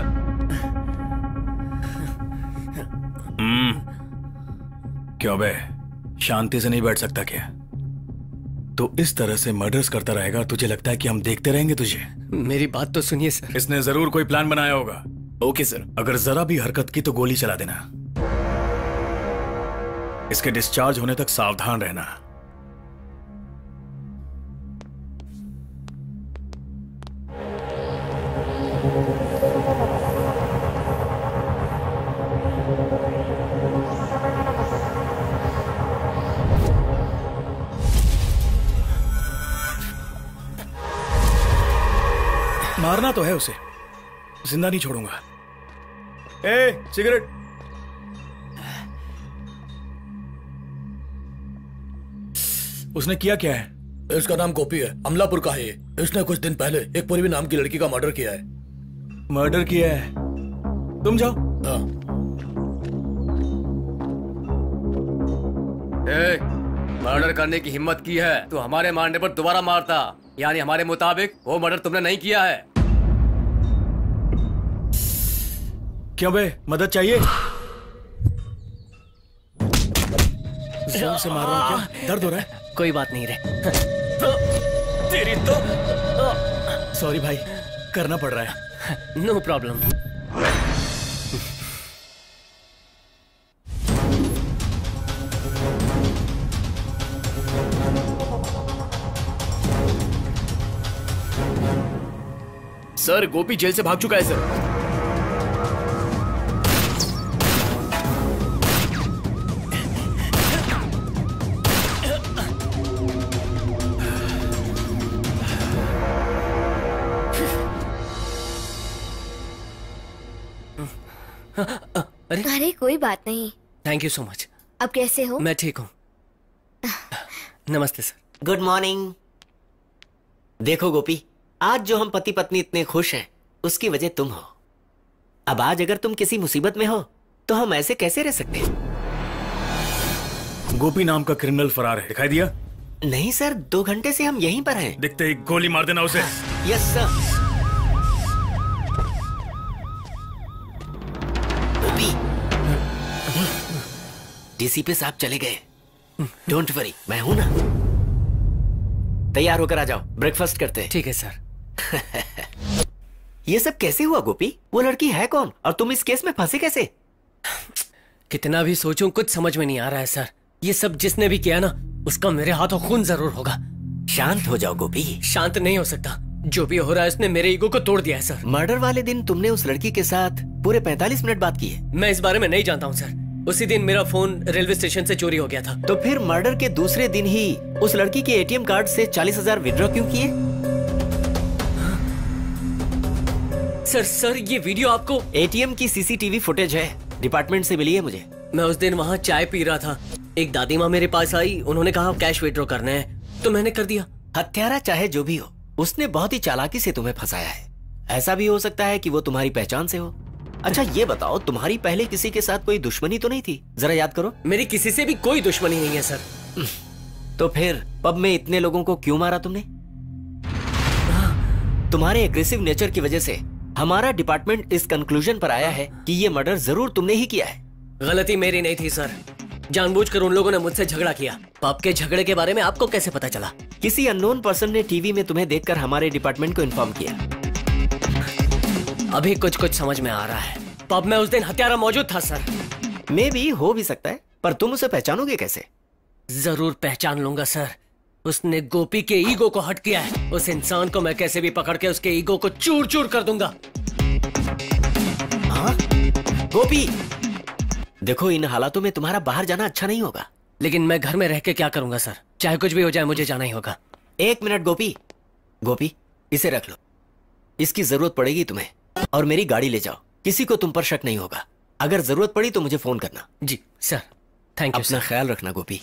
क्यों बे, शांति से नहीं बैठ सकता क्या? तो इस तरह से मर्डर्स करता रहेगा, तुझे लगता है कि हम देखते रहेंगे तुझे? मेरी बात तो सुनिए सर। इसने जरूर कोई प्लान बनाया होगा। Okay sir. अगर जरा भी हरकत की तो गोली चला देना। इसके डिस्चार्ज होने तक सावधान रहना। मारना तो है उसे, जिंदा नहीं छोड़ूंगा। ए, सिगरेट। उसने किया क्या है? इसका नाम गोपी है, अमलापुर का है ये। इसने कुछ दिन पहले एक पूर्वी नाम की लड़की का मर्डर किया है। मर्डर किया है? तुम जाओ। हाँ। मर्डर करने की हिम्मत की है तो हमारे मारने पर दोबारा मारता, यानी हमारे मुताबिक वो मर्डर तुमने नहीं किया है। क्यों बे, मदद चाहिए? जोर से मार रहा हूं क्या? दर्द हो रहा है? कोई बात नहीं रे। तेरी तो सॉरी भाई, करना पड़ रहा है। No problem. सर, गोपी जेल से भाग चुका है सर। अरे कोई बात नहीं। Thank you so much. अब कैसे हो? मैं ठीक हूँ। नमस्ते सर। Good morning. देखो गोपी, आज जो हम पति पत्नी इतने खुश हैं उसकी वजह तुम हो। अब आज अगर तुम किसी मुसीबत में हो तो हम ऐसे कैसे रह सकते हैं? गोपी नाम का क्रिमिनल फरार है, दिखाई दिया? नहीं सर, 2 घंटे से हम यहीं पर हैं। दिखते ही गोली मार देना उसे। Yes sir. गोपी, डीसीपी साहब चले गए। डोंट वरी, मैं हूं ना। तैयार होकर आ जाओ, ब्रेकफास्ट करते हैं। ठीक है सर। ये सब कैसे हुआ गोपी? वो लड़की है कौन और तुम इस केस में फंसे कैसे? कितना भी सोचूं कुछ समझ में नहीं आ रहा है सर। ये सब जिसने भी किया ना, उसका मेरे हाथों खून जरूर होगा। शांत हो जाओ गोपी। शांत नहीं हो सकता। जो भी हो रहा है उसने मेरे ईगो को तोड़ दिया है सर। मर्डर वाले दिन तुमने उस लड़की के साथ पूरे 45 मिनट बात की है। मैं इस बारे में नहीं जानता हूँ सर। उसी दिन मेरा फोन रेलवे स्टेशन से चोरी हो गया था। तो फिर मर्डर के दूसरे दिन ही उस लड़की के एटीएम कार्ड से 40,000 विड्रॉ क्यों किए? सर ये वीडियो आपको? एटीएम की सीसीटीवी फुटेज है, डिपार्टमेंट से मिली है मुझे। मैं उस दिन वहाँ चाय पी रहा था, एक दादी माँ मेरे पास आई, उन्होंने कहा कैश विड्रॉ करना है, तो मैंने कर दिया। हत्यारा चाहे जो भी हो, उसने बहुत ही चालाकी से तुम्हें फंसाया है। ऐसा भी हो सकता है कि वो तुम्हारी पहचान से हो। अच्छा ये बताओ, तुम्हारी पहले किसी के साथ कोई दुश्मनी तो नहीं थी? जरा याद करो। मेरी किसी से भी कोई दुश्मनी नहीं है सर। तो फिर पब में इतने लोगों को क्यों मारा तुमने? तुम्हारे एग्रेसिव नेचर की वजह से हमारा डिपार्टमेंट इस कंक्लूजन पर आया है कि ये मर्डर जरूर तुमने ही किया है। गलती मेरी नहीं थी सर, जानबूझकर उन लोगों ने मुझसे झगड़ा किया। पब के झगड़े के बारे में आपको कैसे पता चला? किसी अननोन पर्सन ने टीवी में तुम्हें देखकर हमारे डिपार्टमेंट को इन्फॉर्म किया। अभी कुछ समझ में आ रहा है। पब में उस दिन हत्यारा मौजूद था सर। मे भी हो भी सकता है, पर तुम उसे पहचानोगे कैसे? जरूर पहचान लूंगा सर। उसने गोपी के ईगो को हट किया है। उस इंसान को मैं कैसे भी पकड़ के उसके ईगो को चूर चूर कर दूंगा। हाँ? गोपी देखो, इन हालातों में तुम्हारा बाहर जाना अच्छा नहीं होगा। लेकिन मैं घर में रह के क्या करूंगा सर? चाहे कुछ भी हो जाए मुझे जाना ही होगा। 1 मिनट गोपी, इसे रख लो, इसकी जरूरत पड़ेगी तुम्हें। और मेरी गाड़ी ले जाओ, किसी को तुम पर शक नहीं होगा। अगर जरूरत पड़ी तो मुझे फोन करना। जी सर, थैंक यू। अपना ख्याल रखना गोपी।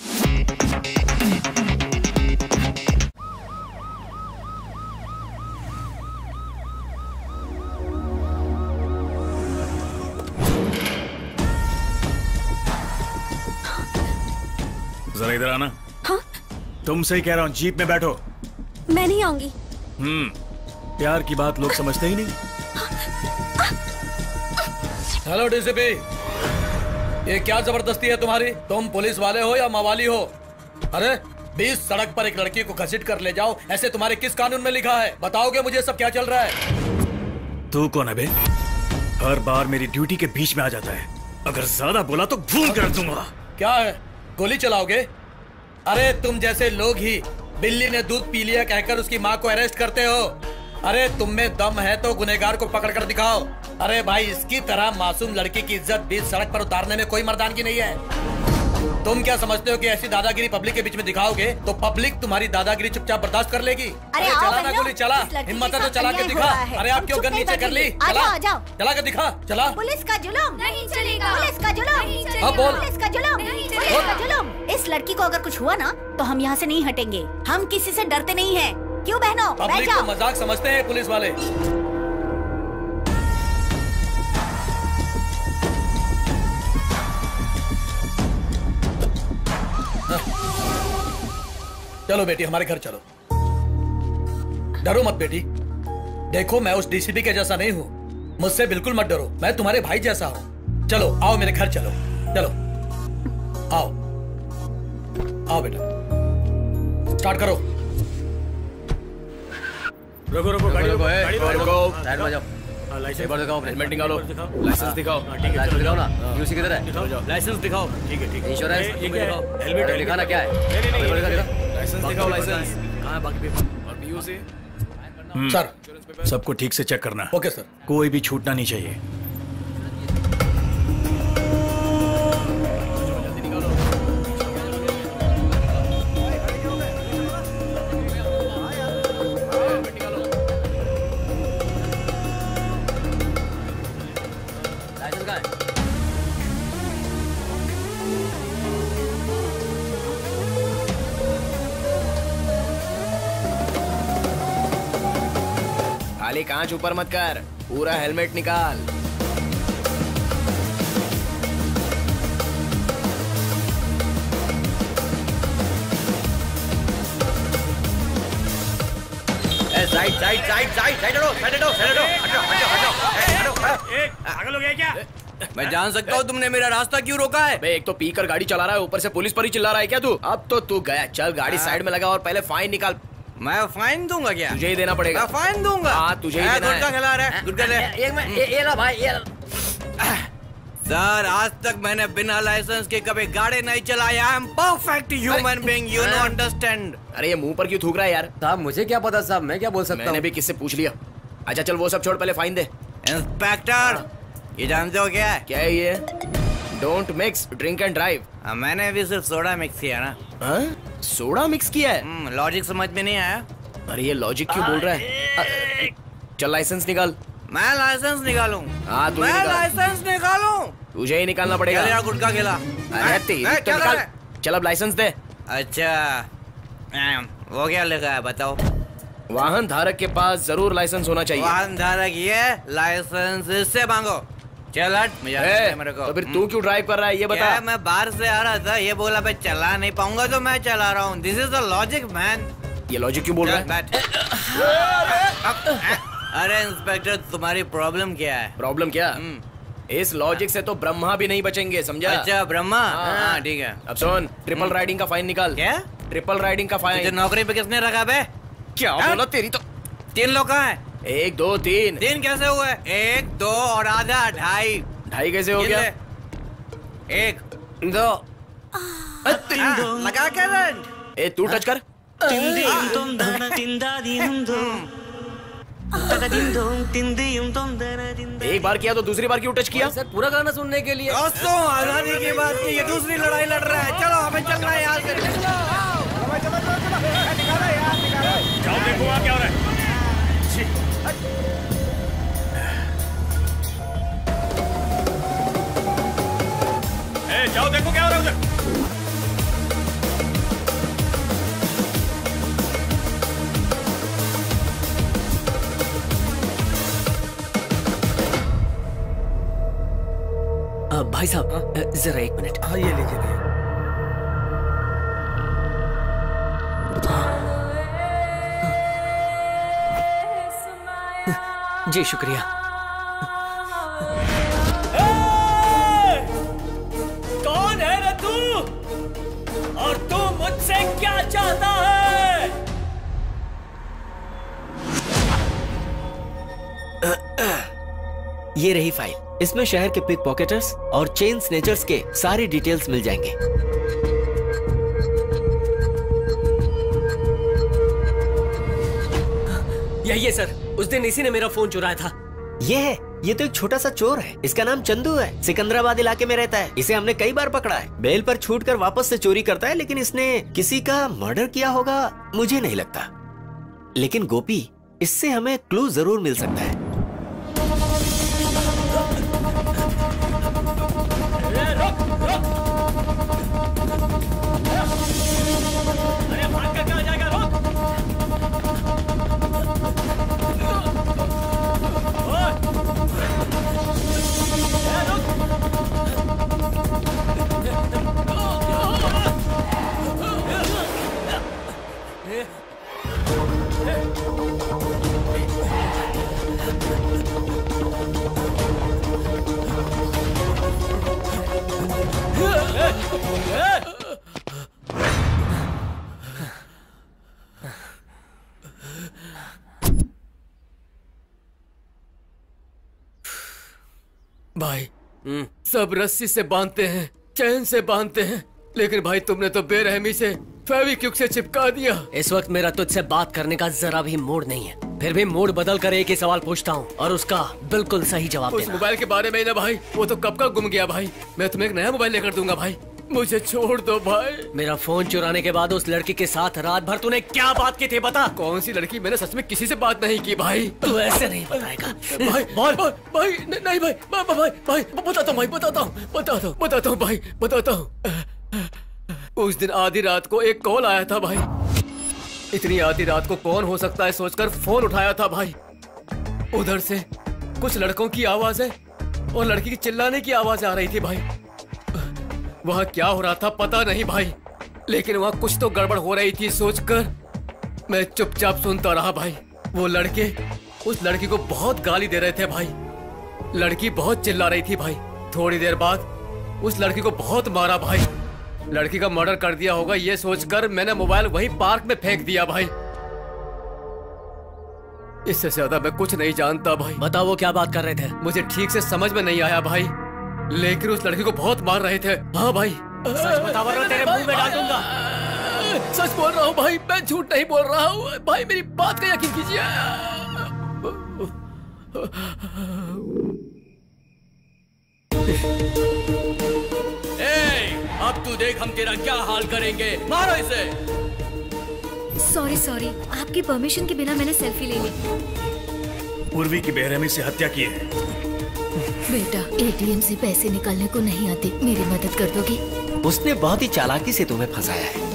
जरा इधर आना। हाँ? तुमसे ही कह रहा हूँ, जीप में बैठो। मैं नहीं आऊंगी। प्यार की बात लोग समझते ही नहीं। Hello DCP. ये क्या जबरदस्ती है तुम्हारी? तुम पुलिस वाले हो या मवाली हो? अरे 20 सड़क पर एक लड़की को घसीट कर ले जाओ, ऐसे तुम्हारे किस कानून में लिखा है? बताओगे मुझे सब क्या चल रहा है? तू कौन है बे? हर बार मेरी ड्यूटी के बीच में आ जाता है। अगर ज्यादा बोला तो भूल कर दूंगा। क्या है, गोली चलाओगे? अरे तुम जैसे लोग ही बिल्ली ने दूध पी लिया कहकर उसकी माँ को अरेस्ट करते हो। अरे तुम में दम है तो गुनहगार को पकड़ कर दिखाओ। अरे भाई, इसकी तरह मासूम लड़की की इज्जत 20 सड़क पर उतारने में कोई मर्दानगी नहीं है। तुम क्या समझते हो कि ऐसी दादागिरी पब्लिक के बीच में दिखाओगे तो पब्लिक तुम्हारी दादागिरी चुपचाप बर्दाश्त कर लेगी? अरे चला ना गोली, चला। हिम्मत है तो चला के दिखा। अरे आप क्यों गन नीचे कर ली? चला, चला के दिखा, चला। पुलिस का जुलूम नहीं चलेगा। पुलिस का जुलूम, अब बोल। पुलिस का जुलूम, पुलिस का जुलूम। इस लड़की को अगर कुछ हुआ ना तो हम यहाँ से नहीं हटेंगे। हम किसी से डरते नहीं हैं। क्यों बहनों? बैठ पब्लिक जाओ। को मजाक समझते हैं पुलिस वाले। चलो बेटी, हमारे घर चलो। डरो मत बेटी। देखो, मैं उस डीसीपी के जैसा नहीं हूँ। मुझसे बिल्कुल मत डरो, मैं तुम्हारे भाई जैसा हूँ। चलो आओ मेरे घर, चलो चलो आओ आओ बेटा, स्टार्ट करो। रुको रुको, गाड़ी रुको, गाड़ी रुको। साइड में जाओ। लाइसेंस दिखाओ, हेलमेट निकालो। लाइसेंस दिखाओ। ठीक है, लाइसेंस दिखाओ ना। यूसी किधर है? लाइसेंस दिखाओ। ठीक है ठीक है। इंश्योरेंस दिखाओ। हेलमेट दिखाना क्या है? लाइसेंस दिखाओ। लाइसेंस कहाँ है बाकी पेपर? और पीयूसी। सर, सबको ठीक से चेक करना। Okay sir. कोई भी छूटना नहीं चाहिए। लाइसेंस कहाँ है? खाली कांच ऊपर मत कर, पूरा हेलमेट निकाल। Side side side side side हटो, साइड हटो, साइड हटो, हटो हटो हटो, हटो। पागल हो गया क्या? मैं जान सकता हूँ तुमने मेरा रास्ता क्यों रोका है? बे, एक तो पी कर गाड़ी चला रहा है, ऊपर से पुलिस पर ही चिल्ला रहा है क्या तू? अब तो तू गया। चल गाड़ी साइड में लगा और पहले फाइन निकाल। मैं फाइन दूंगा क्या? तुझे ही देना पड़ेगा। मैं फाइन दूंगा। हाँ, तुझे ही देना है। गुटखा खिला रहा है, गुटखा दे। ये लो भाई, ये सर, आज तक मैंने बिना लाइसेंस के कभी गाड़ी नहीं चलाया। I am perfect human being, you know understand. अरे ये मुंह पर क्यों थूक रहा है यार? साहब मुझे क्या पता साहब, मैं क्या बोल सकता हूँ? मैंने भी किससे पूछ लिया। अच्छा चल वो सब छोड़, पहले फाइन दे। इंस्पेक्टर, ये जानते हो क्या है? क्या है ये? Don't mix drink and drive. मैंने भी सिर्फ सोडा मिक्स किया ना। सोडा मिक्स किया है? लॉजिक समझ में नहीं आया। अरे ये लॉजिक क्यों बोल रहा है? चल लाइसेंस निकाल। मैं लाइसेंस निकालूं? हाँ तू मैं लाइसेंस निकालूं? तुझे ही निकालना पड़ेगा। यार गुटखा खिला। अरे तेरी तो निकाल। चल अब लाइसेंस दे। अच्छा, वो क्या लिखा है बताओ? वाहन धारक के पास जरूर लाइसेंस होना चाहिए। वाहन धारक ये लाइसेंस इससे मांगो। चल हट, मेरे को। तो फिर तू क्यों ड्राइव कर रहा है ये बता। क्या मैं बाहर से आ रहा था, ये बोला मैं चला नहीं पाऊंगा तो मैं चला रहा हूँ। This is the logic man. ये लॉजिक क्यों बोल रहा है? अरे इंस्पेक्टर, तुम्हारी प्रॉब्लम क्या है? प्रॉब्लम क्या? इस लॉजिक से तो ब्रह्मा भी नहीं बचेंगे, समझा? अच्छा ब्रह्मा, हाँ ठीक है। अब सुन, ट्रिपल राइडिंग का फाइन निकाल। क्या? ट्रिपल राइडिंग का फाइन। नौकरी पे किसने रखा बे? क्या बोला? तेरी तो 3 लोग कहाँ हैं? 1 2 3। 3 कैसे हुए? 1 2 और आधा 2.5। 2.5 कैसे हो गया? 1 2 लगा के रन। ए तू टच कर। एक बार किया तो दूसरी बार क्यों टच किया? सर पूरा गाना सुनने के लिए। दोस्तों, आजादी की बात की, ये दूसरी लड़ाई लड़ रहा है। चलो हमें चलना है यहाँ से। जाओ देखो वहाँ क्या हो रहा है। जाओ देखो क्या हो रहा है उधर। भाई साहब जरा 1 मिनट। हाँ ये लेके गए। जी शुक्रिया। ये रही फाइल। इसमें शहर के पिक पॉकेटर्स और चेन स्नेचर्स के सारी डिटेल्स मिल जाएंगे। यही है सर, उस दिन इसी ने मेरा फोन चुराया था। ये तो एक छोटा सा चोर है। इसका नाम चंदू है, सिकंदराबाद इलाके में रहता है। इसे हमने कई बार पकड़ा है। बेल पर छूटकर वापस से चोरी करता है, लेकिन इसने किसी का मर्डर किया होगा मुझे नहीं लगता। लेकिन गोपी, इससे हमें क्लू जरूर मिल सकता है। भाई सब रस्सी से बांधते हैं, चैन से बांधते हैं, लेकिन भाई तुमने तो बेरहमी से फेविक्विक से चिपका दिया। इस वक्त मेरा तुझसे बात करने का जरा भी मूड नहीं है। फिर भी मूड बदल कर एक ही सवाल पूछता हूँ और उसका बिल्कुल सही जवाब उस देना। मोबाइल के बारे में ना भाई, वो तो कब का गुम गया भाई। मैं तुम्हें एक नया मोबाइल लेकर दूंगा भाई, मुझे छोड़ दो भाई। मेरा फोन चुराने के बाद उस लड़की के साथ रात भर तूने क्या बात की थी बता। कौन सी लड़की? मैंने सच में किसी से बात नहीं की भाई। तू ऐसे नहीं बताएगा भाई। बोल। भाई नहीं भाई, भाई बताता हूँ भाई, बताता हूँ भाई, बताता हूँ। उस दिन आधी रात को एक कॉल आया था भाई। इतनी आधी रात को कौन हो सकता है सोचकर फोन उठाया था भाई। उधर से कुछ लड़कों की आवाजें और लड़की की चिल्लाने की आवाज आ रही थी भाई। वहाँ क्या हो रहा था पता नहीं भाई, लेकिन वहाँ कुछ तो गड़बड़ हो रही थी सोचकर मैं चुपचाप सुनता रहा भाई। वो लड़के उस लड़की को बहुत गाली दे रहे थे भाई। लड़की बहुत चिल्ला रही थी भाई। थोड़ी देर बाद उस लड़की को बहुत मारा भाई। लड़की का मर्डर कर दिया होगा ये सोचकर मैंने मोबाइल वहीं पार्क में फेंक दिया भाई। इससे ज्यादा मैं कुछ नहीं जानता भाई। बताओ वो क्या बात कर रहे थे? मुझे ठीक से समझ में नहीं आया भाई, लेकिन उस लड़की को बहुत मार रहे थे। हाँ भाई, सच बता वरना तेरे मुंह में डाल दूंगा। सच बोल रहा हूँ भाई, मैं झूठ नहीं बोल रहा हूँ भाई, मेरी बात का यकीन कीजिए। अब तू देख हम तेरा क्या हाल करेंगे। मारो इसे। सॉरी, आपकी परमिशन के बिना मैंने सेल्फी ले ली। पूर्वी की बेरहमी से हत्या की है। बेटा, एटीएम से पैसे निकालने को नहीं आते, मेरी मदद कर दोगी? उसने बहुत ही चालाकी से तुम्हें फंसाया है।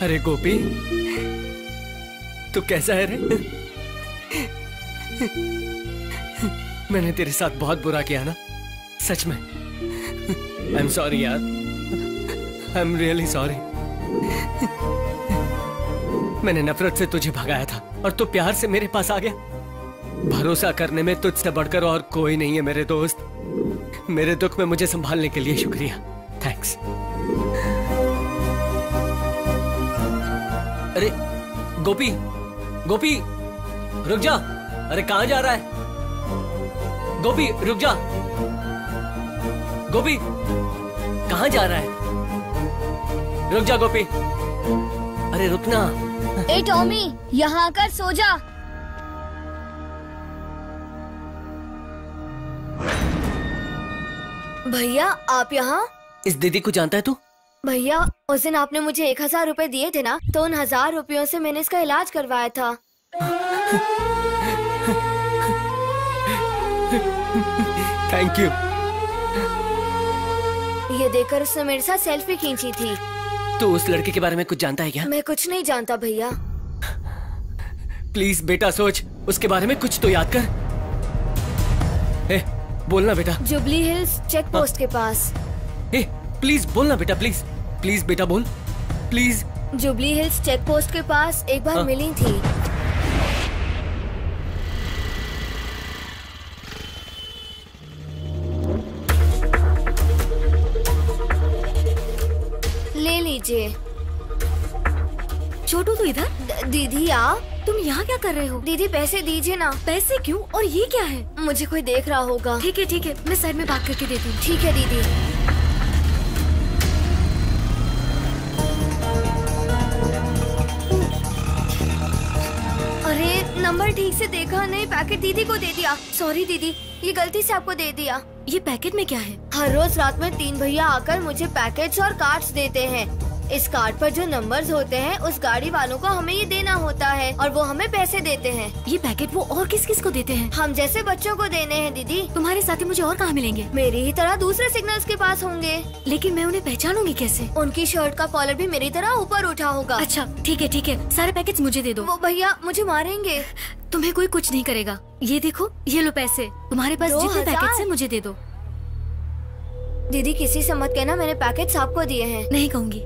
अरे गोपी, तू कैसा है रे? मैंने तेरे साथ बहुत बुरा किया ना, सच में। आई एम सॉरी यार, आई एम रियली सॉरी। मैंने नफरत से तुझे भगाया था और तू प्यार से मेरे पास आ गया। भरोसा करने में तुझसे बढ़कर और कोई नहीं है मेरे दोस्त। मेरे दुख में मुझे संभालने के लिए शुक्रिया, थैंक्स। अरे गोपी, गोपी रुक जा। अरे कहाँ जा रहा है? गोपी रुक जा। गोपी कहाँ जा रहा है? रुक जा गोपी। अरे रुकना। ए टॉमी, यहाँ आकर सो जा। भैया आप यहाँ? इस दीदी को जानता है तू? भैया उस दिन आपने मुझे 1000 रुपए दिए थे ना, तो उन 1000 रुपयों से मैंने इसका इलाज करवाया था। Thank you. ये देखकर उसने मेरे साथ सेल्फी खींची थी। तू उस लड़के के बारे में कुछ जानता है क्या? मैं कुछ नहीं जानता भैया। प्लीज बेटा सोच, उसके बारे में कुछ तो याद कर। बोलना बेटा। जुबली हिल्स चेक पोस्ट के पास। ए, प्लीज बोलना बेटा, प्लीज प्लीज बेटा बोल, please. Jubilee Hills check post के पास एक बार मिली थी। ले लीजिए। छोटू तू इधर। दीदी आप तुम यहाँ क्या कर रहे हो? दीदी पैसे दीजिए ना। पैसे क्यों? और ये क्या है? मुझे कोई देख रहा होगा। ठीक है मैं साइड में बात करके देती हूँ। ठीक है दीदी। अरे नंबर ठीक से देखा नहीं, पैकेट दीदी को दे दिया। सॉरी दीदी, ये गलती से आपको दे दिया। ये पैकेट में क्या है? हर रोज रात में 3 भैया आकर मुझे पैकेट्स और कार्ड्स देते हैं। इस कार्ड पर जो नंबर्स होते हैं उस गाड़ी वालों को हमें ये देना होता है और वो हमें पैसे देते हैं। ये पैकेट वो और किस किस को देते हैं? हम जैसे बच्चों को देने हैं दीदी। तुम्हारे साथी मुझे और कहाँ मिलेंगे? मेरी ही तरह दूसरे सिग्नल्स के पास होंगे। लेकिन मैं उन्हें पहचानूंगी कैसे? उनकी शर्ट का कॉलर भी मेरी तरह ऊपर उठा होगा। अच्छा ठीक है, सारे पैकेट्स मुझे दे दो। वो भैया मुझे मारेंगे। तुम्हें कोई कुछ नहीं करेगा। ये देखो, ये लो पैसे, तुम्हारे पास जितने पैकेट्स हैं मुझे दे दो। दीदी किसी से मत कहना मैंने पैकेट्स आपको दिए हैं। नहीं कहूँगी।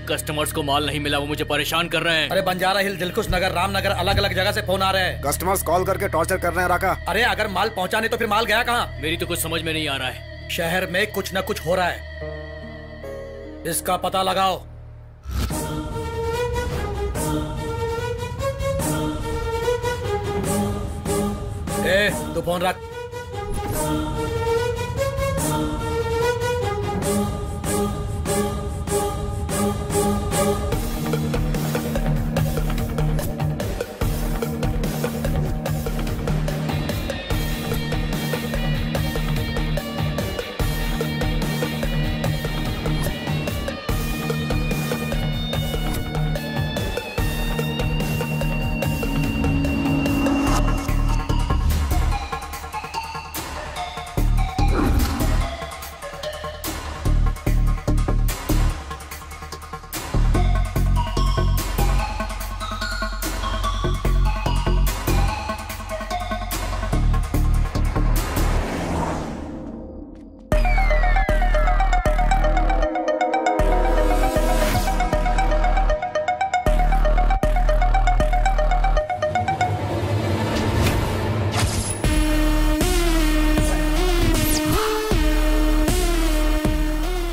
कस्टमर्स को माल नहीं मिला, वो मुझे परेशान कर रहे हैं। अरे बंजारा हिल, दिलकुश नगर, रामनगर, अलग अलग जगह से फोन आ रहे हैं। कस्टमर्स कॉल करके टॉर्चर कर रहे हैं राका। अरे अगर माल पहुंचा नहीं तो फिर माल गया कहाँ? मेरी तो कुछ समझ में नहीं आ रहा है। शहर में कुछ न कुछ हो रहा है, इसका पता लगाओ। तू फोन रख।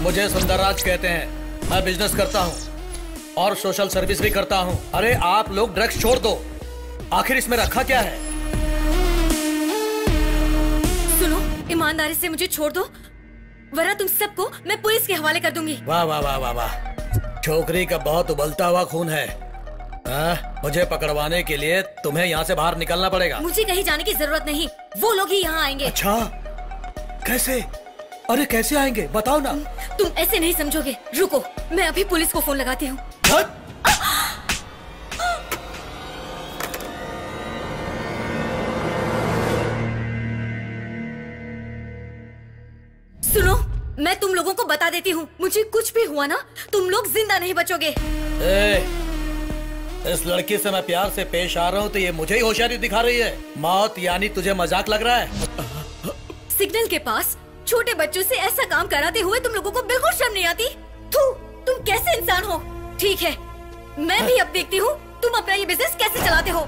मुझे सुंदरराज कहते हैं। मैं बिजनेस करता हूँ और सोशल सर्विस भी करता हूँ। अरे आप लोग ड्रग्स छोड़ दो, आखिर इसमें रखा क्या है? सुनो, ईमानदारी से मुझे छोड़ दो वरना तुम सबको मैं पुलिस के हवाले कर दूंगी। वाह वाह वाह वाह वाह, छोकरी का बहुत उबलता हुआ खून है। मुझे पकड़वाने के लिए तुम्हें यहाँ से बाहर निकलना पड़ेगा। मुझे कहीं जाने की जरूरत नहीं, वो लोग ही यहाँ आएंगे। अच्छा, कैसे? अरे कैसे आएंगे बताओ ना। तुम ऐसे नहीं समझोगे, रुको मैं अभी पुलिस को फोन लगाती हूँ। सुनो, मैं तुम लोगों को बता देती हूँ, मुझे कुछ भी हुआ ना तुम लोग जिंदा नहीं बचोगे। इस लड़की से मैं प्यार से पेश आ रहा हूँ तो ये मुझे ही होशियारी दिखा रही है। मौत यानी तुझे मजाक लग रहा है? सिग्नल के पास छोटे बच्चों से ऐसा काम कराते हुए तुम लोगों को बिल्कुल शर्म नहीं आती? तुम कैसे इंसान हो? ठीक है, मैं भी अब देखती हूँ तुम अपना ये बिजनेस कैसे चलाते हो।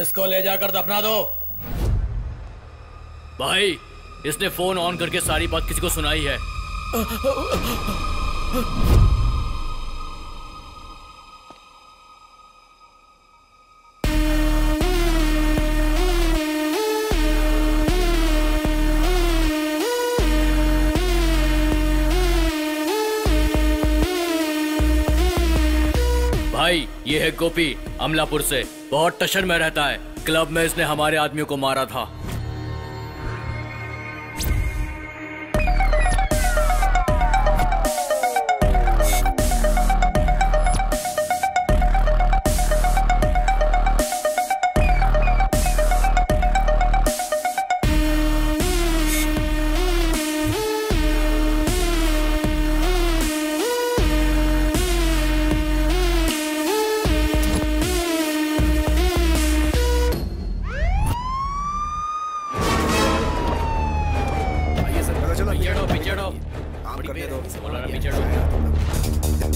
इसको ले जाकर दफना दो। भाई, इसने फोन ऑन करके सारी बात किसी को सुनाई है। भाई ये है गोपी, अमलापुर से। बहुत टशन में रहता है। क्लब में इसने हमारे आदमियों को मारा था।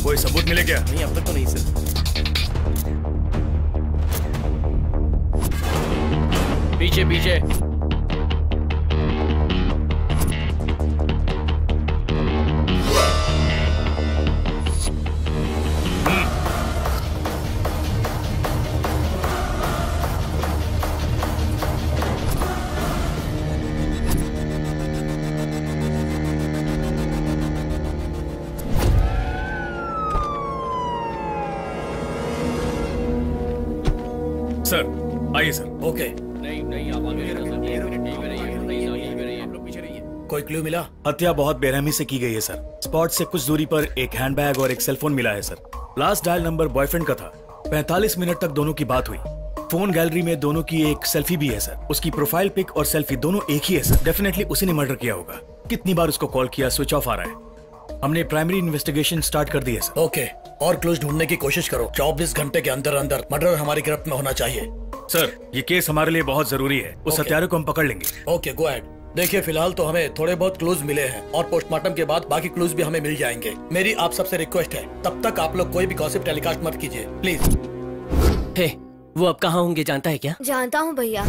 कोई सबूत मिले क्या? नहीं, अब तक तो नहीं सर। पीछे पीछे। सर आइए सर। ओके, नहीं आप कोई क्लू मिला? हत्या बहुत बेरहमी से की गई है सर। स्पॉट से कुछ दूरी पर एक हैंडबैग और एक सेलफोन मिला है sir. Last dial number boyfriend का था। 45 मिनट तक दोनों की बात हुई। फोन गैलरी में दोनों की एक सेल्फी भी है सर। उसकी प्रोफाइल पिक और सेल्फी दोनों एक ही है सर। डेफिनेटली उसी ने मर्डर किया होगा। कितनी बार उसको कॉल किया, स्विच ऑफ आ रहा है। हमने प्राइमरी इन्वेस्टिगेशन स्टार्ट कर दी है सर। ओके, और क्लूज ढूंढने की कोशिश करो। 24 घंटे के अंदर अंदर मर्डर हमारी गिरफ्त में होना चाहिए। सर ये केस हमारे लिए बहुत जरूरी है। उस हत्यारे को हम पकड़ लेंगे। Okay, go ahead. देखिए, फिलहाल तो हमें थोड़े बहुत क्लूज मिले हैं और पोस्टमार्टम के बाद बाकी क्लूज भी हमें मिल जाएंगे। मेरी आप सबसे रिक्वेस्ट है, तब तक आप लोग कोई भी गॉसिप टेलीकास्ट मत कीजिए प्लीज। हे, वो अब कहाँ होंगे जानता है क्या? जानता हूँ भैया।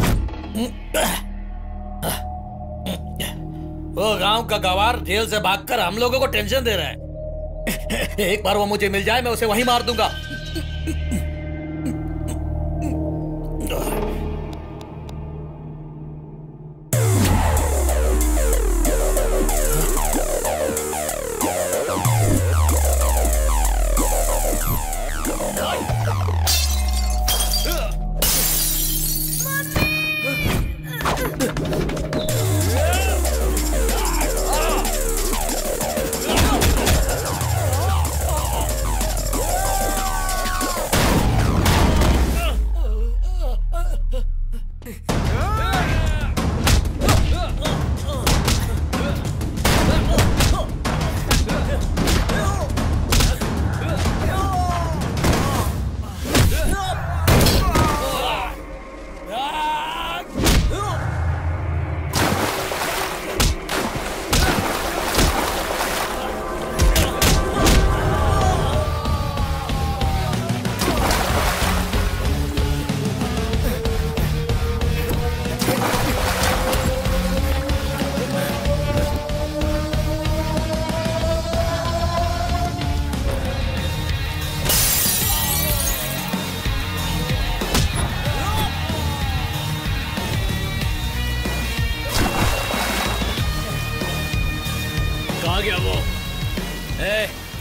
वो गांव का गवार जेल से भागकर हम लोगों को टेंशन दे रहा है। एक बार वो मुझे मिल जाए, मैं उसे वहीं मार दूंगा।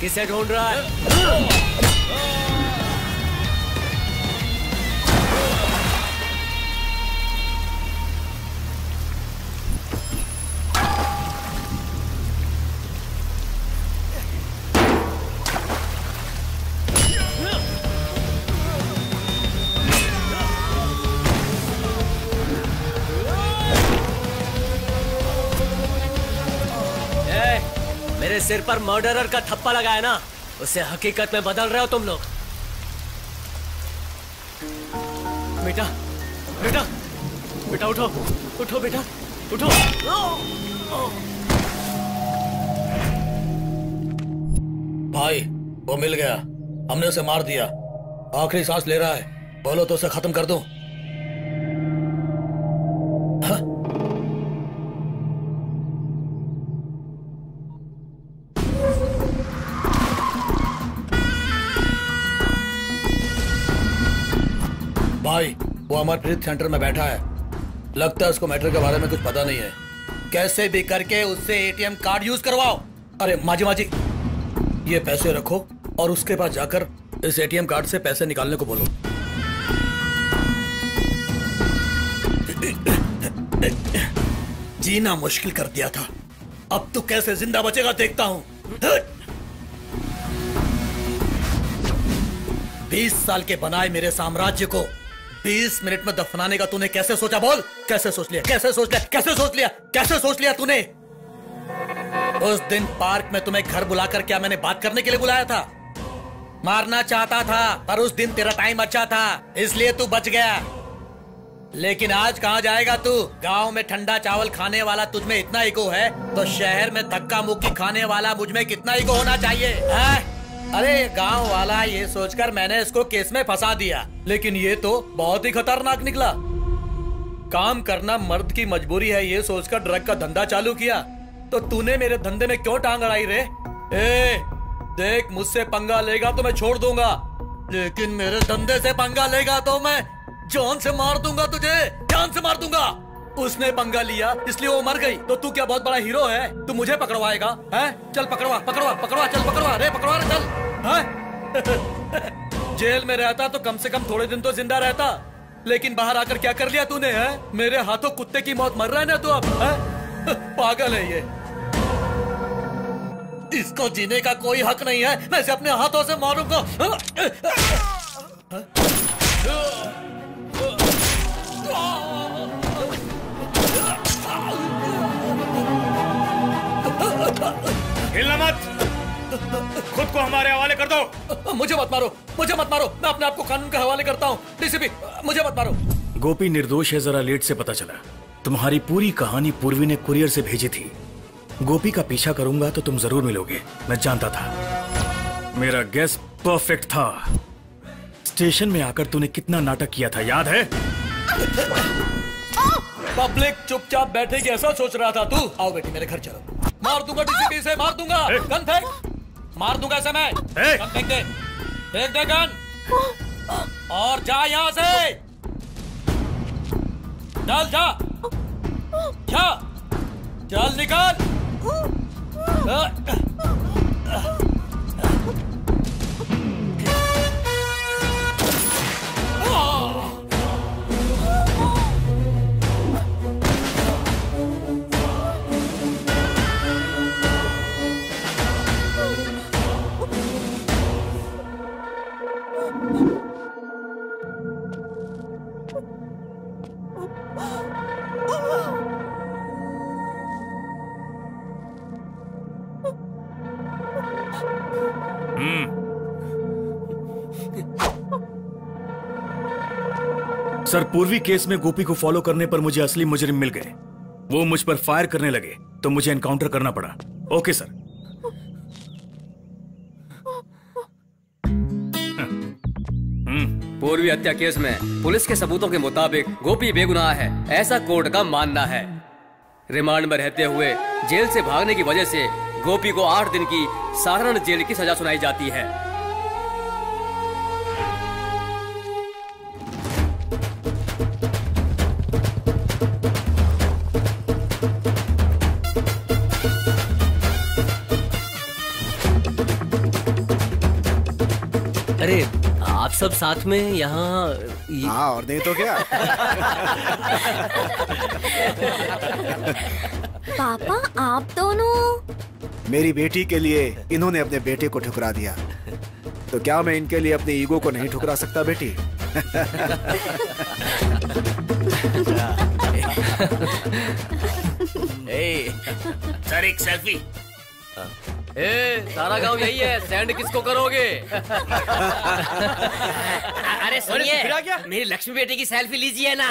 किसे ढूंढ रहा है? मेरे सिर पर मर्डरर का थप्पा लगाया ना, उसे हकीकत में बदल रहे हो तुम लोग। बेटा बेटा बेटा उठो उठो बेटा उठो। भाई वो मिल गया, हमने उसे मार दिया। आखिरी सांस ले रहा है, बोलो तो उसे खत्म कर दूं। भाई वो अमरप्रीत सेंटर में बैठा है, लगता है उसको मैटर के बारे में कुछ पता नहीं है। कैसे भी करके उससे एटीएम कार्ड यूज करवाओ। अरे माजी माजी, ये पैसे रखो और उसके पास जाकर इस एटीएम कार्ड से पैसे निकालने को बोलो। जीना मुश्किल कर दिया था, अब तू कैसे जिंदा बचेगा देखता हूं। 20 साल के बनाए मेरे साम्राज्य को 20 मिनट में दफनाने का तूने कैसे सोचा? बोल, कैसे सोच लिया? कैसे सोच लिया? कैसे सोच लिया? कैसे सोच लिया तूने? उस दिन पार्क में तुम्हें घर बुलाकर क्या मैंने बात करने के लिए बुलाया था? मारना चाहता था, पर उस दिन तेरा टाइम अच्छा था इसलिए तू बच गया। लेकिन आज कहां जाएगा तू? गांव में ठंडा चावल खाने वाला तुझ में इतना ईगो है तो शहर में धक्का मुक्की खाने वाला मुझ में कितना ईगो होना चाहिए? अरे गांव वाला ये सोचकर मैंने इसको केस में फंसा दिया, लेकिन ये तो बहुत ही खतरनाक निकला। काम करना मर्द की मजबूरी है ये सोचकर ड्रग का धंधा चालू किया, तो तूने मेरे धंधे में क्यों टांग अड़ाई रे? देख, मुझसे पंगा लेगा तो मैं छोड़ दूंगा, लेकिन मेरे धंधे से पंगा लेगा तो मैं जान से मार दूंगा तुझे, जान से मार दूंगा। उसने पंगा लिया इसलिए वो मर गई, तो तू क्या बहुत बड़ा हीरो है? तू मुझे पकड़वाएगा? हैं? चल पकड़वा पकड़वा पकड़वा, चल पकड़वा रे, पकड़वा रे, चल। हैं? जेल में रहता तो कम से कम थोड़े दिन तो जिंदा रहता, लेकिन बाहर आकर क्या कर लिया तूने? है मेरे हाथों कुत्ते की मौत मर रहा है ना तू अब? पागल है ये, इसको जीने का कोई हक नहीं है, मैं इसे अपने हाथों से मारूंगा। हिलना मत, खुद को हमारे हवाले कर दो। मुझे मत मारो, मुझे मत मारो, मैं अपने आप को कानून के हवाले करता हूँ। डीसीपी, मुझे मत मारो। गोपी निर्दोष है, जरा लेट से पता चला। तुम्हारी पूरी कहानी पूर्वी ने कुरियर से भेजी थी। गोपी का पीछा करूंगा तो तुम जरूर मिलोगे, मैं जानता था। मेरा गेस परफेक्ट था। स्टेशन में आकर तूने कितना नाटक किया था याद है? पब्लिक चुपचाप बैठेगी ऐसा सोच रहा था तू? आओ बेटी मेरे घर चलो, मार दूंगा डीसीपी से, मार दूंगा। गन फेंक, मार दूंगा ऐसे मैं। गन फेंक दे, फेंक दे गन, और जा यहाँ से, चल जा, जा, चल निकल। सर, पूर्वी केस में गोपी को फॉलो करने पर मुझे असली मुजरिम मिल गए। वो मुझ पर फायर करने लगे तो मुझे एनकाउंटर करना पड़ा। Okay sir. पूर्वी हत्या केस में पुलिस के सबूतों के मुताबिक गोपी बेगुनाह है, ऐसा कोर्ट का मानना है। रिमांड में रहते हुए जेल से भागने की वजह से गोपी को 8 दिन की साधारण जेल की सजा सुनाई जाती है। अरे आप सब साथ में यहाँ? हाँ, और नहीं तो क्या। पापा आप दोनों? मेरी बेटी के लिए इन्होंने अपने बेटे को ठुकरा दिया, तो क्या मैं इनके लिए अपने ईगो को नहीं ठुकरा सकता बेटी? सर एक सेल्फी। सारा गांव यही है, सेंड किसको करोगे? अरे सुनिए, मेरी लक्ष्मी बेटी की सेल्फी लीजिए ना।